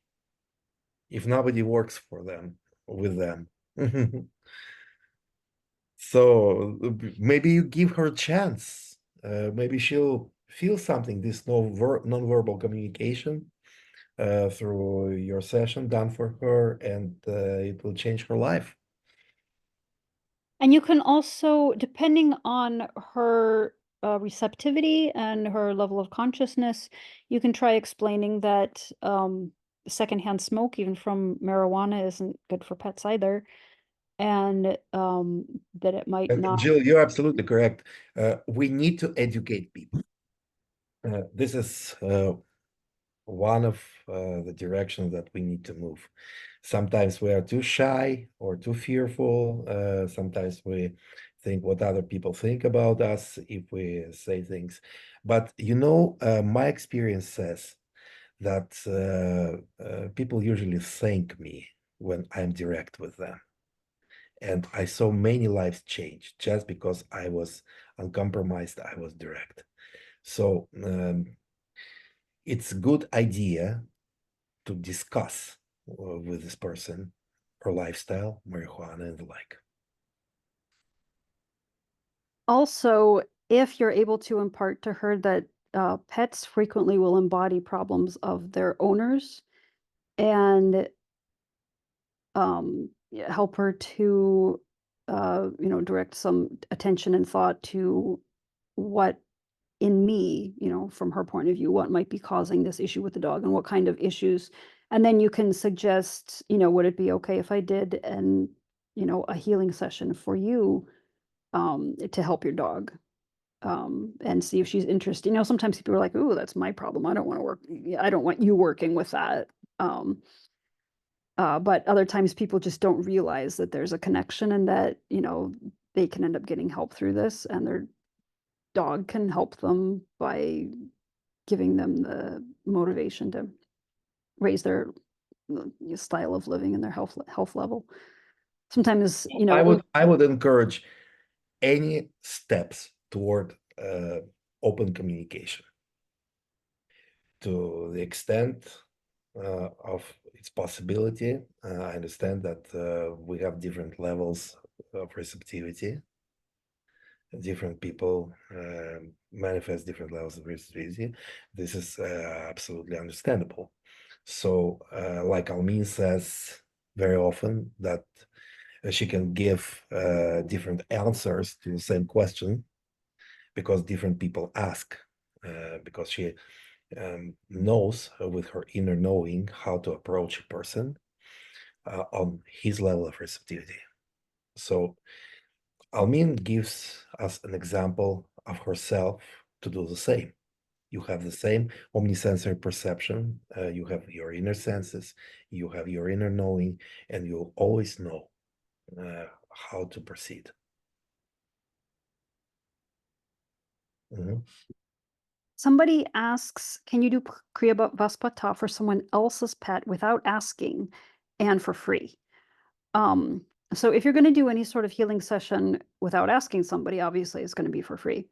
if nobody works for them with them? So maybe you give her a chance. Maybe she'll feel something, this non-verbal communication through your session done for her, and it will change her life. And you can also, depending on her receptivity and her level of consciousness, you can try explaining that secondhand smoke, even from marijuana, isn't good for pets either, and that it might And not. Jill, you're absolutely correct. We need to educate people. This is one of the directions that we need to move. Sometimes we are too shy or too fearful. Sometimes we think what other people think about us if we say things. But my experience says that people usually thank me when I'm direct with them. And I saw many lives change just because I was uncompromised, I was direct. So it's a good idea to discuss with this person her lifestyle, marijuana, and the like. Also, if you're able to impart to her that pets frequently will embody problems of their owners, and yeah, help her to direct some attention and thought to what in me, from her point of view, what might be causing this issue with the dog and what kind of issues. And then you can suggest, would it be okay if I did a healing session for you to help your dog, and see if she's interested. Sometimes people are like, "Ooh, that's my problem. I don't want to work. I don't want you working with that." But other times people just don't realize that there's a connection and that, they can end up getting help through this, and their dog can help them by giving them the motivation to raise their style of living and their health level. Sometimes, I would encourage any steps toward open communication to the extent of its possibility. I understand that we have different levels of receptivity. Different people manifest different levels of receptivity. This is absolutely understandable. So, like Almin says very often, that she can give different answers to the same question because different people ask, because she knows with her inner knowing how to approach a person on his level of receptivity. So Almin gives us an example of herself to do the same. You have the same omnisensory perception, you have your inner senses, you have your inner knowing, and you'll always know how to proceed. Mhm. somebody asks, can you do Belvaspata for someone else's pet without asking and for free? Um, so if you're going to do any sort of healing session without asking somebody, obviously it's going to be for free.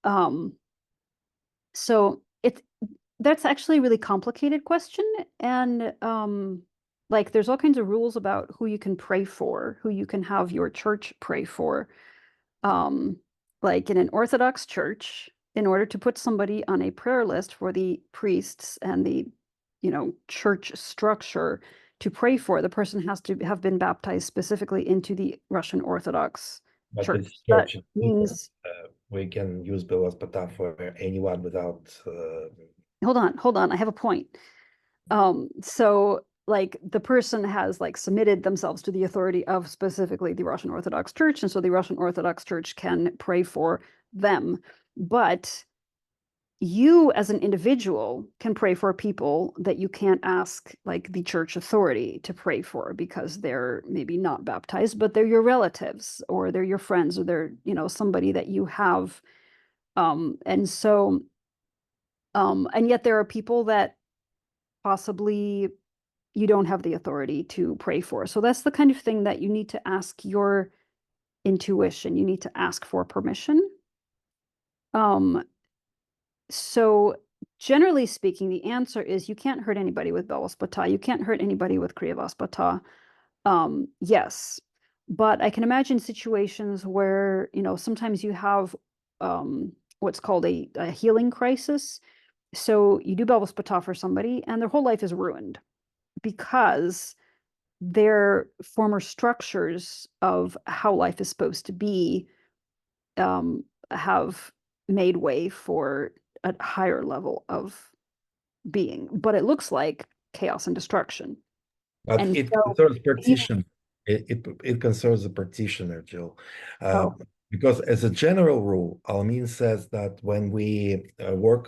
Um, so that's actually a really complicated question. And like there's all kinds of rules about who you can pray for, who you can have your church pray for. Um, like in an Orthodox church, in order to put somebody on a prayer list for the priests and the church structure to pray for. The person has to have been baptized specifically into the Russian Orthodox But Church. this That church is means, we can use Belvaspata for anyone without hold on, I have a point. So like the person has like submitted themselves to the authority of specifically the Russian Orthodox Church, and so the Russian Orthodox Church can pray for them. But you as an individual can pray for people that you can't ask like the church authority to pray for because they're maybe not baptized, but they're your relatives or they're your friends or they're, somebody that you have. And so, and yet there are people that possibly you don't have the authority to pray for. So that's the kind of thing that you need to ask your intuition. You need to ask for permission. Um, So generally speaking, the answer is you can't hurt anybody with Belvaspata. You can't hurt anybody with Kriavaspata. Yes, but I can imagine situations where, sometimes you have what's called a healing crisis. So you do Belvaspata for somebody and their whole life is ruined because their former structures of how life is supposed to be have made way for a higher level of being, but it looks like chaos and destruction. But And it so, concerns he- partition. It concerns the partitioner, Jill. oh, Because as a general rule, Almin says that when we work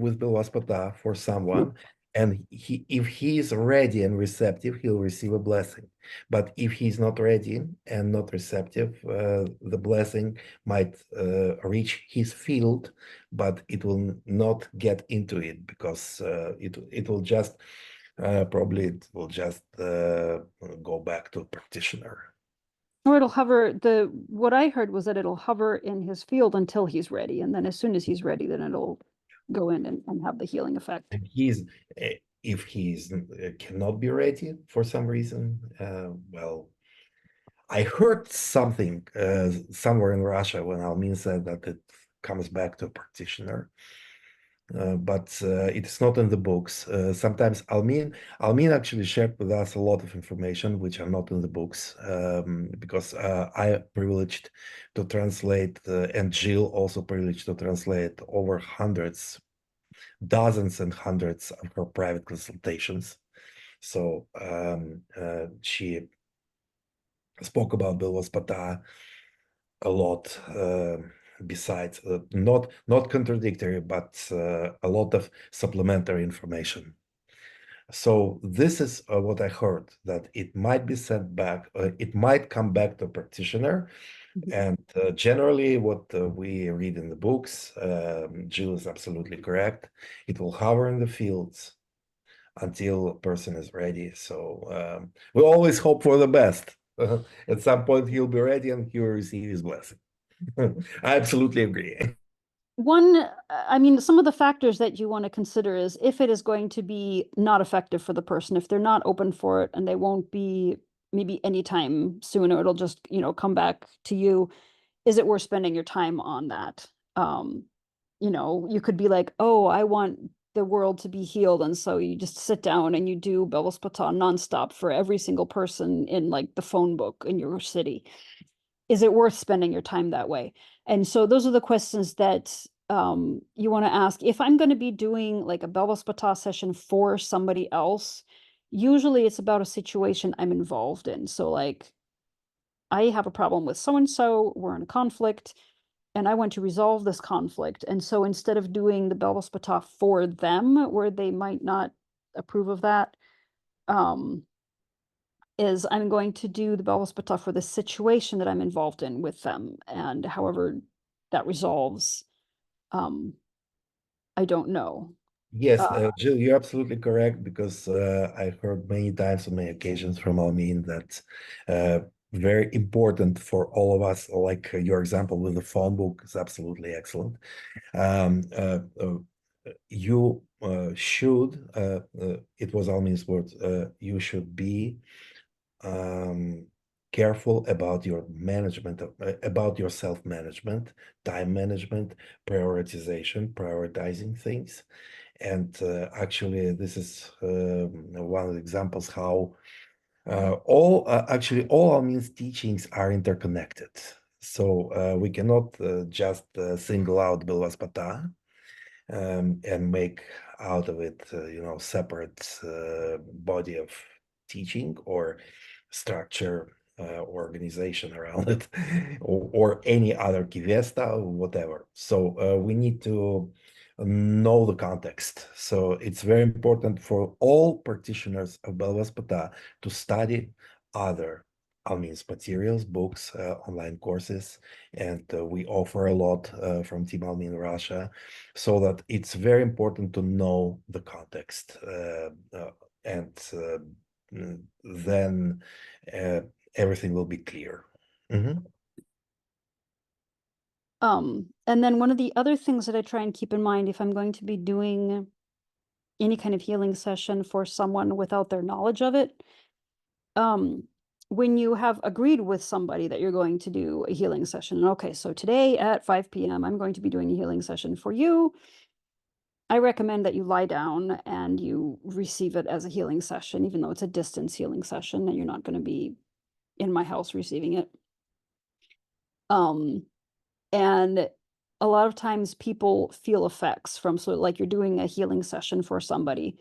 with Belvaspata for someone, and if he is ready and receptive, he'll receive a blessing. But if he's not ready and not receptive, the blessing might reach his field, but it will not get into it because it will just probably it will just go back to practitioner. or it'll hover. What I heard was that it'll hover in his field until he's ready, and then as soon as he's ready, then it'll go in and have the healing effect. And if he's cannot be ready for some reason, well, I heard something somewhere in Russia when Almin said that it comes back to practitioner. But it's not in the books. Sometimes Almin actually shared with us a lot of information which are not in the books because I am privileged to translate, and Jill also privileged to translate over hundreds, dozens and hundreds of her private consultations. So she spoke about Belvaspata a lot. Besides not contradictory, but a lot of supplementary information. So this is what I heard, that it might be sent back, it might come back to practitioner. And generally what we read in the books, Jill is absolutely correct. It will hover in the fields until a person is ready. So we always hope for the best. At some point he'll be ready and he will receive his blessing. I absolutely agree. I mean, some of the factors that you want to consider is if it is going to be not effective for the person, if they're not open for it and they won't be maybe anytime soon, or it'll just, come back to you. Is it worth spending your time on that? You could be like, oh, I want the world to be healed. And so you just sit down and you do Belvaspata nonstop for every single person in like the phone book in your city. Is it worth spending your time that way? And so those are the questions that you want to ask. If I'm going to be doing like a Belvaspata session for somebody else, usually it's about a situation I'm involved in. So like I have a problem with so and so, we're in a conflict, and I want to resolve this conflict. And so instead of doing the Belvaspata for them, where they might not approve of that, um, is I'm going to do the Belvaspata for the situation that I'm involved in with them. And however that resolves, um, I don't know. Yes, Uh, Jill, you're absolutely correct because I've heard many times on many occasions from Almin that very important for all of us, like your example with the phone book is absolutely excellent. Um, you should, it was Almin's words, you should be um, careful about your management, about your self-management, time management, prioritization, prioritizing things. And actually, this is one of the examples how all Almin's teachings are interconnected. So we cannot just single out Belvaspata and make out of it, separate body of teaching or structure, organization around it, or any other kivesta or whatever. So we need to know the context. So it's very important for all practitioners of Belvaspata to study other Almin's materials, books, online courses, and we offer a lot from Team Almin Russia, so that it's very important to know the context, and then everything will be clear. Mhm. And then one of the other things that I try and keep in mind if I'm going to be doing any kind of healing session for someone without their knowledge of it, when you have agreed with somebody that you're going to do a healing session, okay, so today at 5 p.m., I'm going to be doing a healing session for you. I recommend that you lie down and you receive it as a healing session, even though it's a distance healing session and you're not going to be in my house receiving it. And a lot of times people feel effects from, so like you're doing a healing session for somebody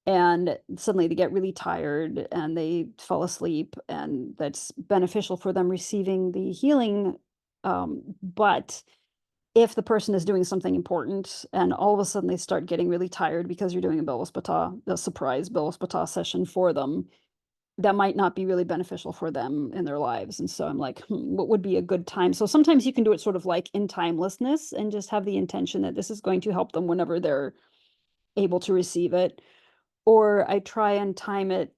and suddenly they get really tired and they fall asleep, and that's beneficial for them receiving the healing. But if the person is doing something important and all of a sudden they start getting really tired because you're doing a surprise Belvaspata session for them, that might not be really beneficial for them in their lives. And so I'm like, what would be a good time? So sometimes you can do it sort of like in timelessness and just have the intention that this is going to help them whenever they're able to receive it. Or I try and time it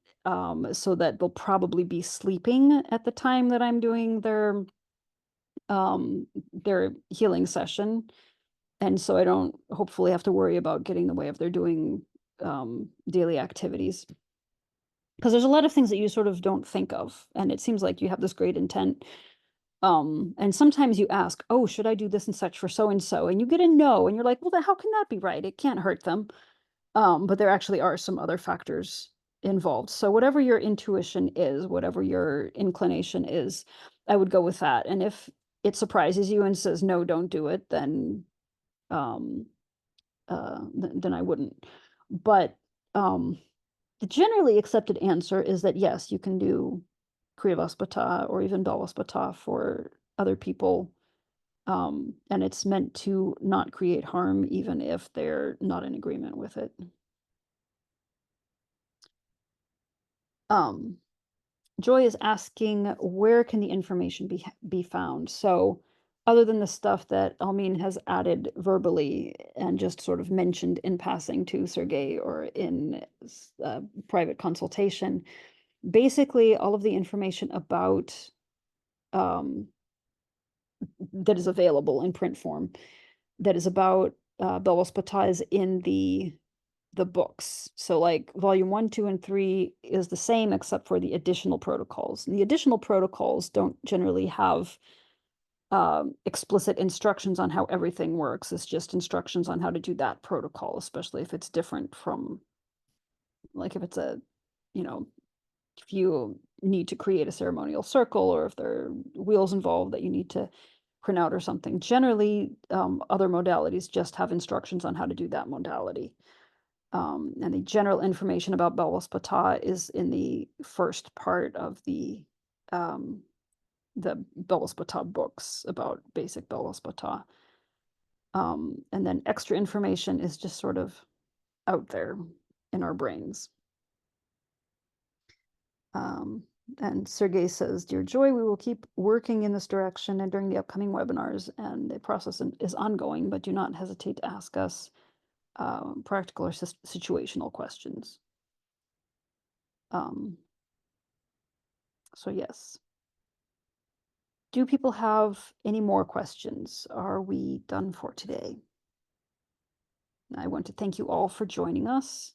so that they'll probably be sleeping at the time that I'm doing their healing session. And so I don't hopefully have to worry about getting in the way of their doing daily activities. Because there's a lot of things that you sort of don't think of, and it seems like you have this great intent. And sometimes you ask, oh, should I do this and such for so and so? And you get a no, and you're like, well, then how can that be right? It can't hurt them. But there actually are some other factors involved. So whatever your intuition is, whatever your inclination is, I would go with that. And if it surprises you and says no, don't do it, then then I wouldn't. But the generally accepted answer is that yes, you can do Kriya or even Belvaspata for other people. And it's meant to not create harm, even if they're not in agreement with it. Joy is asking, where can the information be found? So other than the stuff that Almin has added verbally and just sort of mentioned in passing to Sergey or in private consultation, basically all of the information about that is available in print form that is about Belvaspata is in the books. So like volume 1, 2, and 3 is the same except for the additional protocols. And the additional protocols don't generally have explicit instructions on how everything works. It's just instructions on how to do that protocol, especially if it's different from, like if it's a, you know, if you need to create a ceremonial circle or if there are wheels involved that you need to print out or something. Generally, other modalities just have instructions on how to do that modality. And the general information about Belvaspata is in the first part of the Belvaspata books about basic Belvaspata. And then extra information is just sort of out there in our brains. And Sergey says, Dear Joy, we will keep working in this direction and during the upcoming webinars, and the process is ongoing, but do not hesitate to ask us practical or situational questions. So yes. Do people have any more questions? Are we done for today? I want to thank you all for joining us.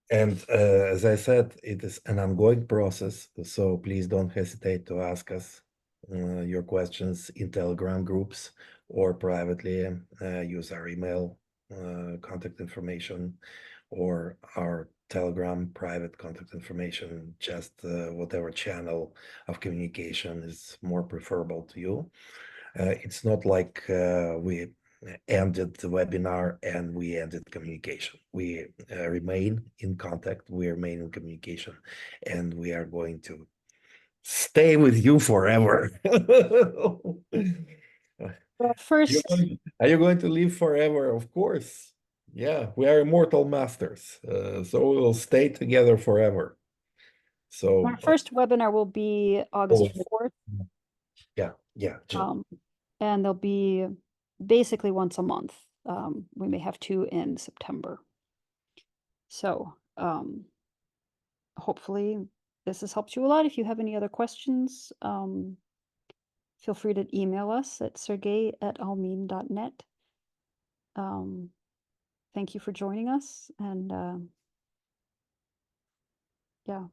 And as I said, it is an ongoing process, so please don't hesitate to ask us your questions in Telegram groups or privately. Use our email contact information or our Telegram private contact information, just whatever channel of communication is more preferable to you. It's not like we ended the webinar and we ended communication. We remain in contact, we remain in communication, and we are going to stay with you forever. First, Are you going to live forever? Of course. Yeah, we are immortal masters, so we'll stay together forever. So our first webinar will be August 4th. yeah, Jill. And they'll be basically once a month. We may have 2 in September. So hopefully this has helped you a lot. If you have any other questions, feel free to email us at sergey@almin.net. Thank you for joining us, and yeah.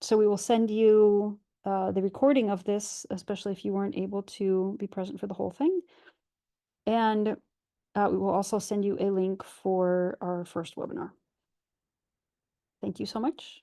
So we will send you the recording of this, especially if you weren't able to be present for the whole thing. And we will also send you a link for our first webinar. Thank you so much.